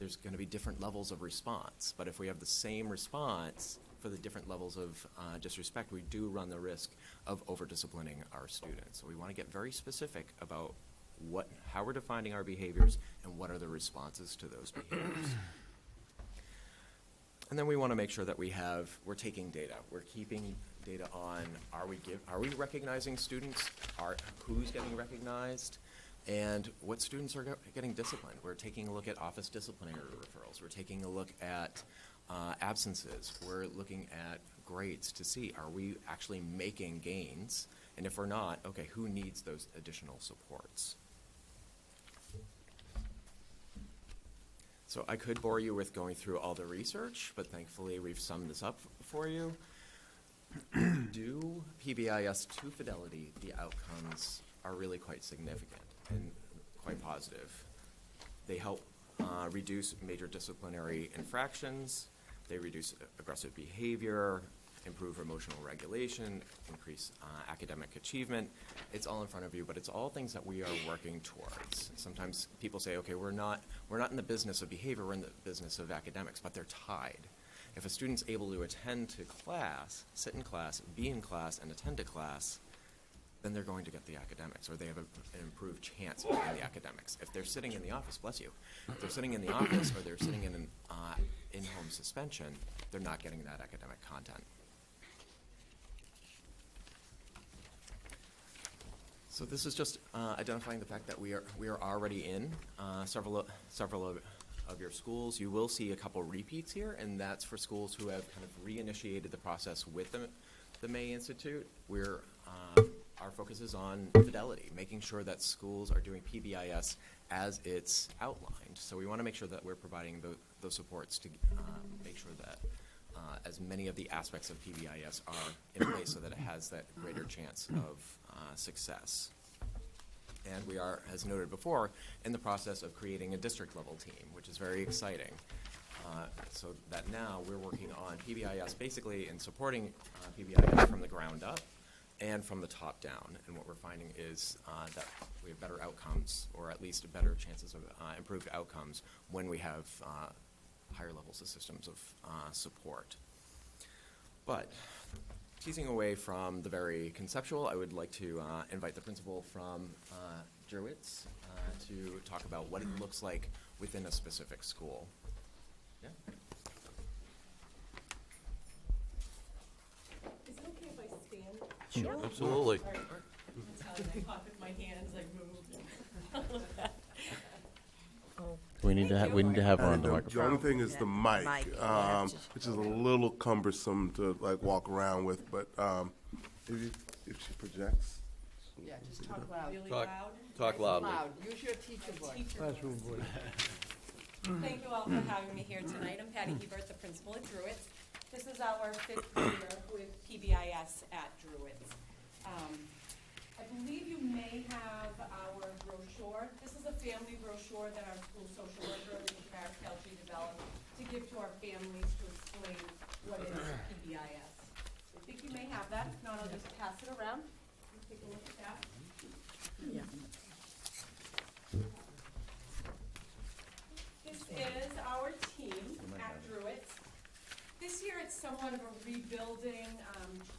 There's going to be different levels of response, but if we have the same response for the different levels of disrespect, we do run the risk of over-disciplining our students. So we want to get very specific about how we're defining our behaviors and what are the responses to those behaviors. And then we want to make sure that we're taking data. We're keeping data on, are we recognizing students? Who's getting recognized? And what students are getting disciplined. We're taking a look at office disciplinary referrals. We're taking a look at absences. We're looking at grades to see, are we actually making gains? And if we're not, okay, who needs those additional supports? So I could bore you with going through all the research, but thankfully we've summed this up for you. Do PBIS to fidelity, the outcomes are really quite significant and quite positive. They help reduce major disciplinary infractions. They reduce aggressive behavior, improve emotional regulation, increase academic achievement. It's all in front of you, but it's all things that we are working towards. Sometimes people say, okay, we're not in the business of behavior, we're in the business of academics, but they're tied. If a student's able to attend to class, sit in class, be in class, and attend to class, then they're going to get the academics, or they have an improved chance of getting the academics. If they're sitting in the office, bless you, if they're sitting in the office or they're sitting in an in-home suspension, they're not getting that academic content. So this is just identifying the fact that we are already in several of your schools. You will see a couple repeats here, and that's for schools who have kind of reinitiated the process with the May Institute. Our focus is on fidelity, making sure that schools are doing PBIS as it's outlined. So we want to make sure that we're providing those supports to make sure that as many of the aspects of PBIS are in place so that it has that greater chance of success. And we are, as noted before, in the process of creating a district-level team, which is very exciting. So that now we're working on PBIS basically and supporting PBIS from the ground up and from the top down. And what we're finding is that we have better outcomes, or at least better chances of improved outcomes when we have higher levels of systems of support. But teasing away from the very conceptual, I would like to invite the principal from Druids to talk about what it looks like within a specific school. Yeah. Is it okay if I stand? Sure. Absolutely. All right. That's how I talk with my hands, I move. We need to have her on the The microphone. only thing is the mic, which is a little cumbersome to like walk around with, but if she projects. Yeah, just talk loud. Really Talk- loud? talk loudly. Loud. Use your teacher voice. Classroom voice. Thank you all for having me here tonight. I'm Patty Hebert, the principal at Druids. This is our 5th year with PBIS at Druids. I believe you may have our brochure. This is a family brochure that our school social worker, Lynn, developed to give to our families to explain what is PBIS. So I think you may have that. If not, I'll just pass it around. Take a look at that. Yeah. This is our team at Druids. This year it's somewhat of a rebuilding,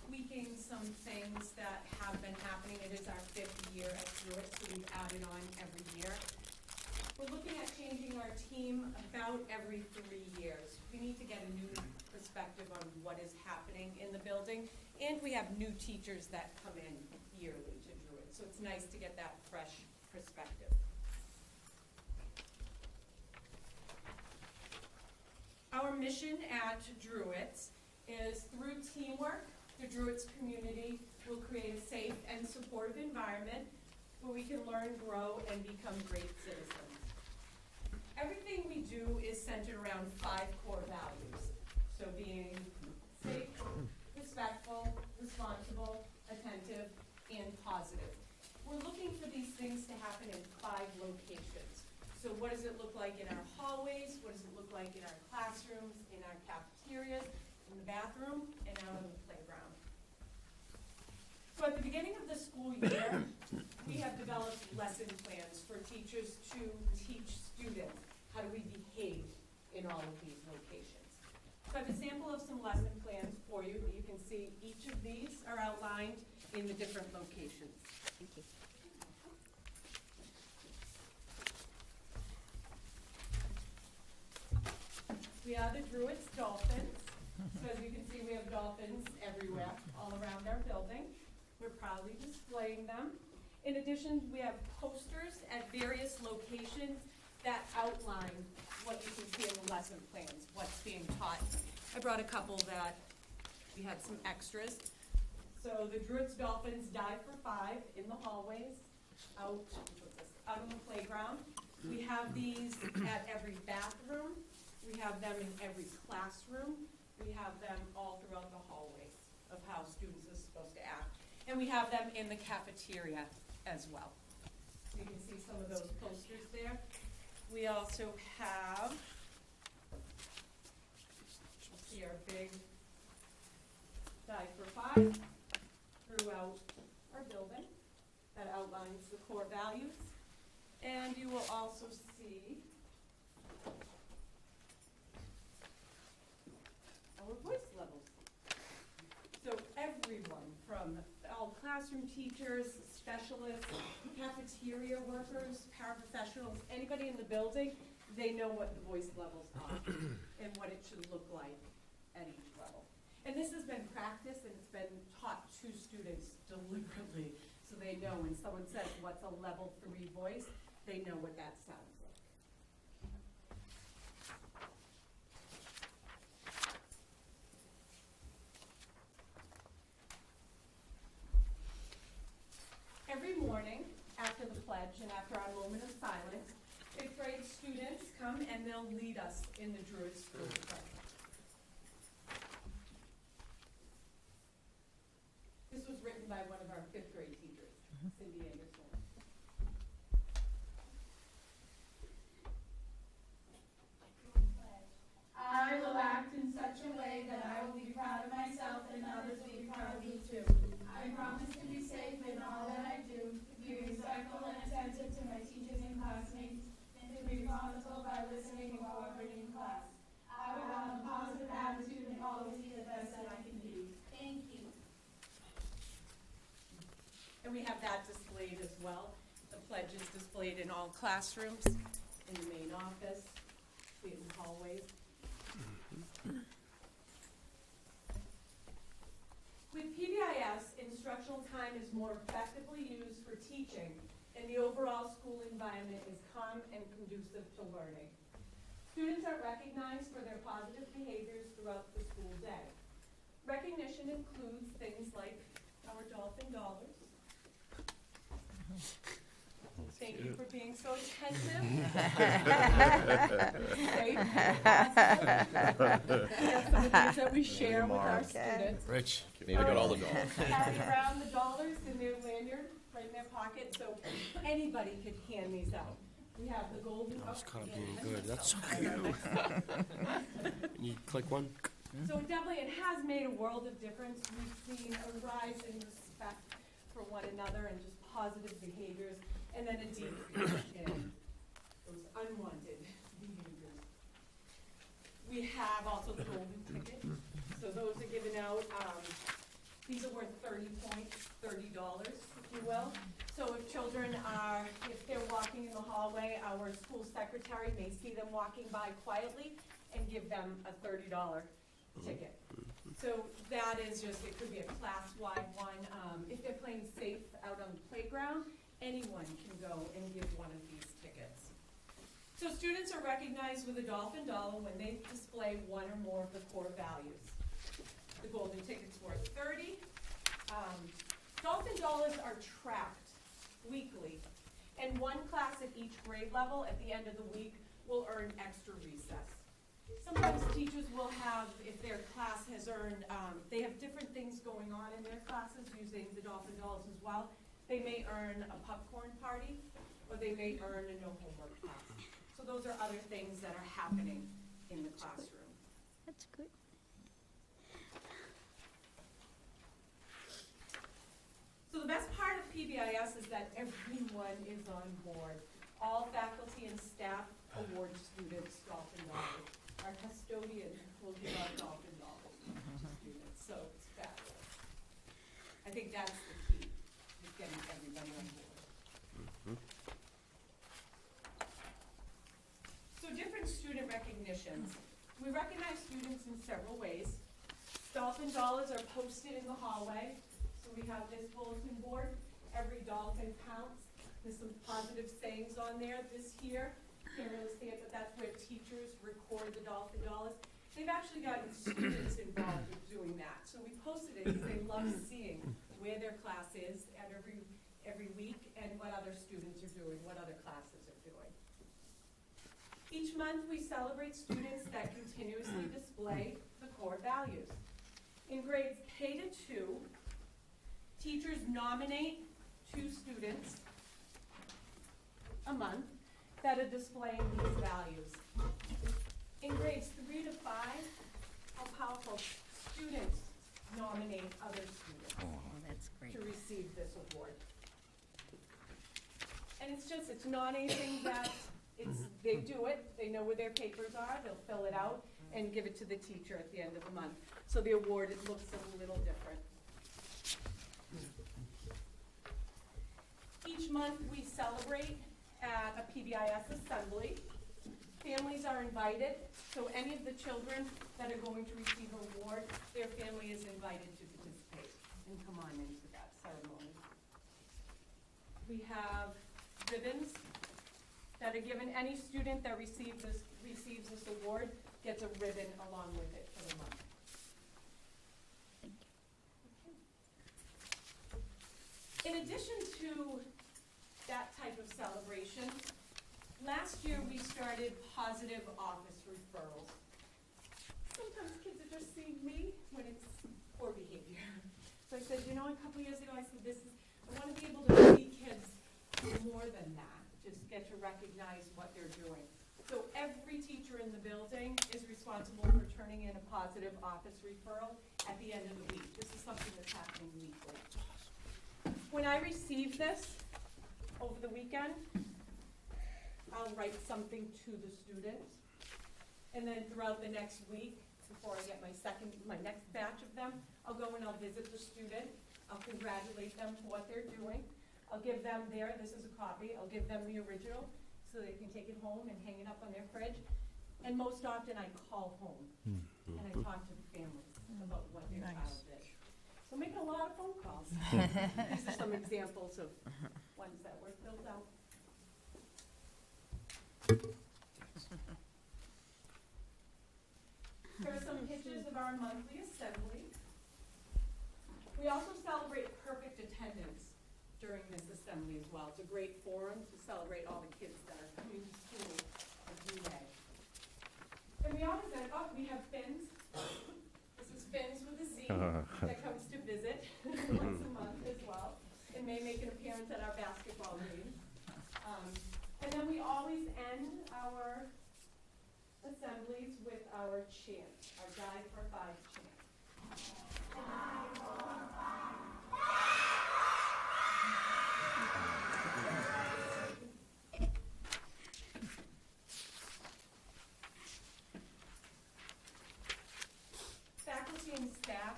tweaking some things that have been happening. It is our 5th year at Druids, so we've added on every year. We're looking at changing our team about every 3 years. We need to get a new perspective on what is happening in the building, and we have new teachers that come in yearly to Druids, so it's nice to get that fresh perspective. Our mission at Druids is through teamwork, the Druids community will create a safe and supportive environment where we can learn, grow, and become great citizens. Everything we do is centered around 5 core values. So being safe, respectful, responsible, attentive, and positive. We're looking for these things to happen in 5 locations. So what does it look like in our hallways? What does it look like in our classrooms, in our cafeterias, in the bathroom, and out on the playground? So at the beginning of the school year, we have developed lesson plans for teachers to teach students how do we behave in all of these locations. So I have a sample of some lesson plans for you. You can see each of these are outlined in the different locations. Thank you. We are the Druids Dolphins. So as you can see, we have dolphins everywhere, all around our building. We're proudly displaying them. In addition, we have posters at various locations that outline what you can see in the lesson plans, what's being taught. I brought a couple that we had some extras. So the Druids Dolphins dive for 5 in the hallways, out on the playground. We have these at every bathroom. We have them in every classroom. We have them all throughout the hallways of how students are supposed to act. And we have them in the cafeteria as well. So you can see some of those posters there. We also have, see our big Dive for 5 throughout our building that outlines the core values. And you will also see our voice levels. So everyone from all classroom teachers, specialists, cafeteria workers, paraprofessionals, anybody in the building, they know what the voice levels are and what it should look like at each level. And this has been practiced and it's been taught to students deliberately so they they know when someone says, what's a level 3 voice, they know what that sounds like. Every morning, after the pledge and after our moment of silence, 5th grade students come and they'll lead us in the Druid School Pledge. This was written by one of our 5th grade teachers, Cindy Anderson. I will act in such a way that I will be proud of myself and others will be proud of me too. I promise to be safe in all that I do, to be respectful and attentive to my teachers and classmates, and to be responsible by listening and cooperating in class. I will have a positive attitude and always be the best that I can be. Thank you. And we have that displayed as well. The pledge is displayed in all classrooms, in the main office, in the hallways. With PBIS, instructional time is more effectively used for teaching, and the overall school environment is calm and conducive to learning. Students are recognized for their positive behaviors throughout the school day. Recognition includes things like our dolphin dollars. Thank you for being so attentive. Safe. We have some of these that we share with our students. Rich, need to get all the dollars. Carry around the dollars in their lanyard, right in their pocket, so anybody could hand these out. We have the golden. That's kind of being good. That's so cute. You click one. So definitely, it has made a world of difference. We've seen a rise in respect for one another and just positive behaviors, and then a decrease in those unwanted behaviors. We have also the golden ticket. So those are given out. These are worth 30 points, $30, if you will. So if children are, if they're walking in the hallway, our school secretary may see them walking by quietly and give them a $30 ticket. So that is just, it could be a class-wide one. If they're playing safe out on the playground, anyone can go and give one of these tickets. So students are recognized with a dolphin dollar when they display one or more of the core values. The golden ticket's worth 30. Dolphin dollars are tracked weekly, and one class at each grade level at the end of the week will earn extra recess. Sometimes teachers will have, if their class has earned, they have different things going on in their classes using the dolphin dollars as well. They may earn a popcorn party, or they may earn a no homework class. So those are other things that are happening in the classroom. That's good. So the best part of PBIS is that everyone is on board. All faculty and staff award students dolphin dollars. Our custodian will give out dolphin dollars to students, so it's fabulous. I think that's the key, is getting everybody on board. So different student recognitions. We recognize students in several ways. Dolphin dollars are posted in the hallway. So we have this bulletin board. Every dolphin counts. There's some positive sayings on there. This here, can't really see it, but that's where teachers record the dolphin dollars. They've actually gotten students involved with doing that. So we posted it because they love seeing where their class is at every week and what other students are doing, what other classes are doing. Each month we celebrate students that continuously display the core values. In grades K to 2, teachers nominate 2 students a month that are displaying these values. In grades 3 to 5, how powerful, students nominate other students that's great. to receive this award. And it's not anything that, they do it, they know where their papers are, they'll fill it out and give it to the teacher at the end of the month. So the award, it looks a little different. Each month we celebrate at a PBIS assembly. Families are invited, so any of the children that are going to receive an award, their family is invited to participate and come on into that ceremony. we have ribbons that are given. Any student that receives this award gets a ribbon along with it for the month. In addition to that type of celebration, last year we started positive office referrals. Sometimes kids are just seeing me when it's poor behavior. So I said, you know, a couple years ago I said, I want to be able to see kids more than that, just get to recognize what they're doing. So every teacher in the building is responsible for turning in a positive office referral at the end of the week. This is something that's happening weekly. When I receive this over the weekend, I'll write something to the students. And then throughout the next week, before I get my next batch of them, I'll go and I'll visit the student. I'll congratulate them for what they're doing. I'll give them this is a copy, I'll give them the original so they can take it home and hang it up on their fridge. And most often I call home and I talk to the families about what their child did. So making a lot of phone calls. These are some examples of ones that were filled out. Here are some pictures of our monthly assembly. We also celebrate perfect attendance during this assembly as well. It's a great forum to celebrate all the kids that are coming to school every day. And we always said, we have Finns. This is Finns with a Z that comes to visit once a month as well. And may make an appearance at our basketball games. And then we always end our assemblies with our chant, our Die for 5 chant. Faculty and staff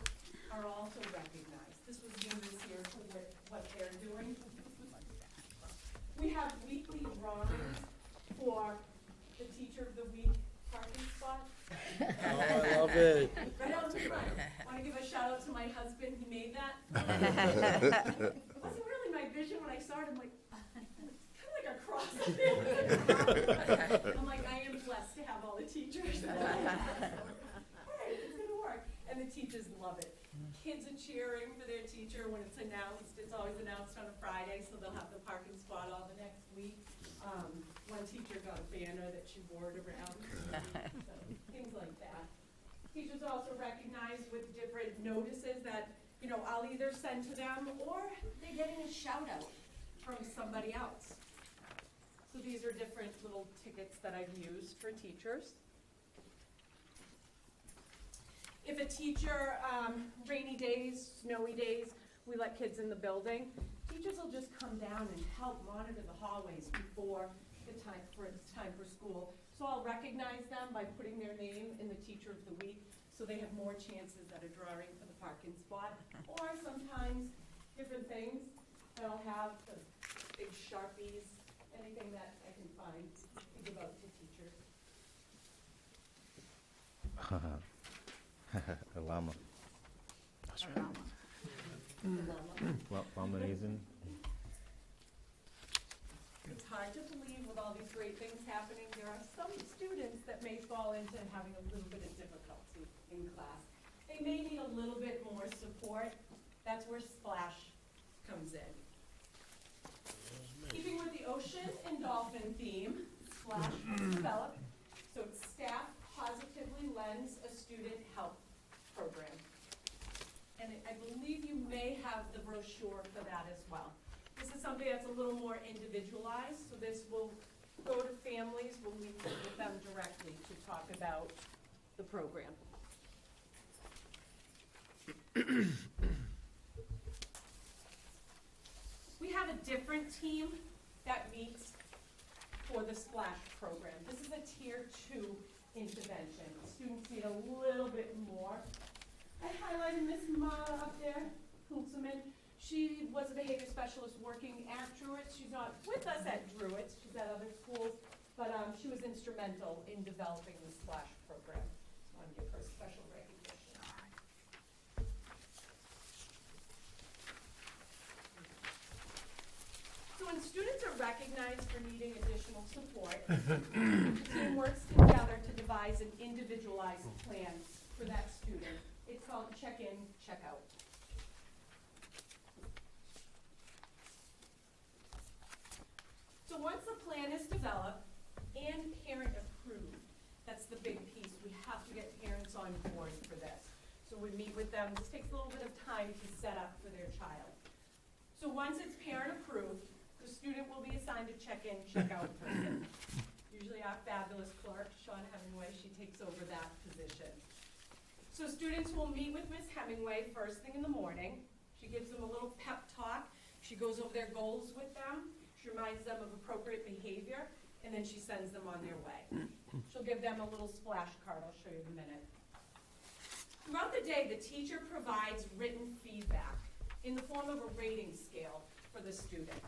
are also recognized. This was new this year for what they're doing. We have weekly drawings for the Teacher of the Week parking spot. Oh, I love it. Right out in front. Want to give a shout out to my husband. He made that. It wasn't really my vision when I saw it. I'm like, it's kind of like a cross. I'm like, I am blessed to have all the teachers. All right, it's going to work. And the teachers love it. Kids are cheering for their teacher when it's announced. It's always announced on a Friday, so they'll have the parking spot all the next week. One teacher got a banner that she wore around. So, things like that. Teachers also recognized with different notices that, you know, I'll either send to them or they're getting a shout out from somebody else. So these are different little tickets that I've used for teachers. If a teacher, rainy days, snowy days, we let kids in the building, teachers will just come down and help monitor the hallways before it's time for school. So I'll recognize them by putting their name in the Teacher of the Week so they have more chances at a drawing for the parking spot. Or sometimes different things that I'll have, the big Sharpies, anything that I can find to give out to teachers. A llama. That's right. Amazing. It's hard to believe with all these great things happening, there are some students that may fall into having a little bit of difficulty in class. They may need a little bit more support. That's where Splash comes in. Keeping with the ocean and dolphin theme, Splash was developed so its staff positively lends a student help program. And I believe you may have the brochure for that as well. This is something that's a little more individualized, so this will go to families, we'll meet with them directly to talk about the program. We have a different team that meets for the Splash program. This is a Tier 2 intervention. Students need a little bit more. I highlighted Miss Mara up there, Hulseman. She was a behavior specialist working at Druitt's. She's not with us at Druitt's, she's at other schools, but she was instrumental in developing the Splash program. I want to give her special recognition. So So when students are recognized for needing additional support, the team works together to devise an individualized plan for that student. It's called check-in, check-out. So once the plan is developed and parent approved, that's the big piece. We have to get parents on board for this. So we meet with them. This takes a little bit of time to set up for their child. So once it's parent approved, the student will be assigned a check-in, check-out person. Usually our fabulous clerk, Shawn Hemingway, she takes over that position. So students will meet with Ms. Hemingway first thing in the morning. She gives them a little pep talk. She goes over their goals with them. She reminds them of appropriate behavior, and then she sends them on their way. She'll give them a little splash card. I'll show you in a minute. Throughout the day, the teacher provides written feedback in the form of a rating scale for the student.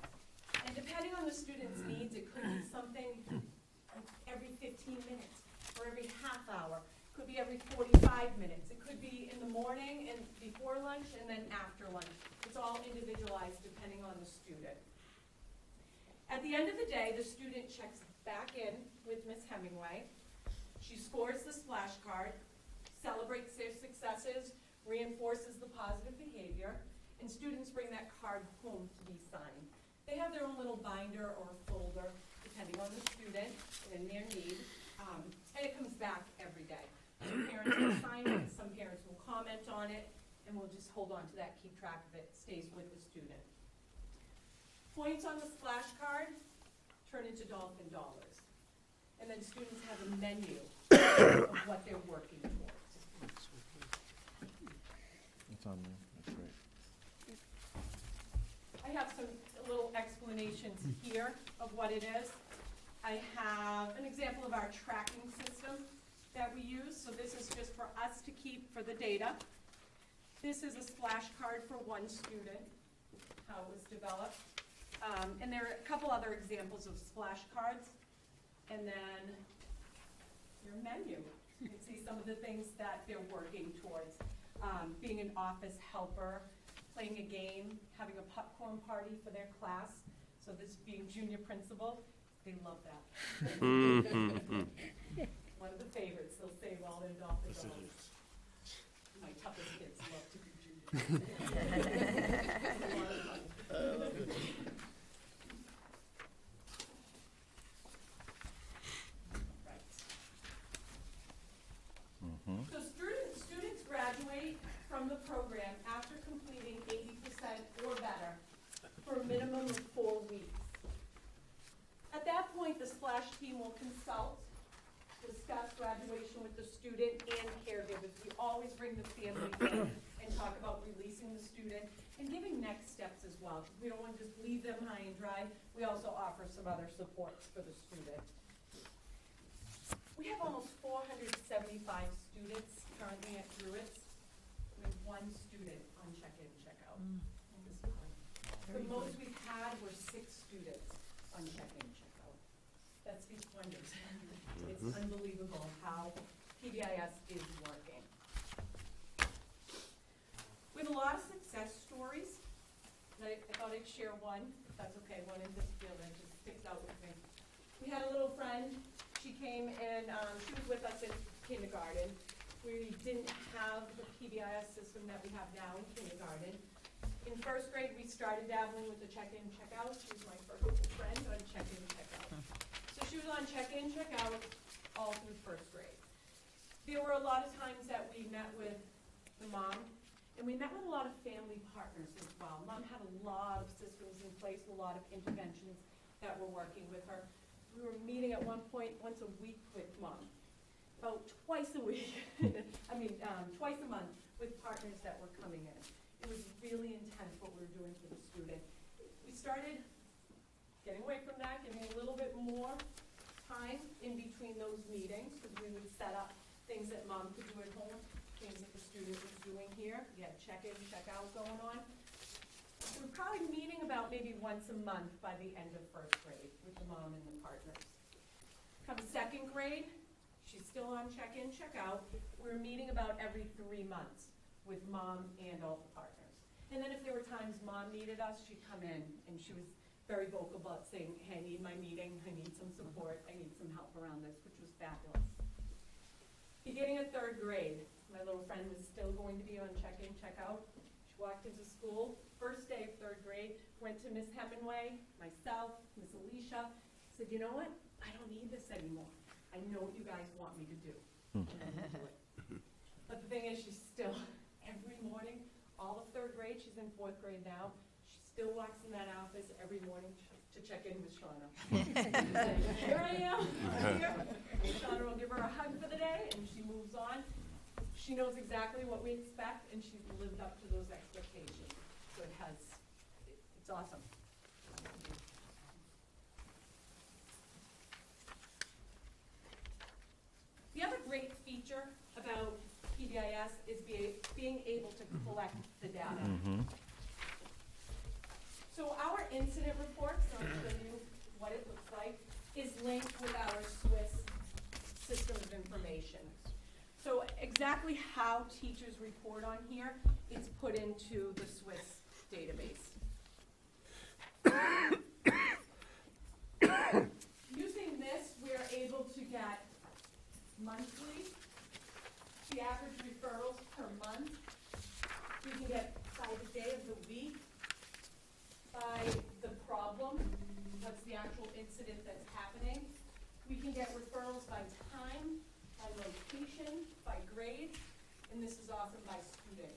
And depending on the student's needs, it could be something every 15 minutes or every half hour. It could be every 45 minutes. It could be in the morning and before lunch and then after lunch. It's all individualized depending on the student. At the end of the day, the student checks back in with Ms. Hemingway. She scores the splash card, celebrates their successes, reinforces the positive behavior, and students bring that card home to be signed. They have their own little binder or folder, depending on the student and their need, and it comes back every day. Some parents will sign it, some parents will comment on it, and we'll just hold on to that, keep track of it, stays with the student. Points on the splash card turn into dolphin dollars. And then students have a menu of what they're working towards. It's on there. That's great. I have some little explanations here of what it is. I have an example of our tracking system that we use. So this is just for us to keep for the data. This is a splash card for one student, how it was developed. And there are a couple other examples of splash cards. And then your menu. You can see some of the things that they're working towards. Being an office helper, playing a game, having a popcorn party for their class. So this being junior principal, they love that. One of the favorites, they'll save all their dolphin dollars. My toughest kids love to be junior principal. So students graduate from the program after completing 80% or better for a minimum of 4 weeks. At that point, the splash team will consult, discuss graduation with the student and caregivers. We always bring the family in and talk about releasing the student and giving next steps as well. We don't want to just leave them high and dry. We also offer some other supports for the student. We have almost 475 students currently at Druitt's. We have one student on check-in, check-out at this point. The most we've had were 6 students on check-in, check-out. That speaks wonders. It's unbelievable how PBIS is working. We have a lot of success stories. I thought I'd share one, if that's okay, one in this field that just sticks out with me. We had a little friend. She came and she was with us in kindergarten. We didn't have the PBIS system that we have now in kindergarten. In first grade, we started dabbling with the check-in, check-out. She was my first friend on check-in, check-out. So she was on check-in, check-out all through first grade. There were a lot of times that we met with the mom, and we met with a lot of family partners as well. Mom had a lot of systems in place, a lot of interventions that were working with her. We were meeting at one point once a week with mom, about twice a week, twice a month with partners that were coming in. It was really intense what we were doing for the student. We started getting away from that, giving a little bit more time in between those meetings, because we would set up things that mom could do at home, things that the student was doing here. We had check-in, check-out going on. We were probably meeting about maybe once a month by the end of first grade with the mom and the partners. Come second grade, she's still on check-in, check-out. We were meeting about every 3 months with mom and all the partners. And then if there were times mom needed us, she'd come in and she was very vocal about saying, hey, I need my meeting, I need some support, I need some help around this, which was fabulous. Beginning of 3rd grade, my little friend was still going to be on check-in, check-out. She walked into school, first day of 3rd grade, went to Miss Hemingway, myself, Miss Alicia, said, you know what? I don't need this anymore. I know what you guys want me to do. And I'm gonna do it. But the thing is, she's still, every morning, all of 3rd grade, she's in 4th grade now, she still walks in that office every morning to check in with Shauna. Here I am, I'm here. Shauna will give her a hug for the day, and she moves on. She knows exactly what we expect, and she's lived up to those expectations. So it's awesome. The other great feature about PBIS is being able to collect the data. So our incident reports, and I'll show you what it looks like, is linked with our Swiss system of information. So exactly how teachers report on here, it's put into the Swiss database. Using this, we're able to get monthly, the average referrals per month. We can get by the day of the week, by the problem, what's the actual incident that's happening. We can get referrals by time, by location, by grade, and this is often by student.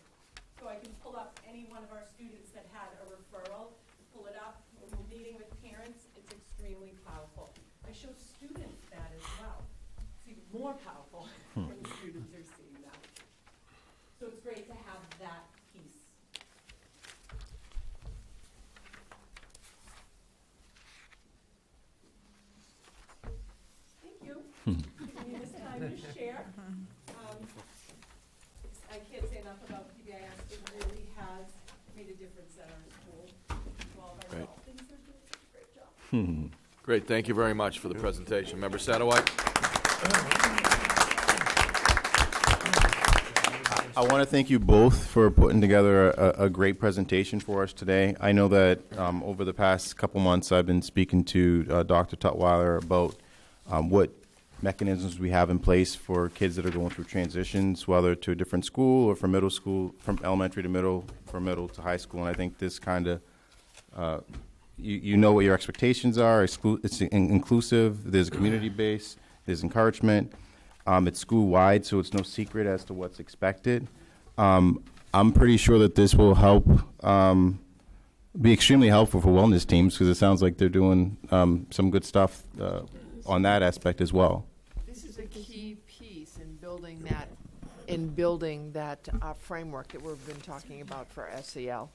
So I can pull up any one of our students that had a referral, pull it up. When we're meeting with parents, it's extremely powerful. I show students that as well. It's even more powerful when the students are seeing that. So it's great to have that piece. Thank you. Giving me this time to share. I can't say enough about PBIS. It really has made a difference at our school. All of our Great. things are doing such a great job. Great, thank you very much for the presentation. Member Satterwhite? I want to thank you both for putting together a great presentation for us today. I know that over the past couple months I've been speaking to Dr. Tutwiler about what mechanisms we have in place for kids that are going through transitions, whether to a different school or from middle school, from elementary to middle, from middle to high school. And I think this kind of, you know what your expectations are. It's inclusive. There's a community base. There's encouragement. It's school-wide, so it's no secret as to what's expected. I'm pretty sure that this will help, be extremely helpful for wellness teams because it sounds like they're doing some good stuff on that aspect as well. This is a key piece in building that framework that we've been talking about for SEL.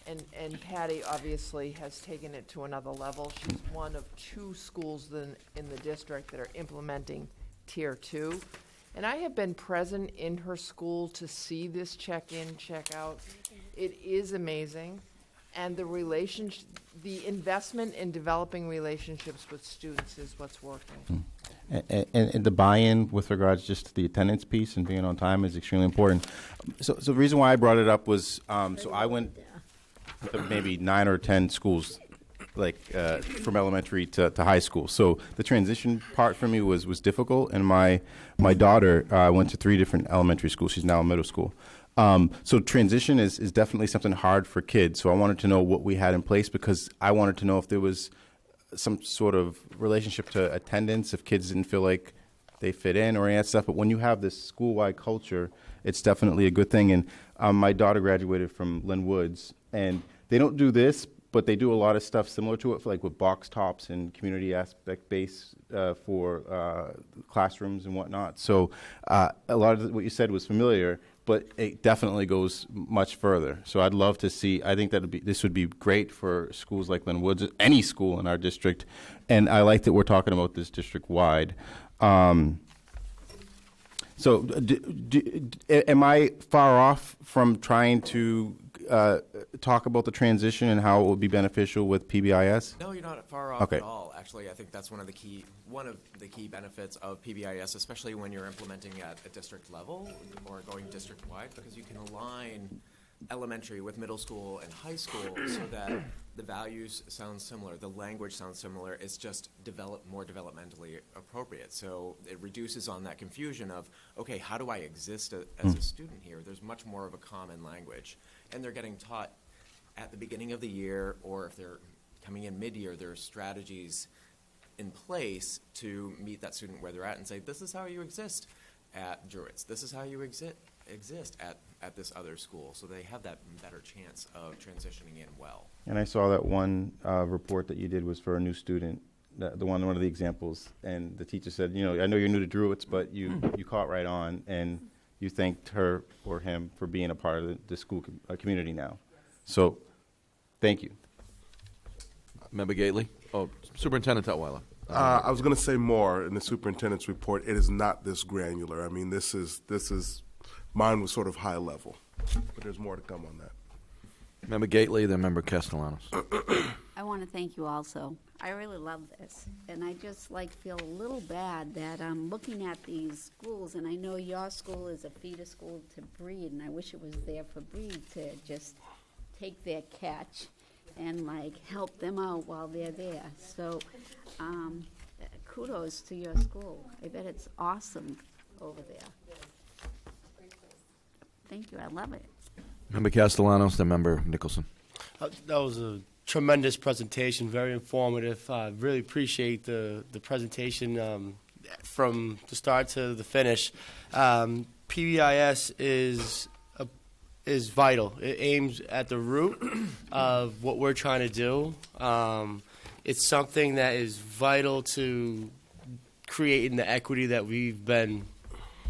And Patty obviously has taken it to another level. She's one of 2 schools in the district that are implementing Tier 2. And I have been present in her school to see this check-in, check-out. It is amazing. And the investment in developing relationships with students is what's working. And the buy-in with regards just to the attendance piece and being on time is extremely important. So the reason why I brought it up was, so I went to maybe 9 or 10 schools, like from elementary to high school. So the transition part for me was difficult. And my daughter went to 3 different elementary schools. She's now in middle school. So transition is definitely something hard for kids. So I wanted to know what we had in place because I wanted to know if there was some sort of relationship to attendance, if kids didn't feel like they fit in or any of that stuff. But when you have this school-wide culture, it's definitely a good thing. And my daughter graduated from Lynn Woods, and they don't do this, but they do a lot of stuff similar to it, like with box tops and community aspect base for classrooms and whatnot. So a lot of what you said was familiar, but it definitely goes much further. So I'd love to see. I think that this would be great for schools like Lynn Woods, any school in our district, and I like that we're talking about this district wide. So am I far off from trying to talk about the transition and how it will be beneficial with PBIS? No, you're not far off Okay. at all. Actually, I think that's one of the key benefits of PBIS, especially when you're implementing at a district level or going district-wide, because you can align elementary with middle school and high school so that the values sound similar, the language sounds similar, it's just more developmentally appropriate. So it reduces on that confusion of, okay, how do I exist as a student here? There's much more of a common language. And they're getting taught at the beginning of the year, or if they're coming in mid-year, there are strategies in place to meet that student where they're at and say, this is how you exist at Druitt's. This is how you exist at this other school. So they have that better chance of transitioning in well. And I saw that one report that you did was for a new student, one of the examples, and the teacher said, I know you're new to Druitt's, but you caught right on, and you thanked her or him for being a part of the school community now. So, thank you. Member Gately? Oh, Superintendent Tutwiler. I was going to say more in the superintendent's report. It is not this granular. I mean, this is mine was sort of high level, but there's more to come on that. Member Gately, then Member Castellanos. I want to thank you also. I really love this, and I just feel a little bad that I'm looking at these schools, and I know your school is a feeder school to Breed, and I wish it was there for Breed to just take their catch and help them out while they're there. So kudos to your school. I bet it's awesome over there. Thank you. I love it. Member Castellanos, then Member Nicholson. That was a tremendous presentation, very informative. I really appreciate the presentation from the start to the finish. PBIS is vital. It aims at the root of what we're trying to do. It's something that is vital to creating the equity that we've been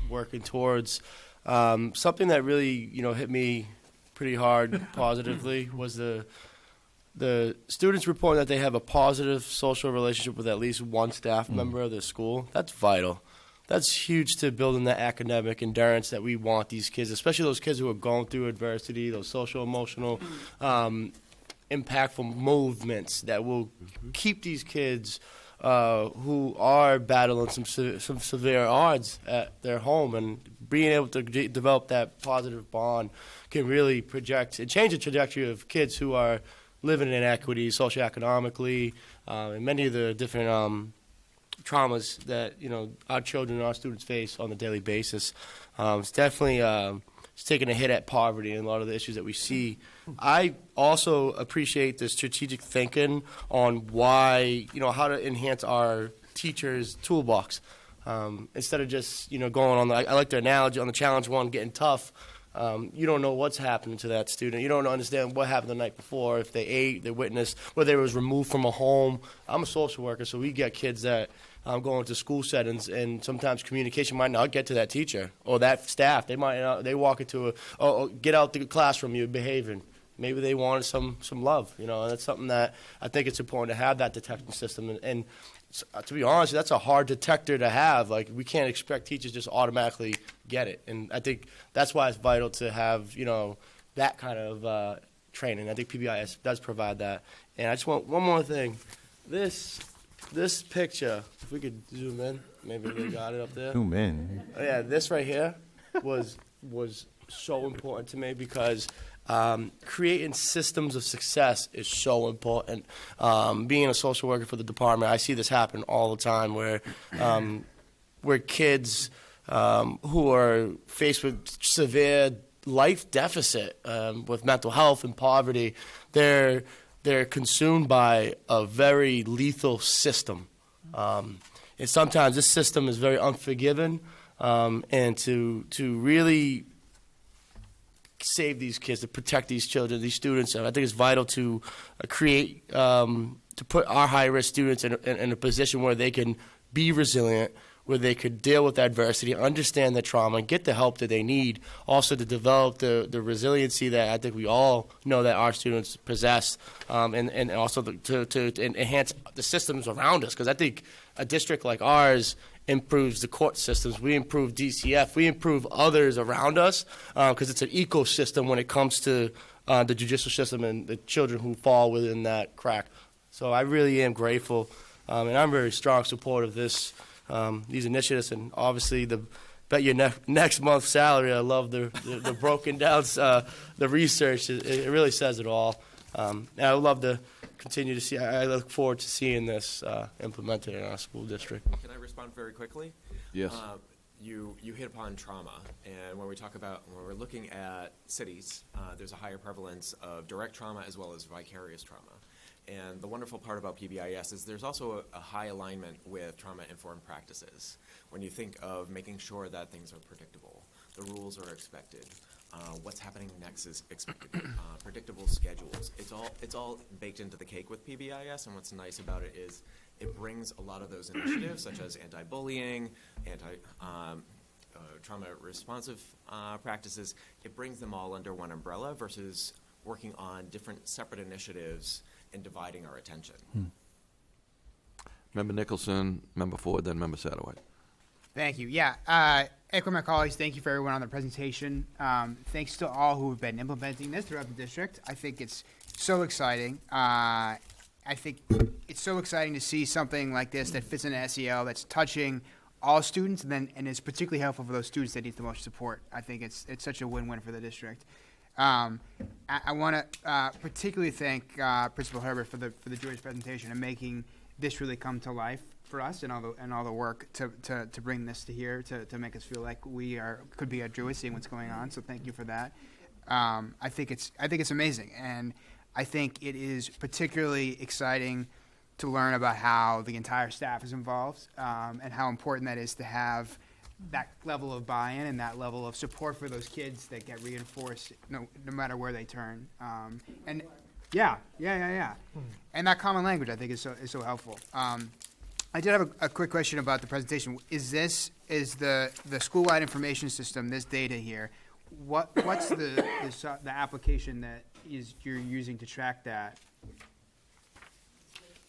working towards. Something that really, hit me pretty hard positively was the students reporting that they have a positive social relationship with at least one staff member of the school. That's vital. That's huge to building the academic endurance that we want these kids, especially those kids who are going through adversity, those social, emotional, impactful movements that will keep these kids who are battling some severe odds at their home, and being able to develop that positive bond can really project and change the trajectory of kids who are living in inequity socioeconomically, and many of the different traumas that our children and our students face on a daily basis. It's definitely it's taking a hit at poverty and a lot of the issues that we see. I also appreciate the strategic thinking on why, how to enhance our teachers' toolbox. Instead of just, going on, I like the analogy on the challenge one, getting tough. You don't know what's happening to that student. You don't understand what happened the night before, if they ate, they witnessed, whether it was removed from a home. I'm a social worker, so we get kids that going to school settings, and sometimes communication might not get to that teacher or that staff. They might not, they walk into get out the classroom, you're behaving. Maybe they wanted some love, and that's something that I think it's important to have, that detection system. And to be honest, that's a hard detector to have. We can't expect teachers just automatically get it. And I think that's why it's vital to have, that kind of training. I think PBIS does provide that. And I just want one more thing. This picture, if we could zoom in, maybe they got it up there. Zoom in. Oh, yeah, this right here was so important to me because creating systems of success is so important. Being a social worker for the department, I see this happen all the time where kids who are faced with severe life deficit with mental health and poverty, they're consumed by a very lethal system. And sometimes this system is very unforgiving, and to really save these kids, to protect these children, these students, I think it's vital to create, to put our high-risk students in a position where they can be resilient, where they could deal with adversity, understand the trauma, and get the help that they need, also to develop the resiliency that I think we all know that our students possess, and also to enhance the systems around us. Because I think a district like ours improves the court systems, we improve DCF, we improve others around us, because it's an ecosystem when it comes to the judicial system and the children who fall within that crack. So I really am grateful, and I'm very strong support of these initiatives, and obviously bet your next month's salary. I love the broken down the research. It really says it all. And I would love to continue to see. I look forward to seeing this implemented in our school district. Can I respond very quickly? Yes. You hit upon trauma, and when we're looking at cities, there's a higher prevalence of direct trauma as well as vicarious trauma. And the wonderful part about PBIS is there's also a high alignment with trauma-informed practices. When you think of making sure that things are predictable, the rules are expected, what's happening next is expected, predictable schedules. It's all baked into the cake with PBIS, and what's nice about it is it brings a lot of those initiatives, such as anti-bullying, trauma-responsive practices. It brings them all under one umbrella versus working on different separate initiatives and dividing our attention. Member Nicholson, Member Ford, then Member Satterwhite. Thank you. Yeah, echo my colleagues. Thank you for everyone on the presentation. Thanks to all who have been implementing this throughout the district. I think it's so exciting. I think it's so exciting to see something like this that fits into SEL that's touching all students and is particularly helpful for those students that need the most support. I think it's such a win-win for the district. I want to particularly thank Principal Herbert for the joyous presentation and making this really come to life for us and all the work to bring this to here to make us feel like we could be at Druid seeing what's going on. So thank you for that. I think it's amazing, and I think it is particularly exciting to learn about how the entire staff is involved and how important that is to have that level of buy-in and that level of support for those kids that get reinforced no matter where they turn. And yeah. And that common language, I think, is so helpful. I did have a quick question about the presentation. Is the school-wide information system, this data here, what's the application that you're using to track that?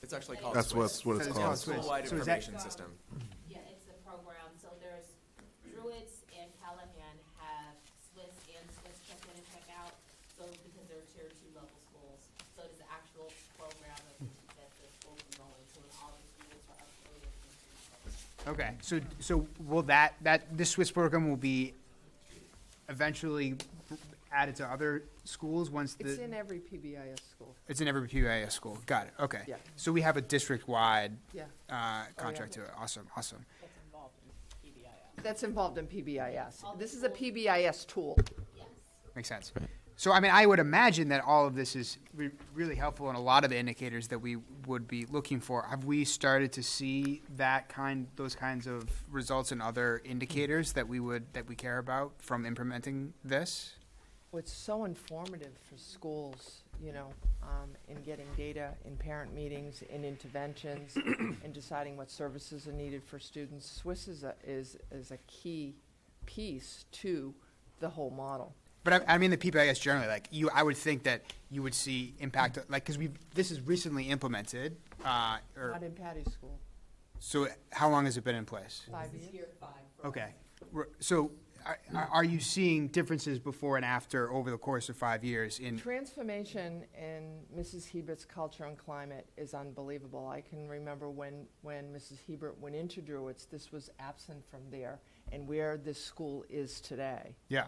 It's actually called That's SWIS. what it's called. School-wide So is information system. Yeah, it's the program. So there's Druids and Callahan have Swiss and Swiss check-in and check-out. So because they're tier 2 level schools, so it is the actual program that the school can go into, and all the students are uploaded into. Okay, so will this Swiss program will be eventually added to other schools once It's in every PBIS school. It's in every PBIS school. Got it. Okay. Yeah. So we have a district-wide Yeah. contract to it. Awesome. That's involved in PBIS. This is a PBIS tool. Makes sense. So, I mean, I would imagine that all of this is really helpful in a lot of the indicators that we would be looking for. Have we started to see those kinds of results in other indicators that we care about from implementing this? Well, it's so informative for schools, in getting data, in parent meetings, in interventions, in deciding what services are needed for students. Swiss is a key piece to the whole model. But I mean the PBIS generally, I would think that you would see impact, because this is recently implemented. Not in Patty's school. So how long has it been in place? 5 years. Okay. So are you seeing differences before and after over the course of 5 years in? Transformation in Mrs. Hebert's culture and climate is unbelievable. I can remember when Mrs. Hebert went into Druids, this was absent from there, and where this school is today. Yeah.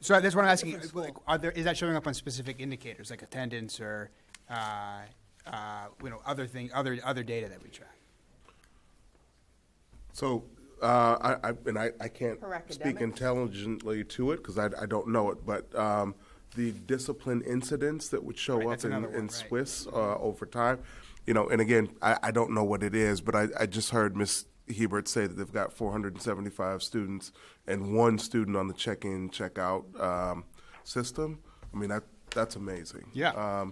So that's what I'm asking. Is that showing up on specific indicators like attendance or, other data that we track? So I can't For speak academics? intelligently to it because I don't know it, but the discipline incidents that would show up that's another one, in right. Swiss over time, and again, I don't know what it is, but I just heard Ms. Hebert say that they've got 475 students and 1 student on the check-in, check-out system. I mean, that's amazing. Yeah.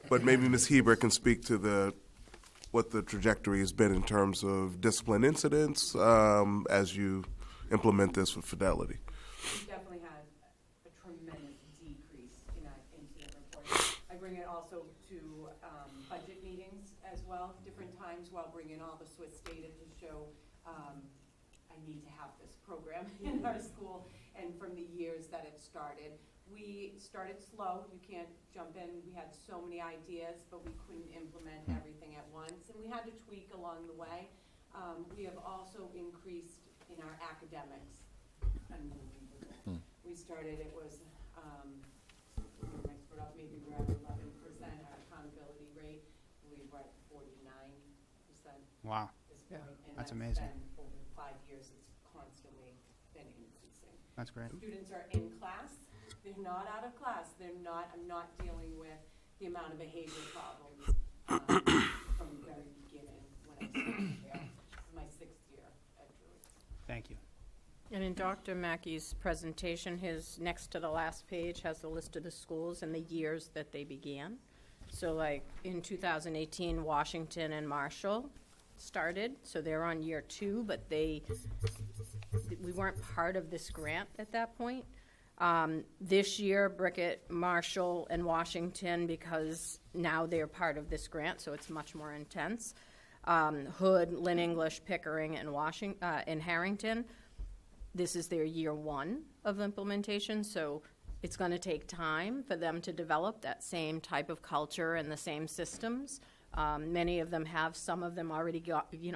But maybe Ms. Hebert can speak to what the trajectory has been in terms of discipline incidents as you implement this with Fidelity. We've definitely had a tremendous decrease in that incident reporting. I bring it also to budget meetings as well, different times while bringing all the Swiss data to show I need to have this program in our school, and from the years that it started. We started slow. You can't jump in. We had so many ideas, but we couldn't implement everything at once, and we had to tweak along the way. We have also increased in our academics. Unbelievable. We started, it was, maybe we're like 49%. Wow. This point, and That's that's amazing. been over 5 years, it's constantly been increasing. That's great. Students are in class, they're not out of class, I'm not dealing with the amount of behavior problems from the very beginning when I started there. This is my 6th year at Druid. Thank you. And in Dr. Mackey's presentation, his next to the last page has the list of the schools and the years that they began. So like in 2018, Washington and Marshall started, so they're on year 2, but we weren't part of this grant at that point. This year, Brickett, Marshall, and Washington, because now they're part of this grant, so it's much more intense. Hood, Lynn English, Pickering, and Harrington. This is their year 1 of implementation, so it's going to take time for them to develop that same type of culture and the same systems. Many of them have, some of them already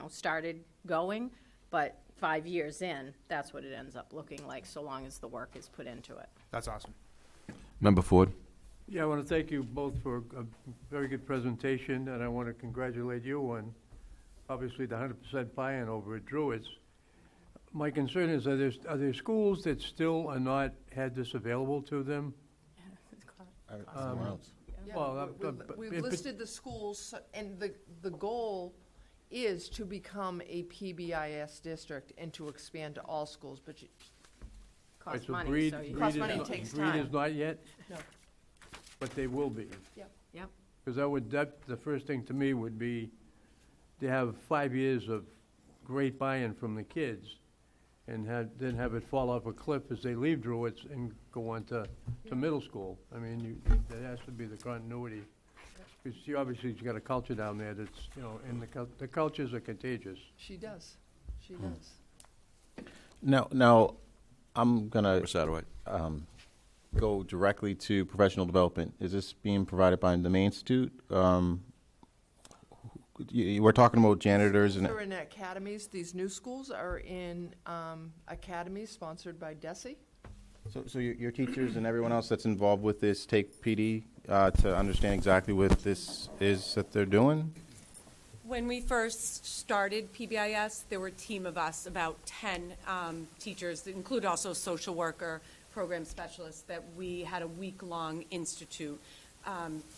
started going, but 5 years in, that's what it ends up looking like, so long as the work is put into it. That's awesome. Member Ford. Yeah, I want to thank you both for a very good presentation, and I want to congratulate you on, obviously, the 100% buy-in over at Druids. My concern is, are there schools that still are not had this available to them? Yeah, Well, we've listed the schools, and the goal is to become a PBIS district and to expand to all schools, but Costs so money, Breed- so you. Breed Costs is money, not- takes Breed time. is not yet, no. but they will be. Yep. Yep. Because the first thing to me would be to have 5 years of great buy-in from the kids, and then have it fall off a cliff as they leave Druids and go on to middle school. I mean, that has to be the continuity. Because obviously she's got a culture down there that's, and the cultures are contagious. She does. She Hmm. does. Now, I'm gonna Satterwhite. go directly to professional development. Is this being provided by the Main Institute? We're talking about janitors and. They're in academies. These new schools are in academies sponsored by DESE. So your teachers and everyone else that's involved with this take PD to understand exactly what this is that they're doing? When we first started PBIS, there were a team of us, about 10 teachers, that include also a social worker, program specialists, that we had a week-long institute.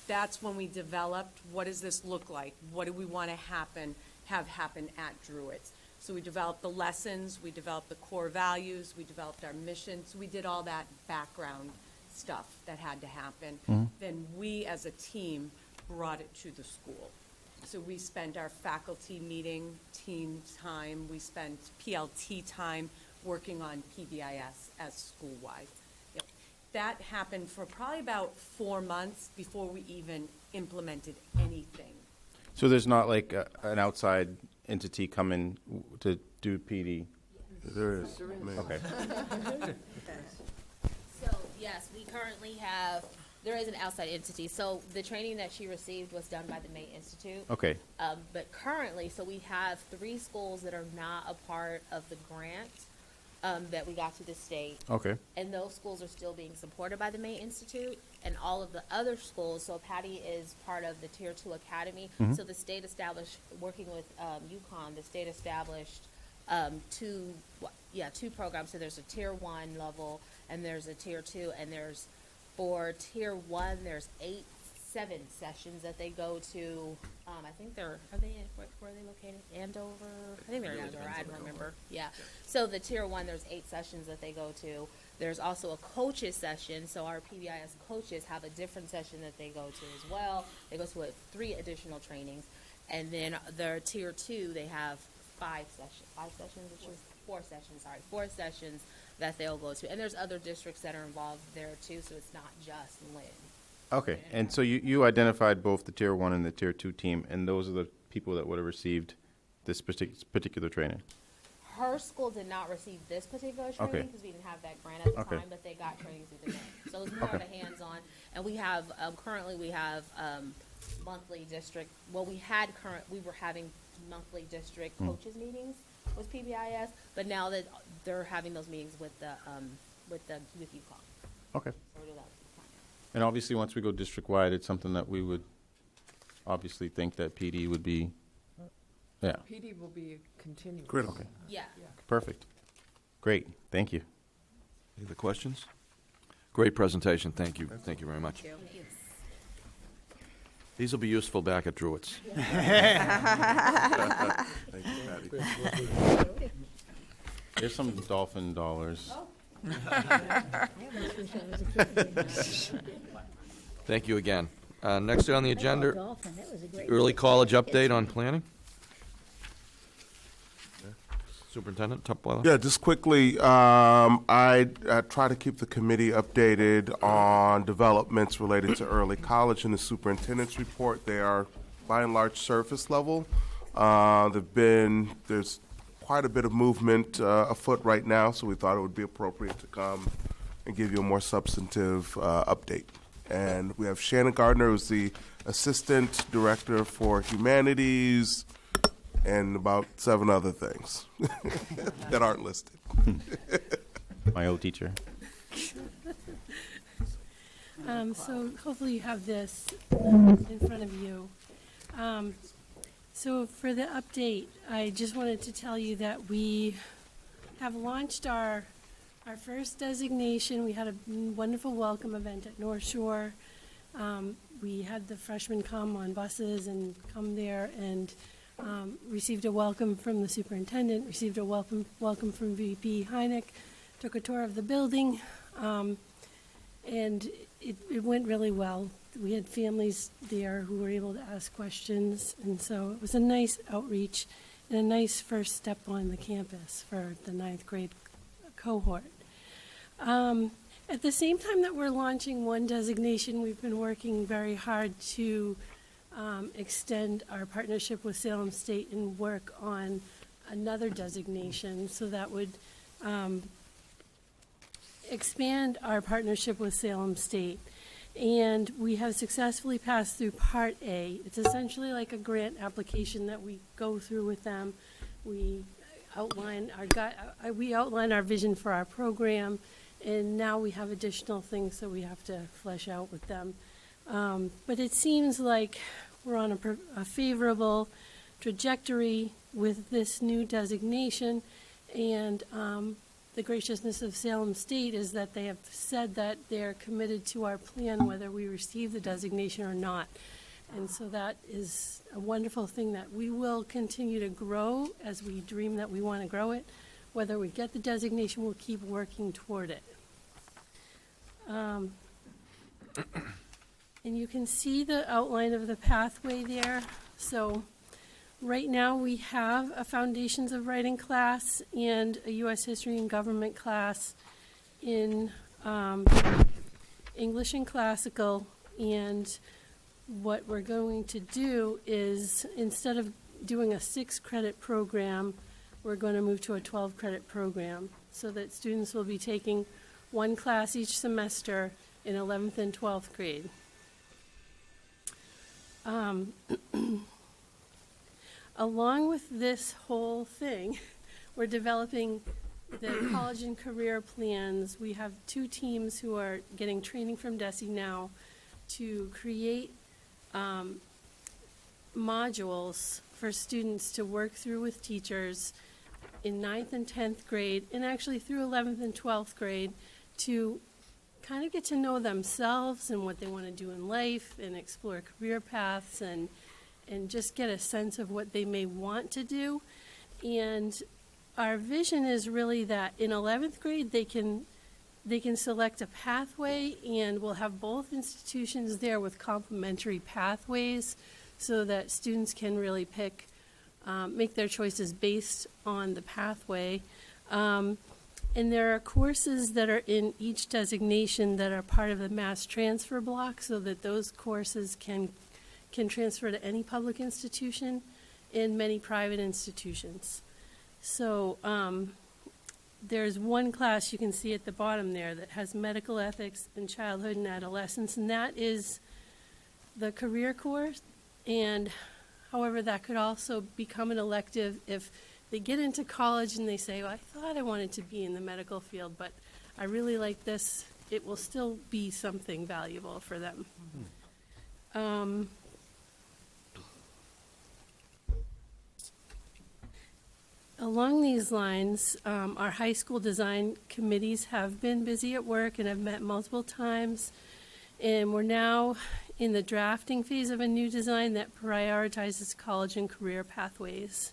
That's when we developed, what does this look like? What do we want to have happen at Druids? So we developed the lessons, we developed the core values, we developed our mission. So we did all that background stuff that had to happen. Then we, as a team, brought it to the school. So we spent our faculty meeting, team time, we spent PLT time working on PBIS as school-wide. Yep. That happened for probably about 4 months before we even implemented anything. So there's not like an outside entity coming to do PD? There is. Okay. So, yes, we currently have, there is an outside entity. So the training that she received was done by the May Institute. Okay. But currently, so we have 3 schools that are not a part of the grant that we got to the state. Okay. And those schools are still being supported by the May Institute. And all of the other schools, so Patty is part of the Tier 2 Academy. So the state established, working with UConn, the state established 2 programs. So there's a Tier 1 level, and there's a Tier 2, and there's, for Tier 1, there's 7 sessions that they go to. I think where are they located? Andover? I think they're in Andover, I don't remember. Yeah. So the Tier 1, there's 8 sessions that they go to. There's also a coaches session, so our PBIS coaches have a different session that they go to as well. They go to 3 additional trainings. And then their Tier 2, they have 4 sessions that they'll go to. And there's other districts that are involved there too, so it's not just Lynn. Okay. And so you identified both the Tier 1 and the Tier 2 team, and those are the people that would have received this particular training? Her school did not receive this particular training Okay. because we didn't have that grant at the Okay. time, but they got training through the May. So it was more of a hands-on. And we have, currently we have monthly district, we were having monthly district coaches meetings with PBIS, but now that they're having those meetings with UConn. Okay. So we're doing that. And obviously, once we go district-wide, it's something that we would obviously think that PD would be, yeah, PD will be continuing. Critical. okay, Yeah. perfect. Great, thank you. Any other questions? Great presentation. Thank you. Thank you very much. These will be useful back at Druitt's. Thank you, Patty. There's some dolphin dollars. Thank you again. Next on the agenda, Dolphin, that was a great. early college update on planning. Superintendent Tutwiler? Yeah, just quickly, I try to keep the committee updated on developments related to early college in the superintendent's report. They are, by and large, surface level. There's quite a bit of movement afoot right now, so we thought it would be appropriate to come and give you a more substantive update. And we have Shannon Gardner, who's the Assistant Director for Humanities, and about 7 other things that aren't listed. My old teacher. So hopefully you have this in front of you. So for the update, I just wanted to tell you that we have launched our first designation. We had a wonderful welcome event at North Shore. We had the freshmen come on buses and come there and received a welcome from the superintendent, received a welcome from VP Heineck, took a tour of the building, and it went really well. We had families there who were able to ask questions, and so it was a nice outreach and a nice first step on the campus for the 9th grade cohort. At the same time that we're launching one designation, we've been working very hard to extend our partnership with Salem State and work on another designation. So that would expand our partnership with Salem State. And we have successfully passed through Part A. It's essentially like a grant application that we go through with them. We outline our vision for our program, and now we have additional things that we have to flesh out with them. But it seems like we're on a favorable trajectory with this new designation, and the graciousness of Salem State is that they have said that they're committed to our plan whether we receive the designation or not. And so that is a wonderful thing that we will continue to grow as we dream that we want to grow it. Whether we get the designation, we'll keep working toward it. And you can see the outline of the pathway there. So right now we have a Foundations of Writing class and a U.S. History and Government class in English and Classical. And what we're going to do is, instead of doing a 6-credit program, we're going to move to a 12-credit program so that students will be taking one class each semester in 11th and 12th grade. Along with this whole thing, we're developing the college and career plans. We have 2 teams who are getting training from DESE now to create modules for students to work through with teachers in 9th and 10th grade, and actually through 11th and 12th grade, to kind of get to know themselves and what they want to do in life and explore career paths and just get a sense of what they may want to do. And our vision is really that in 11th grade they can select a pathway, and we'll have both institutions there with complementary pathways so that students can really pick, make their choices based on the pathway. And there are courses that are in each designation that are part of the mass transfer block, so that those courses can transfer to any public institution and many private institutions. So there's one class you can see at the bottom there that has medical ethics in childhood and adolescence, and that is the career course. And however, that could also become an elective if they get into college and they say, well, I thought I wanted to be in the medical field, but I really like this. It will still be something valuable for them. along these lines, our high school design committees have been busy at work and have met multiple times. And we're now in the drafting phase of a new design that prioritizes college and career pathways.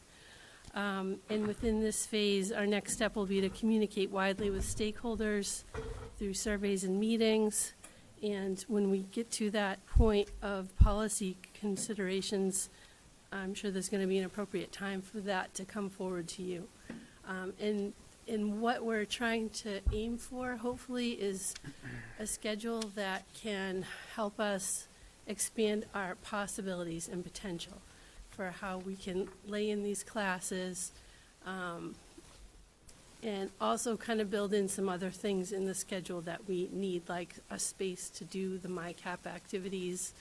And within this phase, our next step will be to communicate widely with stakeholders through surveys and meetings. And when we get to that point of policy considerations, I'm sure there's going to be an appropriate time for that to come forward to you. And what we're trying to aim for, hopefully, is a schedule that can help us expand our possibilities and potential for how we can lay in these classes, and also kind of build in some other things in the schedule that we need, like a space to do the MyCap activities,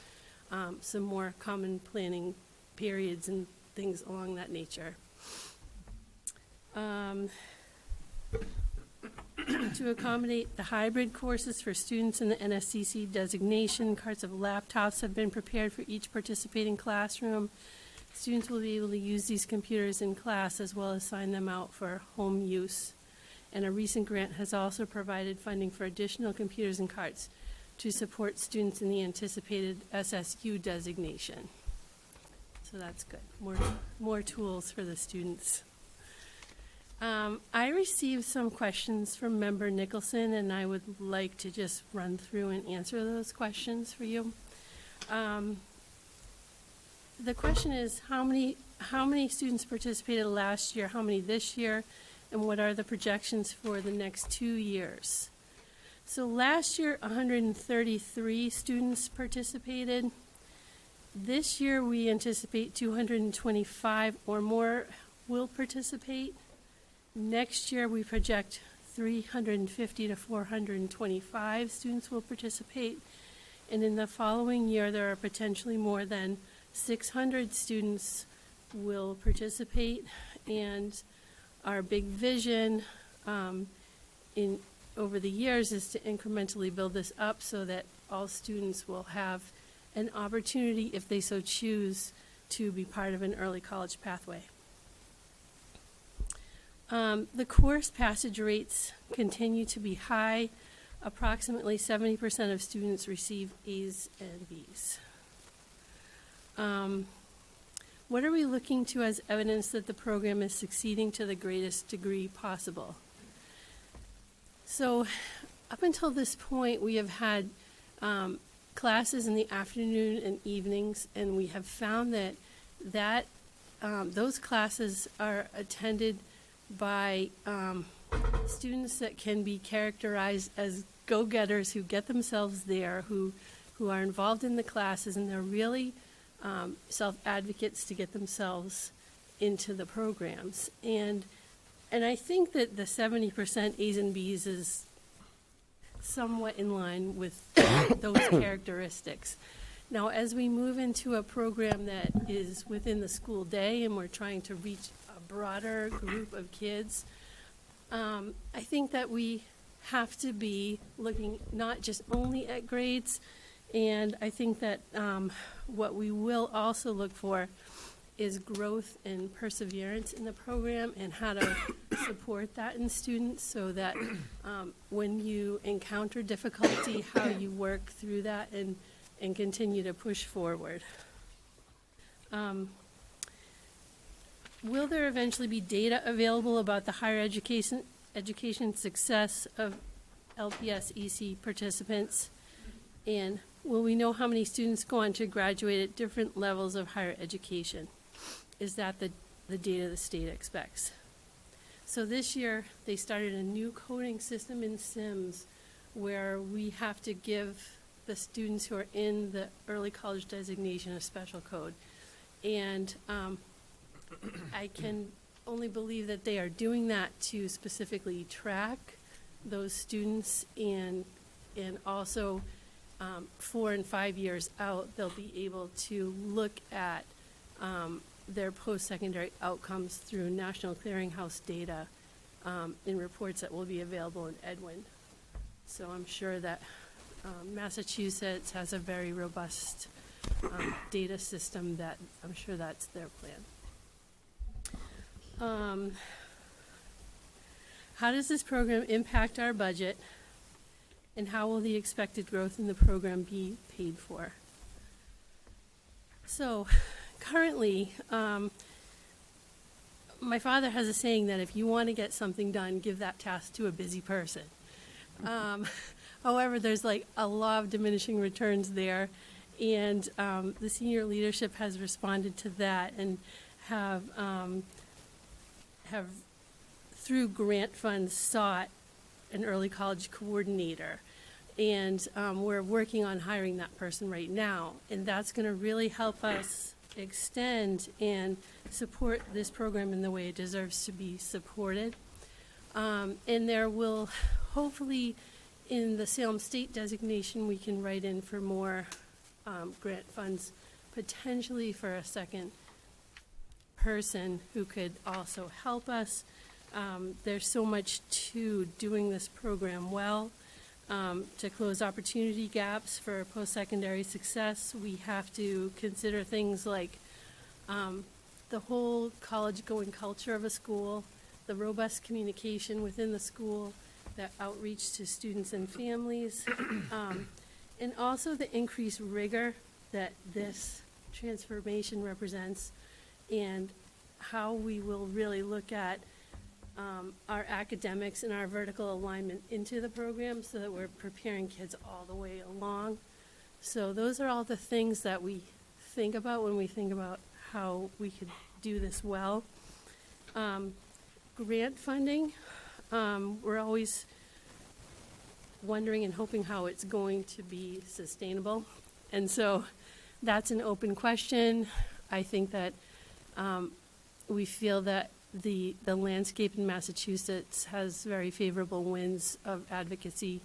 some more common planning periods and things along that nature. To accommodate the hybrid courses for students in the NSCC designation, carts of laptops have been prepared for each participating classroom. Students will be able to use these computers in class as well as sign them out for home use. And a recent grant has also provided funding for additional computers and carts to support students in the anticipated SSU designation. So that's good. More tools for the students. I received some questions from Member Nicholson, and I would like to just run through and answer those questions for you. The question is, how many students participated last year, how many this year, and what are the projections for the next 2 years? So last year, 133 students participated. This year, we anticipate 225 or more will participate. Next year, we project 350 to 425 students will participate. And in the following year, there are potentially more than 600 students will participate. And our big vision over the years is to incrementally build this up so that all students will have an opportunity, if they so choose, to be part of an early college pathway. The course passage rates continue to be high. Approximately 70% of students receive A's and B's. What are we looking to as evidence that the program is succeeding to the greatest degree possible? So up until this point, we have had classes in the afternoon and evenings, and we have found that those classes are attended by students that can be characterized as go-getters who get themselves there, who are involved in the classes, and they're really self-advocates to get themselves into the programs. And I think that the 70% A's and B's is somewhat in line with those characteristics. Now, as we move into a program that is within the school day and we're trying to reach a broader group of kids, I think that we have to be looking not just only at grades, and I think that what we will also look for is growth and perseverance in the program and how to support that in students so that when you encounter difficulty, how you work through that and continue to push forward. Will there eventually be data available about the higher education success of LPS EC participants? And will we know how many students go on to graduate at different levels of higher education? Is that the data the state expects? So this year, they started a new coding system in Sims where we have to give the students who are in the early college designation a special code. And I can only believe that they are doing that to specifically track those students, and also 4 and 5 years out, they'll be able to look at their post-secondary outcomes through National Clearinghouse data in reports that will be available in Edwin. So I'm sure that Massachusetts has a very robust data system that I'm sure that's their plan. How does this program impact our budget? And how will the expected growth in the program be paid for? So, currently, my father has a saying that if you want to get something done, give that task to a busy person. However, there's like a law of diminishing returns there, and the senior leadership has responded to that and have through grant funds sought an early college coordinator, and we're working on hiring that person right now, and that's going to really help us extend and support this program in the way it deserves to be supported. And there will hopefully, in the Salem State designation, we can write in for more grant funds, potentially for a second person who could also help us. There's so much to doing this program well. To close opportunity gaps for post-secondary success, we have to consider things like the whole college-going culture of a school, the robust communication within the school, the outreach to students and families, and also the increased rigor that this transformation represents, and how we will really look at our academics and our vertical alignment into the program so that we're preparing kids all the way along. So those are all the things that we think about when we think about how we could do this well. Grant funding, we're always wondering and hoping how it's going to be sustainable. And so that's an open question. I think that we feel that the landscape in Massachusetts has very favorable winds of advocacy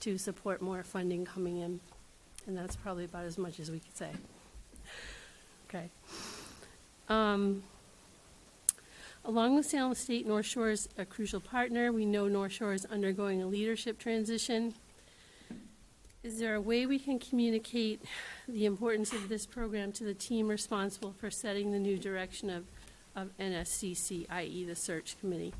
to support more funding coming in. And that's probably about as much as we could say. Okay. Along with Salem State, North Shore is a crucial partner. We know North Shore is undergoing a leadership transition. Is there a way we can communicate the importance of this program to the team responsible for setting the new direction of NSCC, i.e. the search committee?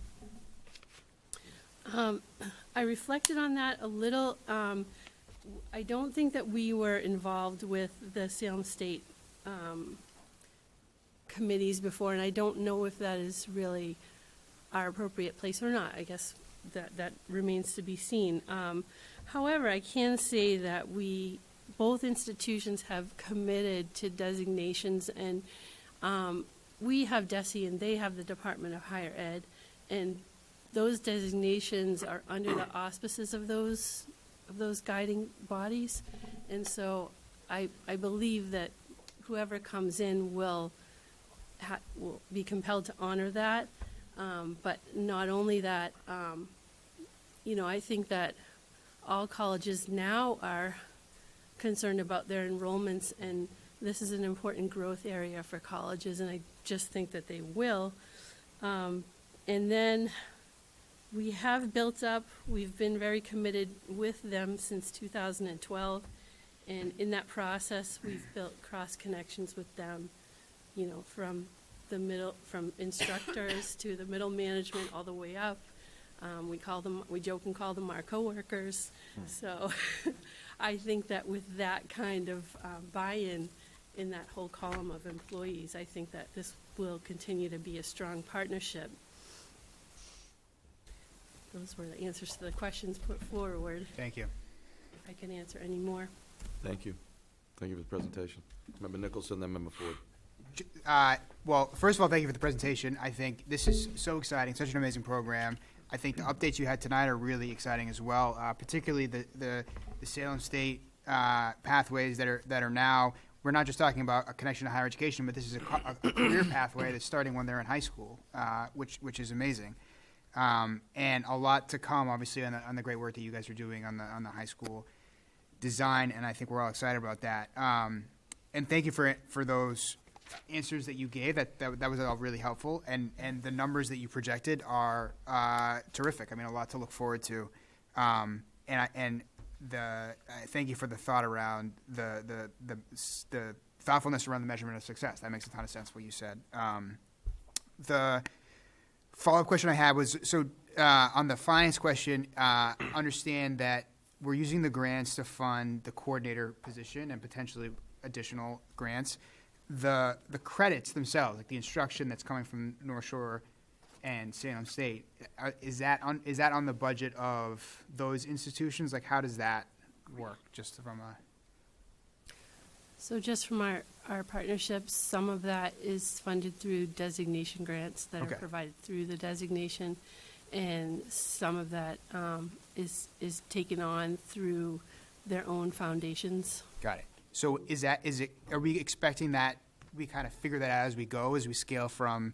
I reflected on that a little. I don't think that we were involved with the Salem State committees before, and I don't know if that is really our appropriate place or not. I guess that remains to be seen. However, I can say that both institutions have committed to designations, and we have DESE and they have the Department of Higher Ed, and those designations are under the auspices of those guiding bodies. And so I believe that whoever comes in will be compelled to honor that. But not only that, I think that all colleges now are concerned about their enrollments, and this is an important growth area for colleges, and I just think that they will. And then we have built up, we've been very committed with them since 2012, and in that process, we've built cross connections with them, from instructors to the middle management all the way up. We joke and call them our coworkers. So I think that with that kind of buy-in in that whole column of employees, I think that this will continue to be a strong partnership. Those were the answers to the questions put forward. Thank you. If I can answer any more. Thank you. Thank you for the presentation. Member Nicholson, then Member Ford. Well, first of all, thank you for the presentation. I think this is so exciting, such an amazing program. I think the updates you had tonight are really exciting as well, particularly the Salem State pathways that are now. We're not just talking about a connection to higher education, but this is a career pathway that's starting when they're in high school, which is amazing, and a lot to come, obviously, on the great work that you guys are doing on the high school design, and I think we're all excited about that. And thank you for those answers that you gave. That was all really helpful, and the numbers that you projected are terrific. I mean, a lot to look forward to, and thank you for the thought around the thoughtfulness around the measurement of success. That makes a ton of sense what you said. The follow-up question I had was, so on the finance question, understand that we're using the grants to fund the coordinator position and potentially additional grants. The credits themselves, like the instruction that's coming from North Shore and Salem State, is that on the budget of those institutions? Like, how does that work? Just from a So just from our partnerships, some of that is funded through designation grants that Okay. are provided through the designation, and some of that is taken on through their own foundations. got it. So are we expecting that we kind of figure that out as we go, as we scale from,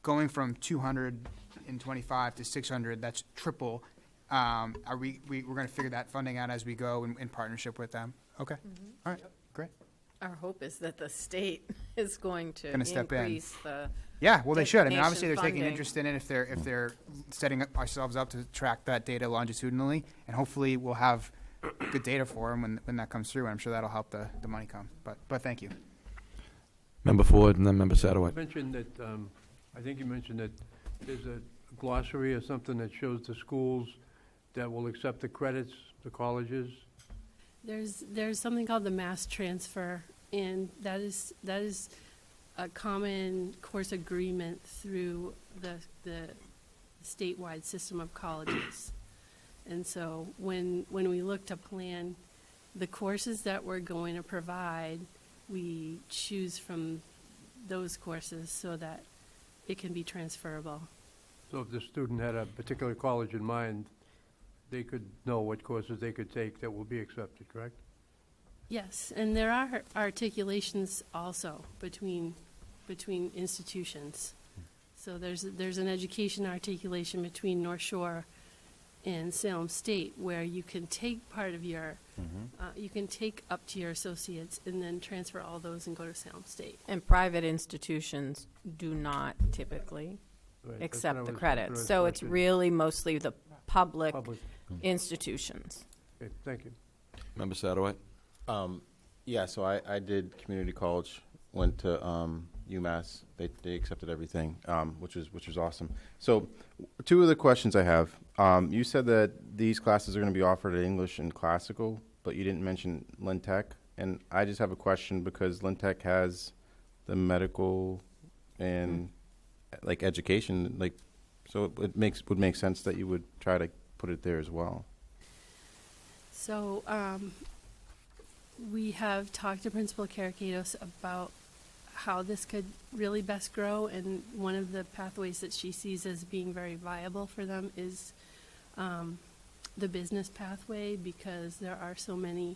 going from 225 to 600? That's triple. We're going to figure that funding out as we go in partnership with them? Okay. All right. Great. Our hope is that the state is going to Gonna step in. increase the. Yeah, well, they should. I mean, obviously, designation they're taking funding. interest in it if they're setting ourselves up to track that data longitudinally, and hopefully we'll have good data for them when that comes through. And I'm sure that'll help the money come. But thank you. Member Ford and then Member Satterwhite. You mentioned that, I think you mentioned that there's a glossary or something that shows the schools that will accept the credits, the colleges. There's something called the mass transfer, and that is a common course agreement through the statewide system of colleges. And so when we look to plan the courses that we're going to provide, we choose from those courses so that it can be transferable. So if the student had a particular college in mind, they could know what courses they could take that will be accepted, correct? Yes, and there are articulations also between institutions. So there's an education articulation between North Shore and Salem State where you can take part of your, you can take up to your associates and then transfer all those and go to Salem State. And private institutions do not typically Right, that's what I accept the was- that's credits. what I was So it's questioning. really mostly the public Public. institutions. Okay, thank you. Member Satterwhite. Yeah, so I did community college, went to UMass. They accepted everything, which was awesome. So, two of the questions I have. You said that these classes are going to be offered at English and classical, but you didn't mention Lynn Tech. And I just have a question because Lynn Tech has the medical and like education, like, so it would make sense that you would try to put it there as well. So we have talked to Principal Karakatos about how this could really best grow, and one of the pathways that she sees as being very viable for them is the business pathway, because there are so many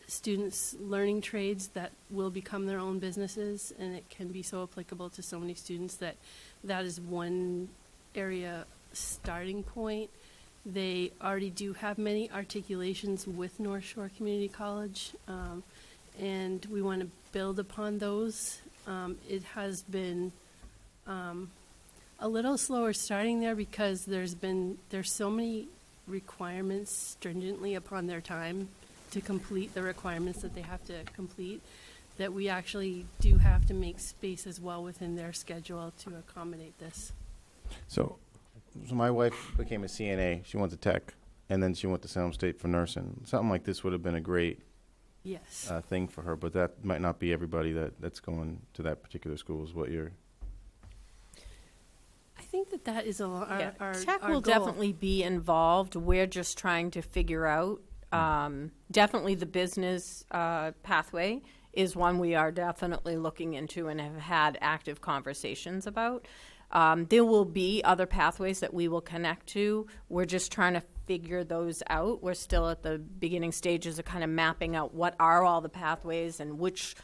students learning trades that will become their own businesses, and it can be so applicable to so many students that is one area starting point. They already do have many articulations with North Shore Community College, and we want to build upon those. It has been a little slower starting there because there's so many requirements stringently upon their time to complete the requirements that they have to complete, that we actually do have to make space as well within their schedule to accommodate this. So my wife became a CNA. She went to Tech, and then she went to Salem State for nursing. Something like this would have been a great Yes. thing for her, but that might not be everybody that's going to that particular school is what you're... I think that is our Tech our will goal. definitely be involved. We're just trying to figure out. Definitely the business pathway is one we are definitely looking into and have had active conversations about. There will be other pathways that we will connect to. We're just trying to figure those out. We're still at the beginning stages of kind of mapping out what are all the pathways and which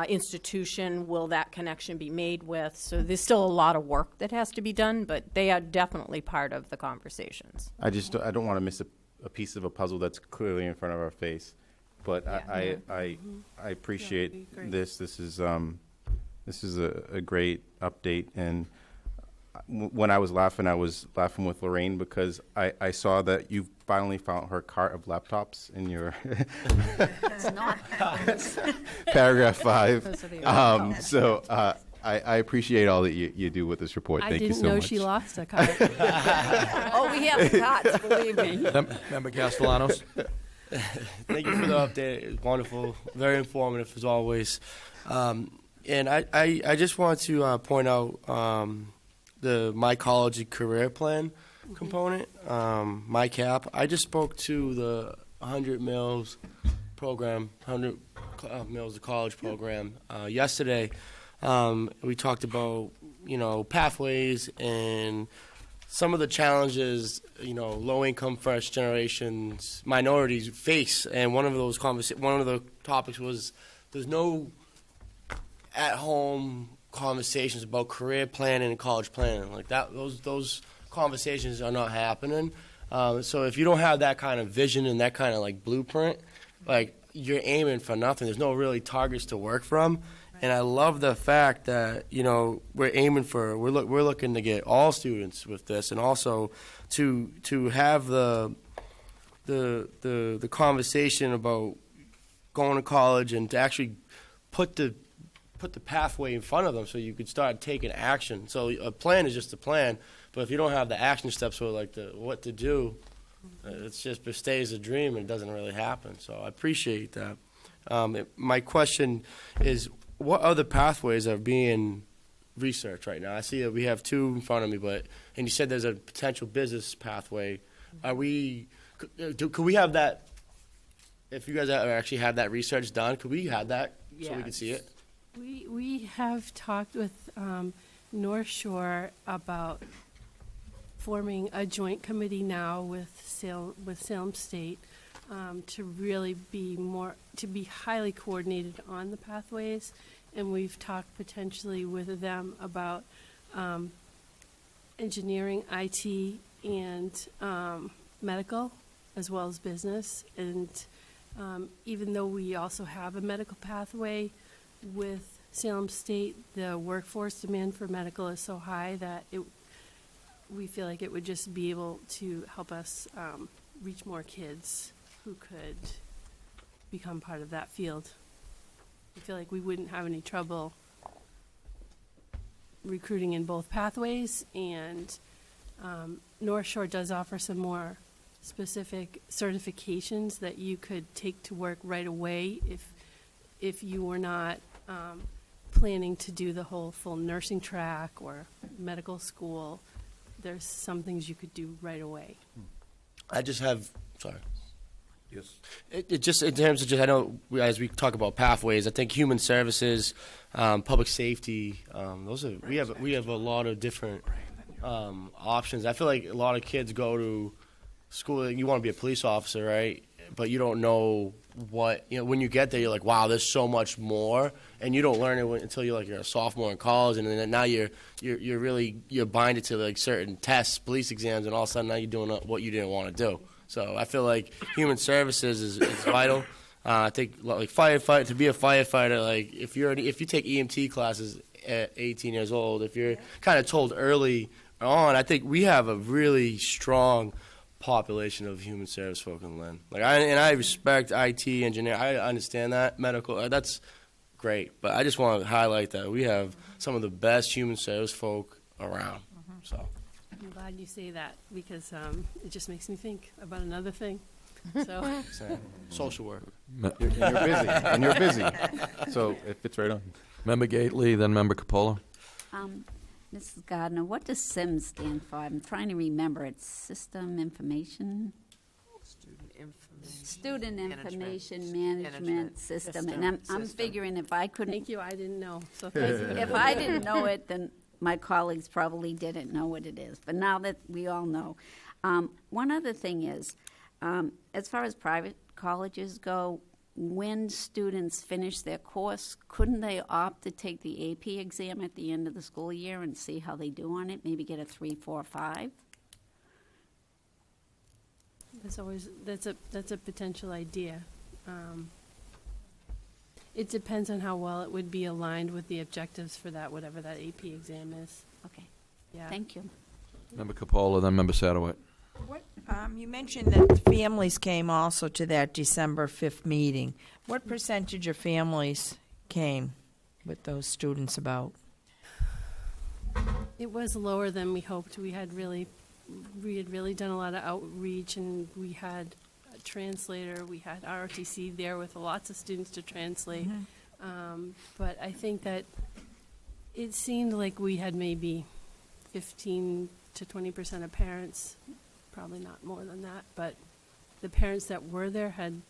institution will that connection be made with. So there's still a lot of work that has to be done, but they are definitely part of the conversations. I don't want to miss a piece of a puzzle that's clearly in front of our face. But Yeah. I appreciate Yeah, great. this. This is a great update. And when I was laughing with Lorraine because I saw that you finally found her cart of laptops in your It's not. paragraph 5. Those are the I appreciate all that you do with this report. Thank you so much. I didn't know she lost a card. Oh, we have cards, believe me. Member Castellanos? Thank you for the update. It's wonderful, very informative as always. And I just want to point out the My College Career Plan component, My CAP. I just spoke to the 100 Mills program, 100 Mills of College program yesterday. We talked about, pathways and some of the challenges, low-income first generations, minorities face. And one of the topics was there's no at-home conversations about career planning and college planning like that. Those conversations are not happening. So if you don't have that kind of vision and that kind of like blueprint, like you're aiming for nothing. There's no really targets to work from. And I love the fact that we're looking to get all students with this, and also to have the conversation about going to college and to actually put the pathway in front of them so you could start taking action. So a plan is just a plan, but if you don't have the action steps or like what to do, it stays a dream and it doesn't really happen. So I appreciate that. My question is, what other pathways are being researched right now? I see that we have two in front of me, and you said there's a potential business pathway. Could we have that? If you guys actually have that research done, could we have that so we can see it? We have talked with North Shore about forming a joint committee now with Salem State to really be highly coordinated on the pathways, and we've talked potentially with them about engineering, IT, and medical, as well as business. And even though we also have a medical pathway with Salem State, the workforce demand for medical is so high that we feel like it would just be able to help us reach more kids who could become part of that field. I feel like we wouldn't have any trouble recruiting in both pathways, and North Shore does offer some more specific certifications that you could take to work right away if you were not planning to do the whole full nursing track or medical school. There's some things you could do right away. I just have, sorry. Yes. It just in terms of I know as we talk about pathways, I think human services, public safety, we have a lot of different options. I feel like a lot of kids go to school. You want to be a police officer, right? But you don't know when you get there, you're like, wow, there's so much more, and you don't learn it until you're a sophomore in college, and then now you're binded to like certain tests, police exams, and all of a sudden now you're doing what you didn't want to do. So I feel like human services is vital. I think like to be a firefighter, like if you take EMT classes at 18 years old, if you're kind of told early on, I think we have a really strong population of human service folk in Lynn. I respect IT, engineer. I understand that medical. That's great, but I just want to highlight that we have some of the best human service folk around. So. I'm glad you say that because it just makes me think about another thing. So social work. And you're busy. So it fits right on. Member Gately, then Member Capola. Mrs. Gardner, what does SIM stand for? I'm trying to remember. It's System Information. Student Information Management System. And I'm figuring if I couldn't. Thank you. I didn't know. So thank you. If I didn't know it, then my colleagues probably didn't know what it is. But now that we all know. One other thing is, as far as private colleges go, when students finish their course, couldn't they opt to take the AP exam at the end of the school year and see how they do on it? Maybe get a 3, 4, 5? That's a potential idea. It depends on how well it would be aligned with the objectives for that, whatever that AP exam is. Okay. Yeah. Thank you. Member Capola, then Member Satterwhite. You mentioned that families came also to that December 5th meeting. What percentage of families came with those students about? It was lower than we hoped. We had really done a lot of outreach, and we had a translator. We had ROTC there with lots of students to translate. But I think that it seemed like we had maybe 15 to 20% of parents, probably not more than that, but the parents that were there had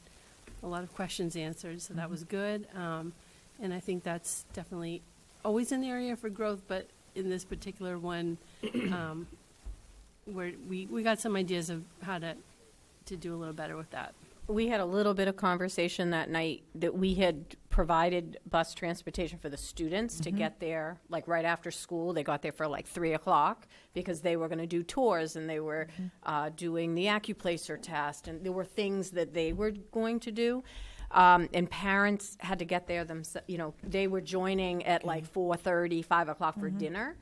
a lot of questions answered, so that was good. And I think that's definitely always an area for growth, but in this particular one, where we got some ideas of how to do a little better with that. We had a little bit of conversation that night that we had provided bus transportation for the students to get there, like right after school. They got there for like 3 o'clock because they were going to do tours, and they were doing the acuplacer test, and there were things that they were going to do. And parents had to get there themselves. You know, they were joining at like 4:30, 5 o'clock for dinner.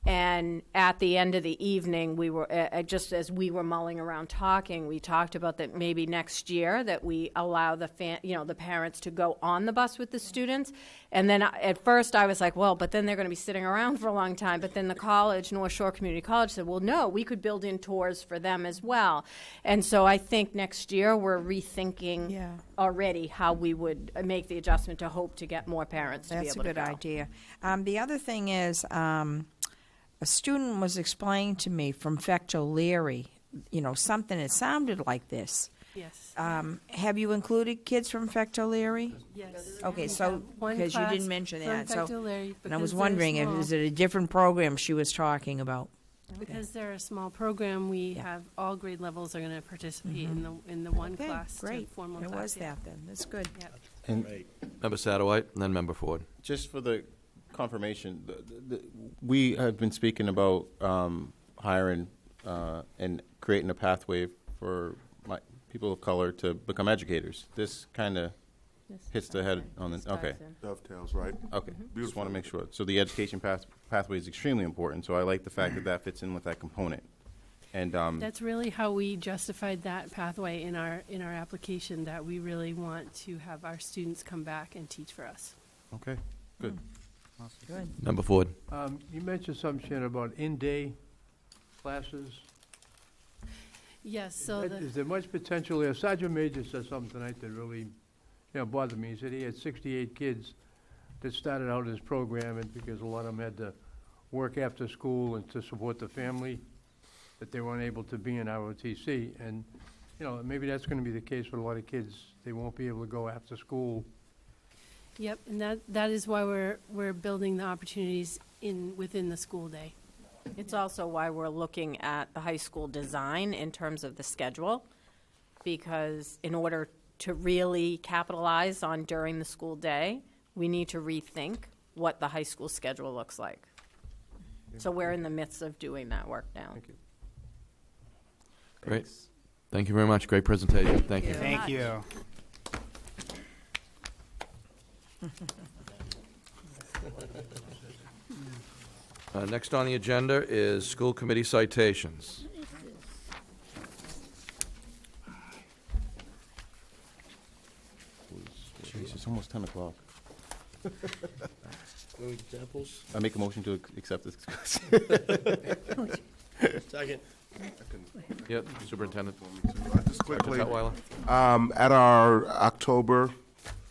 And at the end of the evening, we were just as we were mulling around talking, we talked about that maybe next year that we allow the parents to go on the bus with the students. And then at first I was like, well, but then they're going to be sitting around for a long time. But then the college, North Shore Community College, said, well, no, we could build in tours for them as well. And so I think next year we're rethinking already how we would make the adjustment to hope to get more parents to be able to go. That's a good idea. The other thing is, a student was explaining to me from Fecht O'Leary, something that sounded like this. Yes. Have you included kids from Fecht O'Leary? Yes. Okay, so, One because you class didn't mention from that, so, Fecht O'Leary, and I was because they're wondering, small. is it a different program she was talking about? Because they're a small program, we have all grade levels are going to participate in the one Okay, class. great. To form one It class, was that then, that's good. Yep. And Member Satterwhite, and then Member Ford. just for the confirmation, we have been speaking about hiring and creating a pathway for people of color to become educators. This kind of hits the head on the, okay. Dovetails, right? Okay, just want to make sure. So the education pathway is extremely important, so I like the fact that that fits in with that component. And That's really how we justified that pathway in our application, that we really want to have our students come back and teach for us. okay, good. Good. Member Ford. You mentioned something, Shannon, about in-day classes. Yes, so Is there much potential there? Sergeant Major said something tonight that really, bothered me. He said he had 68 kids that started out his program, and because a lot of them had to work after school and to support the family, that they weren't able to be in ROTC. And, maybe that's going to be the case with a lot of kids. They won't be able to go after school. Yep, and that is why we're building the opportunities within the school day. It's also why we're looking at the high school design in terms of the schedule, because in order to really capitalize on during the school day, we need to rethink what the high school schedule looks like. So we're in the midst of doing that work now. Thank you. Great. Thank you very much. Great presentation. Thank you. Thank you. Next on the agenda is school committee citations. Jeez, it's almost 10 o'clock. No examples? I make a motion to accept this. Second. Yep, Superintendent. Just quickly, Tutwiler. at our October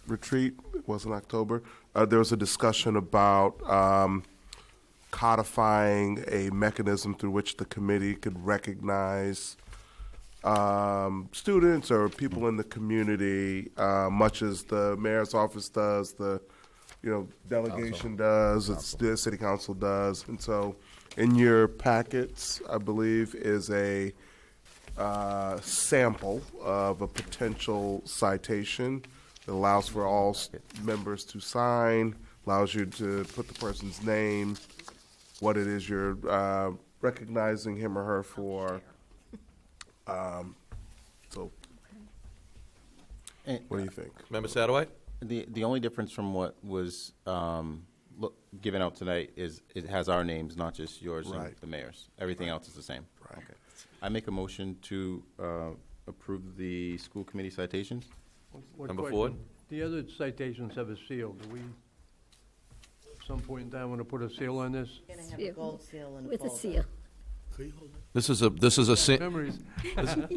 retreat, it wasn't October, there was a discussion about codifying a mechanism through which the committee could recognize students or people in the community, much as the mayor's office does, the delegation does, the city council does, and so in your packets, I believe, is a sample of a potential citation that allows for all members to sign, allows you to put the person's name, what it is you're recognizing him or her for. So, what do you think? Member Satterwhite? The only difference from what was given out tonight is it has our names, not just yours and the mayor's. Everything else is the same. Right. Okay. I make a motion to approve the school committee citations. One Number question. Ford? The other citations have a seal. Do we some point in time, want to put a seal on this? Gonna have a gold seal and a with a seal. This is a Memories.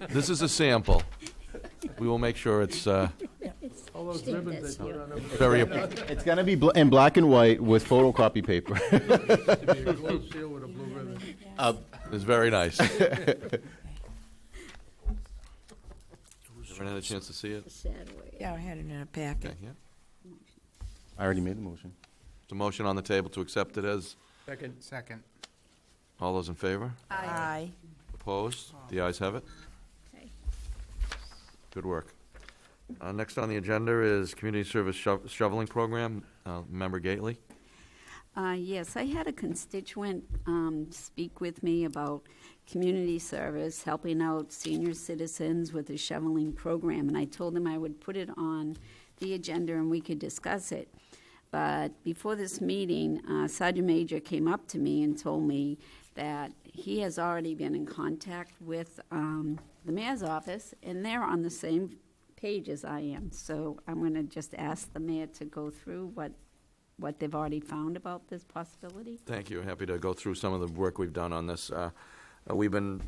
this is a sample. We will make sure it's All those ribbons they put on them. very. It's going to be in black and white with photocopy paper. To be a gold seal with a blue ribbon. It's very nice. Everyone had a chance to see it? Yeah, I had it in a packet. Okay, yeah. I already made the motion. There's a motion on the table to accept it as. Second. All those in favor? Aye. Opposed? The ayes have it. Okay. Good work. Next on the agenda is Community Service Shoveling Program. Member Gately. Yes, I had a constituent speak with me about community service, helping out senior citizens with the shoveling program, and I told him I would put it on the agenda and we could discuss it. But before this meeting, Sergeant Major came up to me and told me that he has already been in contact with the mayor's office, and they're on the same page as I am. So I'm going to just ask the mayor to go through what they've already found about this possibility. Thank you. Happy to go through some of the work we've done on this. We've been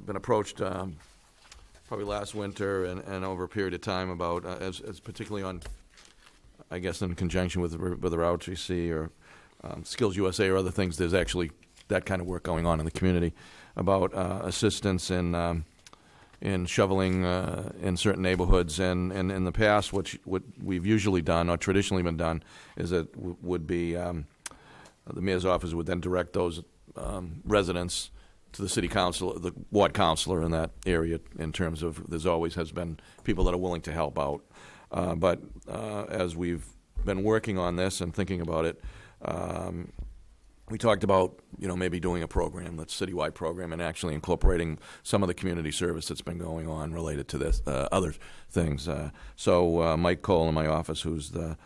approached probably last winter and over a period of time about, as particularly on, I guess in conjunction with our ROTC or Skills USA or other things, there's actually that kind of work going on in the community about assistance in shoveling in certain neighborhoods. And in the past, what we've usually done or traditionally been done is that would be the mayor's office would then direct those residents to the city council, the ward councilor in that area in terms of there's always has been people that are willing to help out. But as we've been working on this and thinking about it, we talked about, maybe doing a program, that's a citywide program, and actually incorporating some of the community service that's been going on related to this, other things. So Mike Cole in my office, who's the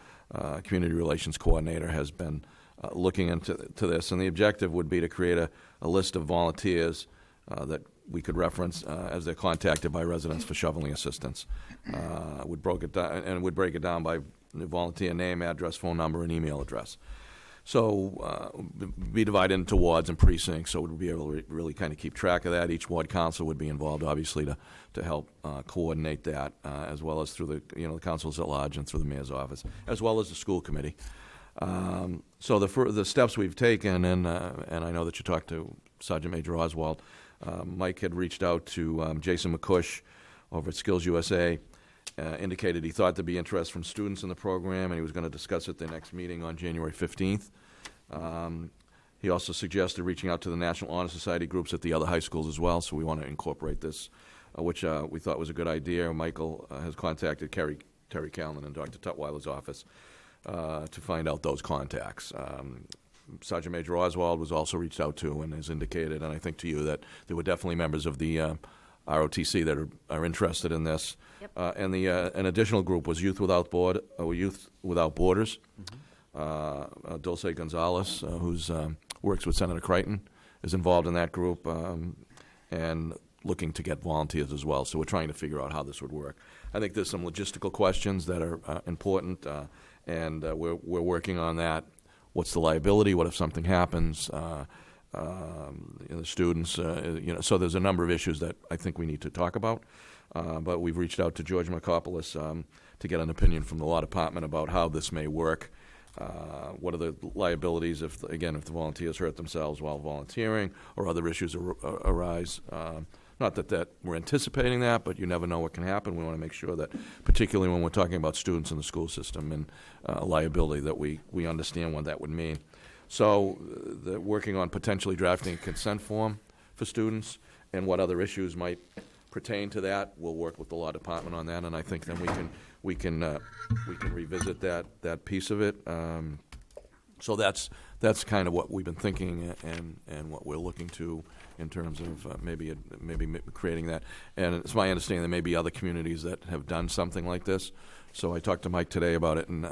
community relations coordinator, has been looking into this, and the objective would be to create a list of volunteers that we could reference as they're contacted by residents for shoveling assistance. Would break it down by the volunteer name, address, phone number, and email address. So be divided into wards and precincts, so we'd be able to really kind of keep track of that. Each ward council would be involved, obviously, to help coordinate that, as well as through the councils at large and through the mayor's office, as well as the school committee. So the steps we've taken, and I know that you talked to Sergeant Major Oswald. Mike had reached out to Jason McCush over at Skills USA, indicated he thought there'd be interest from students in the program, and he was going to discuss it at the next meeting on January 15th. He also suggested reaching out to the National Honor Society groups at the other high schools as well, so we want to incorporate this, which we thought was a good idea. Michael has contacted Terry Callan and Dr. Tutwiler's office to find out those contacts. Sergeant Major Oswald was also reached out to and has indicated, and I think to you, that there were definitely members of the ROTC that are interested in this. Yep. And an additional group was Youth Without Borders. Mm-hmm. Dulce Gonzalez, who's works with Senator Creighton, is involved in that group and looking to get volunteers as well. So we're trying to figure out how this would work. I think there's some logistical questions that are important, and we're working on that. What's the liability? What if something happens? The students, so there's a number of issues that I think we need to talk about. But we've reached out to George Markopoulos to get an opinion from the law department about how this may work. What are the liabilities if the volunteers hurt themselves while volunteering, or other issues arise? Not that we're anticipating that, but you never know what can happen. We want to make sure that, particularly when we're talking about students in the school system and liability, that we understand what that would mean. So working on potentially drafting a consent form for students and what other issues might pertain to that. We'll work with the law department on that, and I think then we can revisit that piece of it. So that's kind of what we've been thinking and what we're looking to in terms of maybe creating that. And it's my understanding there may be other communities that have done something like this. So I talked to Mike today about it, and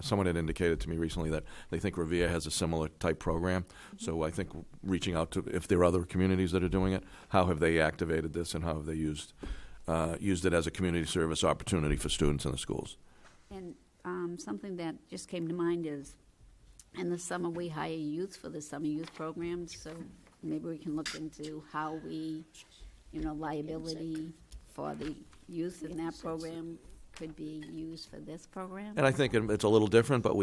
someone had indicated to me recently that they think Revere has a similar type program. So I think reaching out to, if there are other communities that are doing it, how have they activated this and how have they used it as a community service opportunity for students in the schools? And something that just came to mind is In the summer, we hire youth for the summer youth programs, so maybe we can look into how we, liability for the youth in that program could be used for this program. And I think it's a little different, but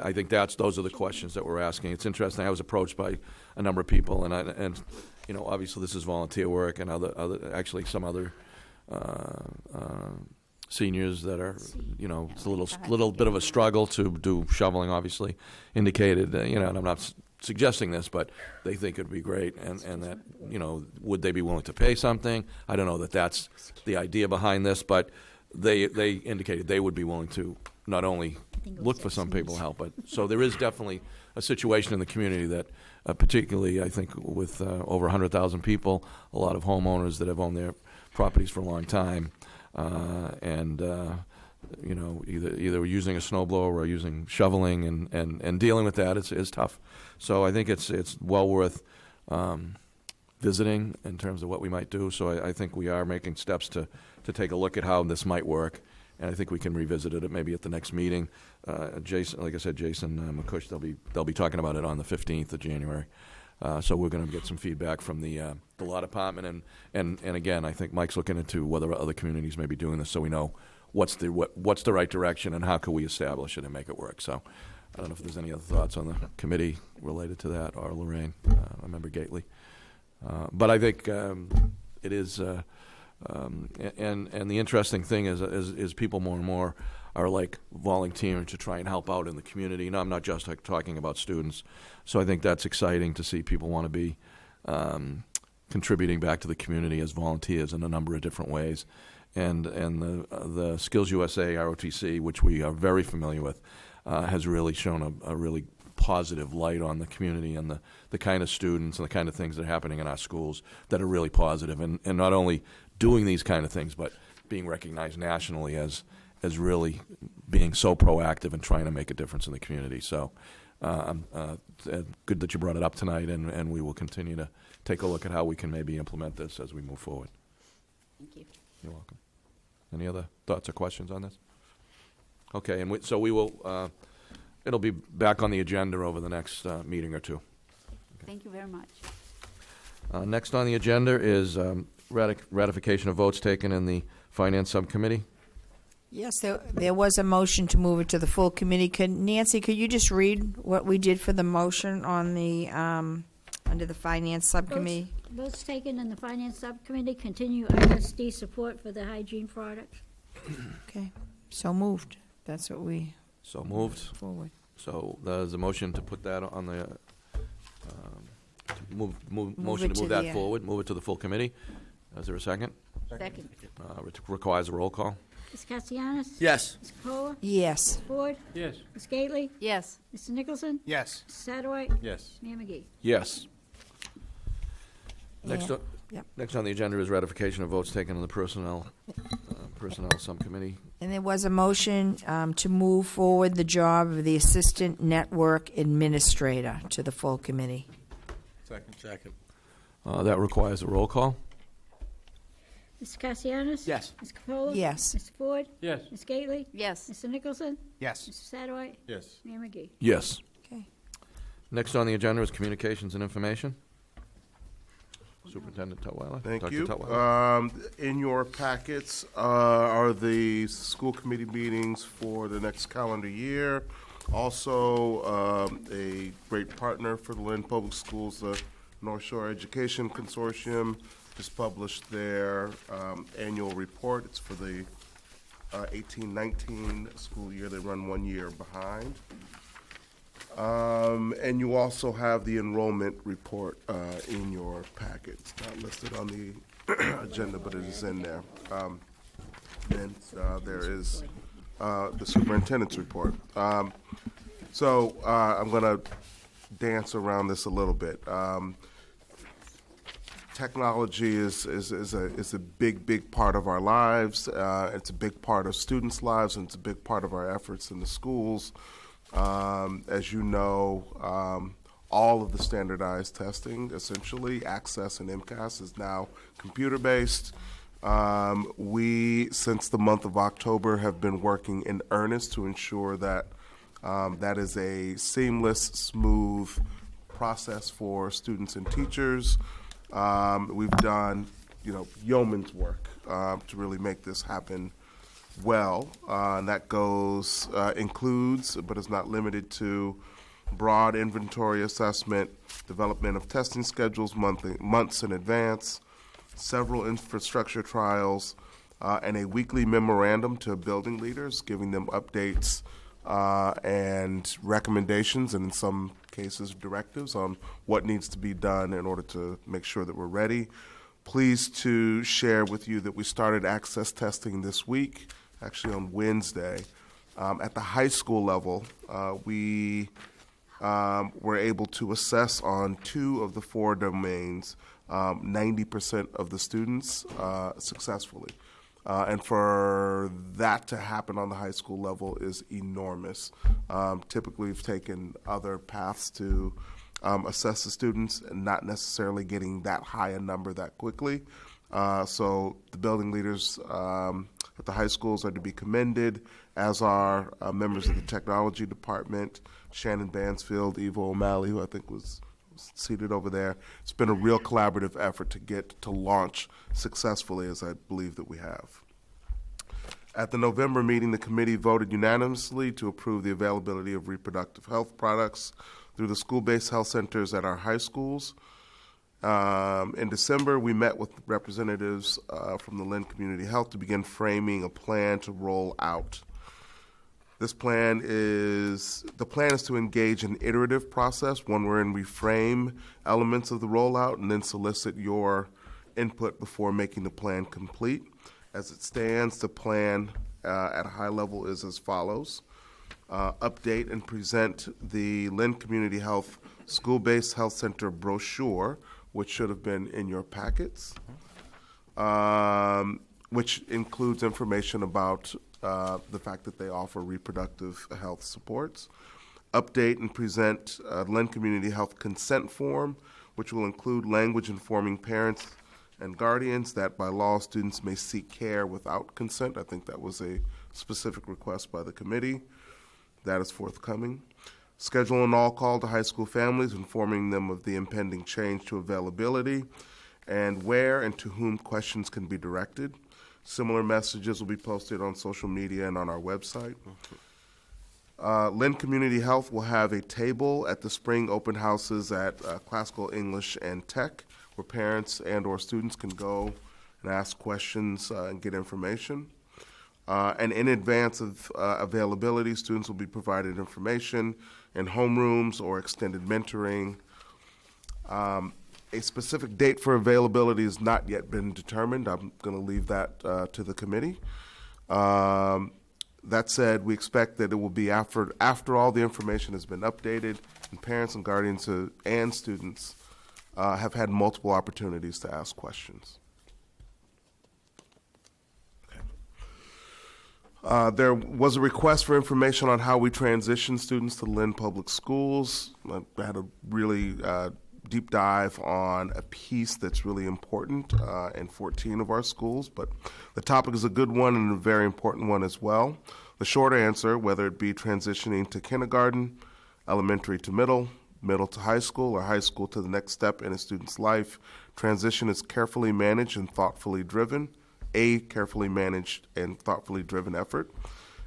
I think those are the questions that we're asking. It's interesting. I was approached by a number of people, and obviously this is volunteer work, and actually some other seniors that are, it's a little bit of a struggle to do shoveling. Obviously, indicated, and I'm not suggesting this, but they think it'd be great, and that would they be willing to pay something? I don't know that that's the idea behind this, but they indicated they would be willing to not only look for some people to help, but so there is definitely a situation in the community that, particularly I think with over 100,000 people, a lot of homeowners that have owned their properties for a long time, and either using a snowblower or using shoveling and dealing with that is tough. So I think it's well worth visiting in terms of what we might do. So I think we are making steps to take a look at how this might work, and I think we can revisit it maybe at the next meeting. Jason, like I said, Jason McCush, they'll be talking about it on the 15th of January. So we're going to get some feedback from the law department, and again, I think Mike's looking into whether other communities may be doing this, so we know what's the right direction and how can we establish it and make it work. So I don't know if there's any other thoughts on the committee related to that, or Lorraine, Member Gately. But I think it is, and the interesting thing is people more and more are like volunteering to try and help out in the community. And I'm not just talking about students. So I think that's exciting to see people want to be contributing back to the community as volunteers in a number of different ways. And the Skills USA ROTC, which we are very familiar with, has really shown a really positive light on the community and the kind of students and the kind of things that are happening in our schools that are really positive. And not only doing these kind of things, but being recognized nationally as really being so proactive and trying to make a difference in the community. So good that you brought it up tonight, and we will continue to take a look at how we can maybe implement this as we move forward. Thank you. You're welcome. Any other thoughts or questions on this? Okay, and so we will, it'll be back on the agenda over the next meeting or two. Okay. Thank you very much. Next on the agenda is ratification of votes taken in the Finance Subcommittee. Yes, there was a motion to move it to the full committee. Nancy, could you just read what we did for the motion on the under the Finance Subcommittee? Votes taken in the Finance Subcommittee, continue ISD support for the hygiene products. Okay, so moved. That's what we So moved. forward. So there's a motion to put that on the, motion it to move to that the, forward, move it to the full committee. Is there a second? Second. Requires a roll call. Ms. Castellanos? Yes. Ms. Capola? Yes. Ms. Ford? Yes. Ms. Gately? Yes. Mr. Nicholson? Yes. Mr. Satterwhite? Yes. Mayor McGee? Yes. Next, Yeah. Yep. next on the agenda is ratification of votes taken in the personnel subcommittee. And there was a motion to move forward the job of the Assistant Network Administrator to the full committee. Second. That requires a roll call. Ms. Castellanos? Yes. Ms. Capola? Yes. Mr. Ford? Yes. Ms. Gately? Yes. Mr. Nicholson? Yes. Mr. Satterwhite? Yes. Mayor McGee? Yes. Okay. Next on the agenda is communications and information. Superintendent Tutwiler. Thank Dr. you. Tutwiler. In your packets are the school committee meetings for the next calendar year. Also, a great partner for the Lynn Public Schools, the North Shore Education Consortium, just published their annual report. It's for the 18-19 school year. They run 1 year behind. And you also have the enrollment report in your packet. It's not listed on the agenda, but it is in there. And there is the superintendent's report. So I'm going to dance around this a little bit. Technology is a big part of our lives. It's a big part of students' lives, and it's a big part of our efforts in the schools. As you know, all of the standardized testing, essentially, Access and MCAS, is now computer-based. We, since the month of October, have been working in earnest to ensure that That is a seamless, smooth process for students and teachers. We've done, yeoman's work to really make this happen well. And that includes, but is not limited to, broad inventory assessment, development of testing schedules months in advance, several infrastructure trials, and a weekly memorandum to building leaders, giving them updates and recommendations, and in some cases directives on what needs to be done in order to make sure that we're ready. Pleased to share with you that we started access testing this week, actually on Wednesday. At the high school level, we were able to assess on 2 of the 4 domains 90% of the students successfully. And for that to happen on the high school level is enormous. Typically, we've taken other paths to assess the students and not necessarily getting that high a number that quickly. So the building leaders at the high schools are to be commended, as are members of the technology department, Shannon Bansfield, Eva O'Malley, who I think was seated over there. It's been a real collaborative effort to get to launch successfully, as I believe that we have. At the November meeting, the committee voted unanimously to approve the availability of reproductive health products through the school-based health centers at our high schools. In December, we met with representatives from the Lynn Community Health to begin framing a plan to roll out. The plan is to engage an iterative process, one wherein we frame elements of the rollout and then solicit your input before making the plan complete. As it stands, the plan at a high level is as follows. Update and present the Lynn Community Health School-Based Health Center brochure, which should have been in your packets, which includes information about the fact that they offer reproductive health supports. Update and present Lynn Community Health consent form, which will include language informing parents and guardians that by law students may seek care without consent. I think that was a specific request by the committee. That is forthcoming. Schedule an all-call to high school families, informing them of the impending change to availability and where and to whom questions can be directed. Similar messages will be posted on social media and on our website. Lynn Community Health will have a table at the spring open houses at Classical English and Tech, where parents and or students can go and ask questions and get information. And in advance of availability, students will be provided information in homerooms or extended mentoring. A specific date for availability has not yet been determined. I'm going to leave that to the committee. That said, we expect that it will be after all the information has been updated and parents and guardians and students have had multiple opportunities to ask questions. There was a request for information on how we transition students to Lynn Public Schools. I had a really deep dive on a piece that's really important in 14 of our schools, but the topic is a good one and a very important one as well. The short answer, whether it be transitioning to kindergarten, elementary to middle, middle to high school, or high school to the next step in a student's life, transition is carefully managed and thoughtfully driven. A carefully managed and thoughtfully driven effort.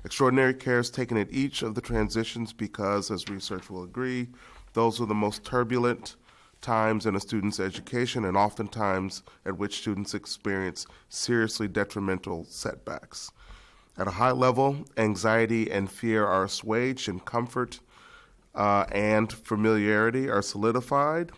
Extraordinary care is taken at each of the transitions because, as research will agree, those are the most turbulent times in a student's education and oftentimes at which students experience seriously detrimental setbacks. At a high level, anxiety and fear are assuaged and comfort and familiarity are solidified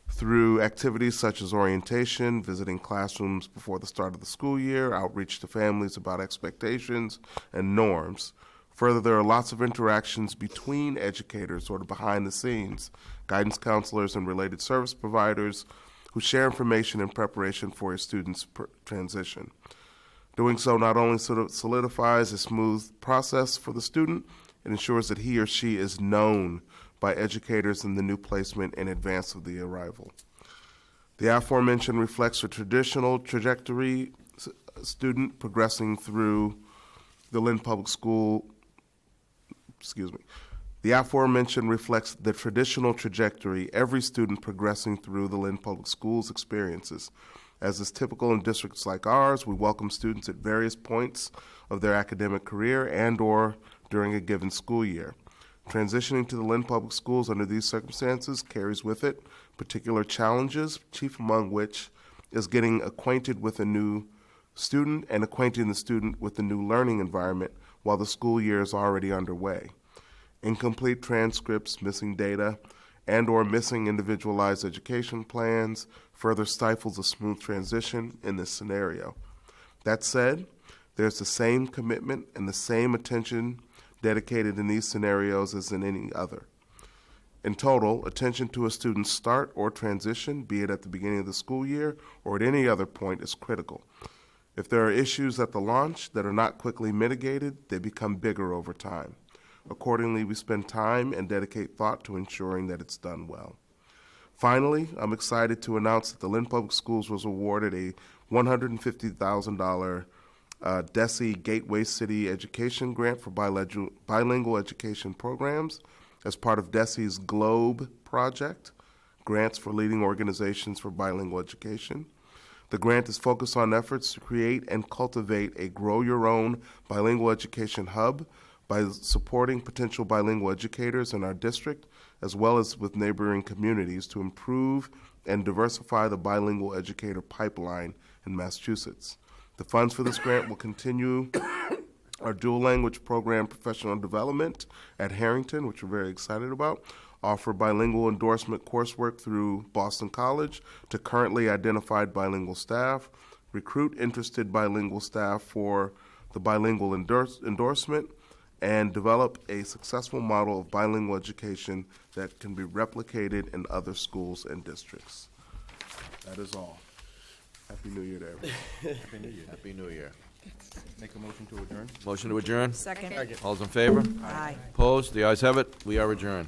through activities such as orientation, visiting classrooms before the start of the school year, outreach to families about expectations and norms. Further, there are lots of interactions between educators, sort of behind the scenes, guidance counselors and related service providers who share information in preparation for a student's transition. Doing so not only sort of solidifies a smooth process for the student, it ensures that he or she is known by educators in the new placement in advance of the arrival. The aforementioned reflects a traditional trajectory student progressing through the Lynn Public School, The aforementioned reflects the traditional trajectory every student progressing through the Lynn Public Schools experiences. As is typical in districts like ours, we welcome students at various points of their academic career and/or during a given school year. Transitioning to the Lynn Public Schools under these circumstances carries with it particular challenges, chief among which is getting acquainted with a new student and acquainting the student with the new learning environment while the school year is already underway. Incomplete transcripts, missing data, and/or missing individualized education plans further stifles a smooth transition in this scenario. That said, there's the same commitment and the same attention dedicated in these scenarios as in any other. In total, attention to a student's start or transition, be it at the beginning of the school year or at any other point, is critical. If there are issues at the launch that are not quickly mitigated, they become bigger over time. Accordingly, we spend time and dedicate thought to ensuring that it's done well. Finally, I'm excited to announce that the Lynn Public Schools was awarded a $150,000 DESE Gateway City Education Grant for bilingual education programs as part of DESE's GLOBE project, Grants for Leading Organizations for Bilingual Education. The grant is focused on efforts to create and cultivate a grow-your-own bilingual education hub by supporting potential bilingual educators in our district, as well as with neighboring communities, to improve and diversify the bilingual educator pipeline in Massachusetts. The funds for this grant will continue our dual language program professional development at Harrington, which we're very excited about, offer bilingual endorsement coursework through Boston College to currently identified bilingual staff, recruit interested bilingual staff for the bilingual endorsement, and develop a successful model of bilingual education that can be replicated in other schools and districts. That is all. Happy New Year to everyone. Happy New Year. Happy New Year. Make a motion to adjourn. Motion to adjourn? Second. All's in favor? Aye. Opposed? The ayes have it. We are adjourned.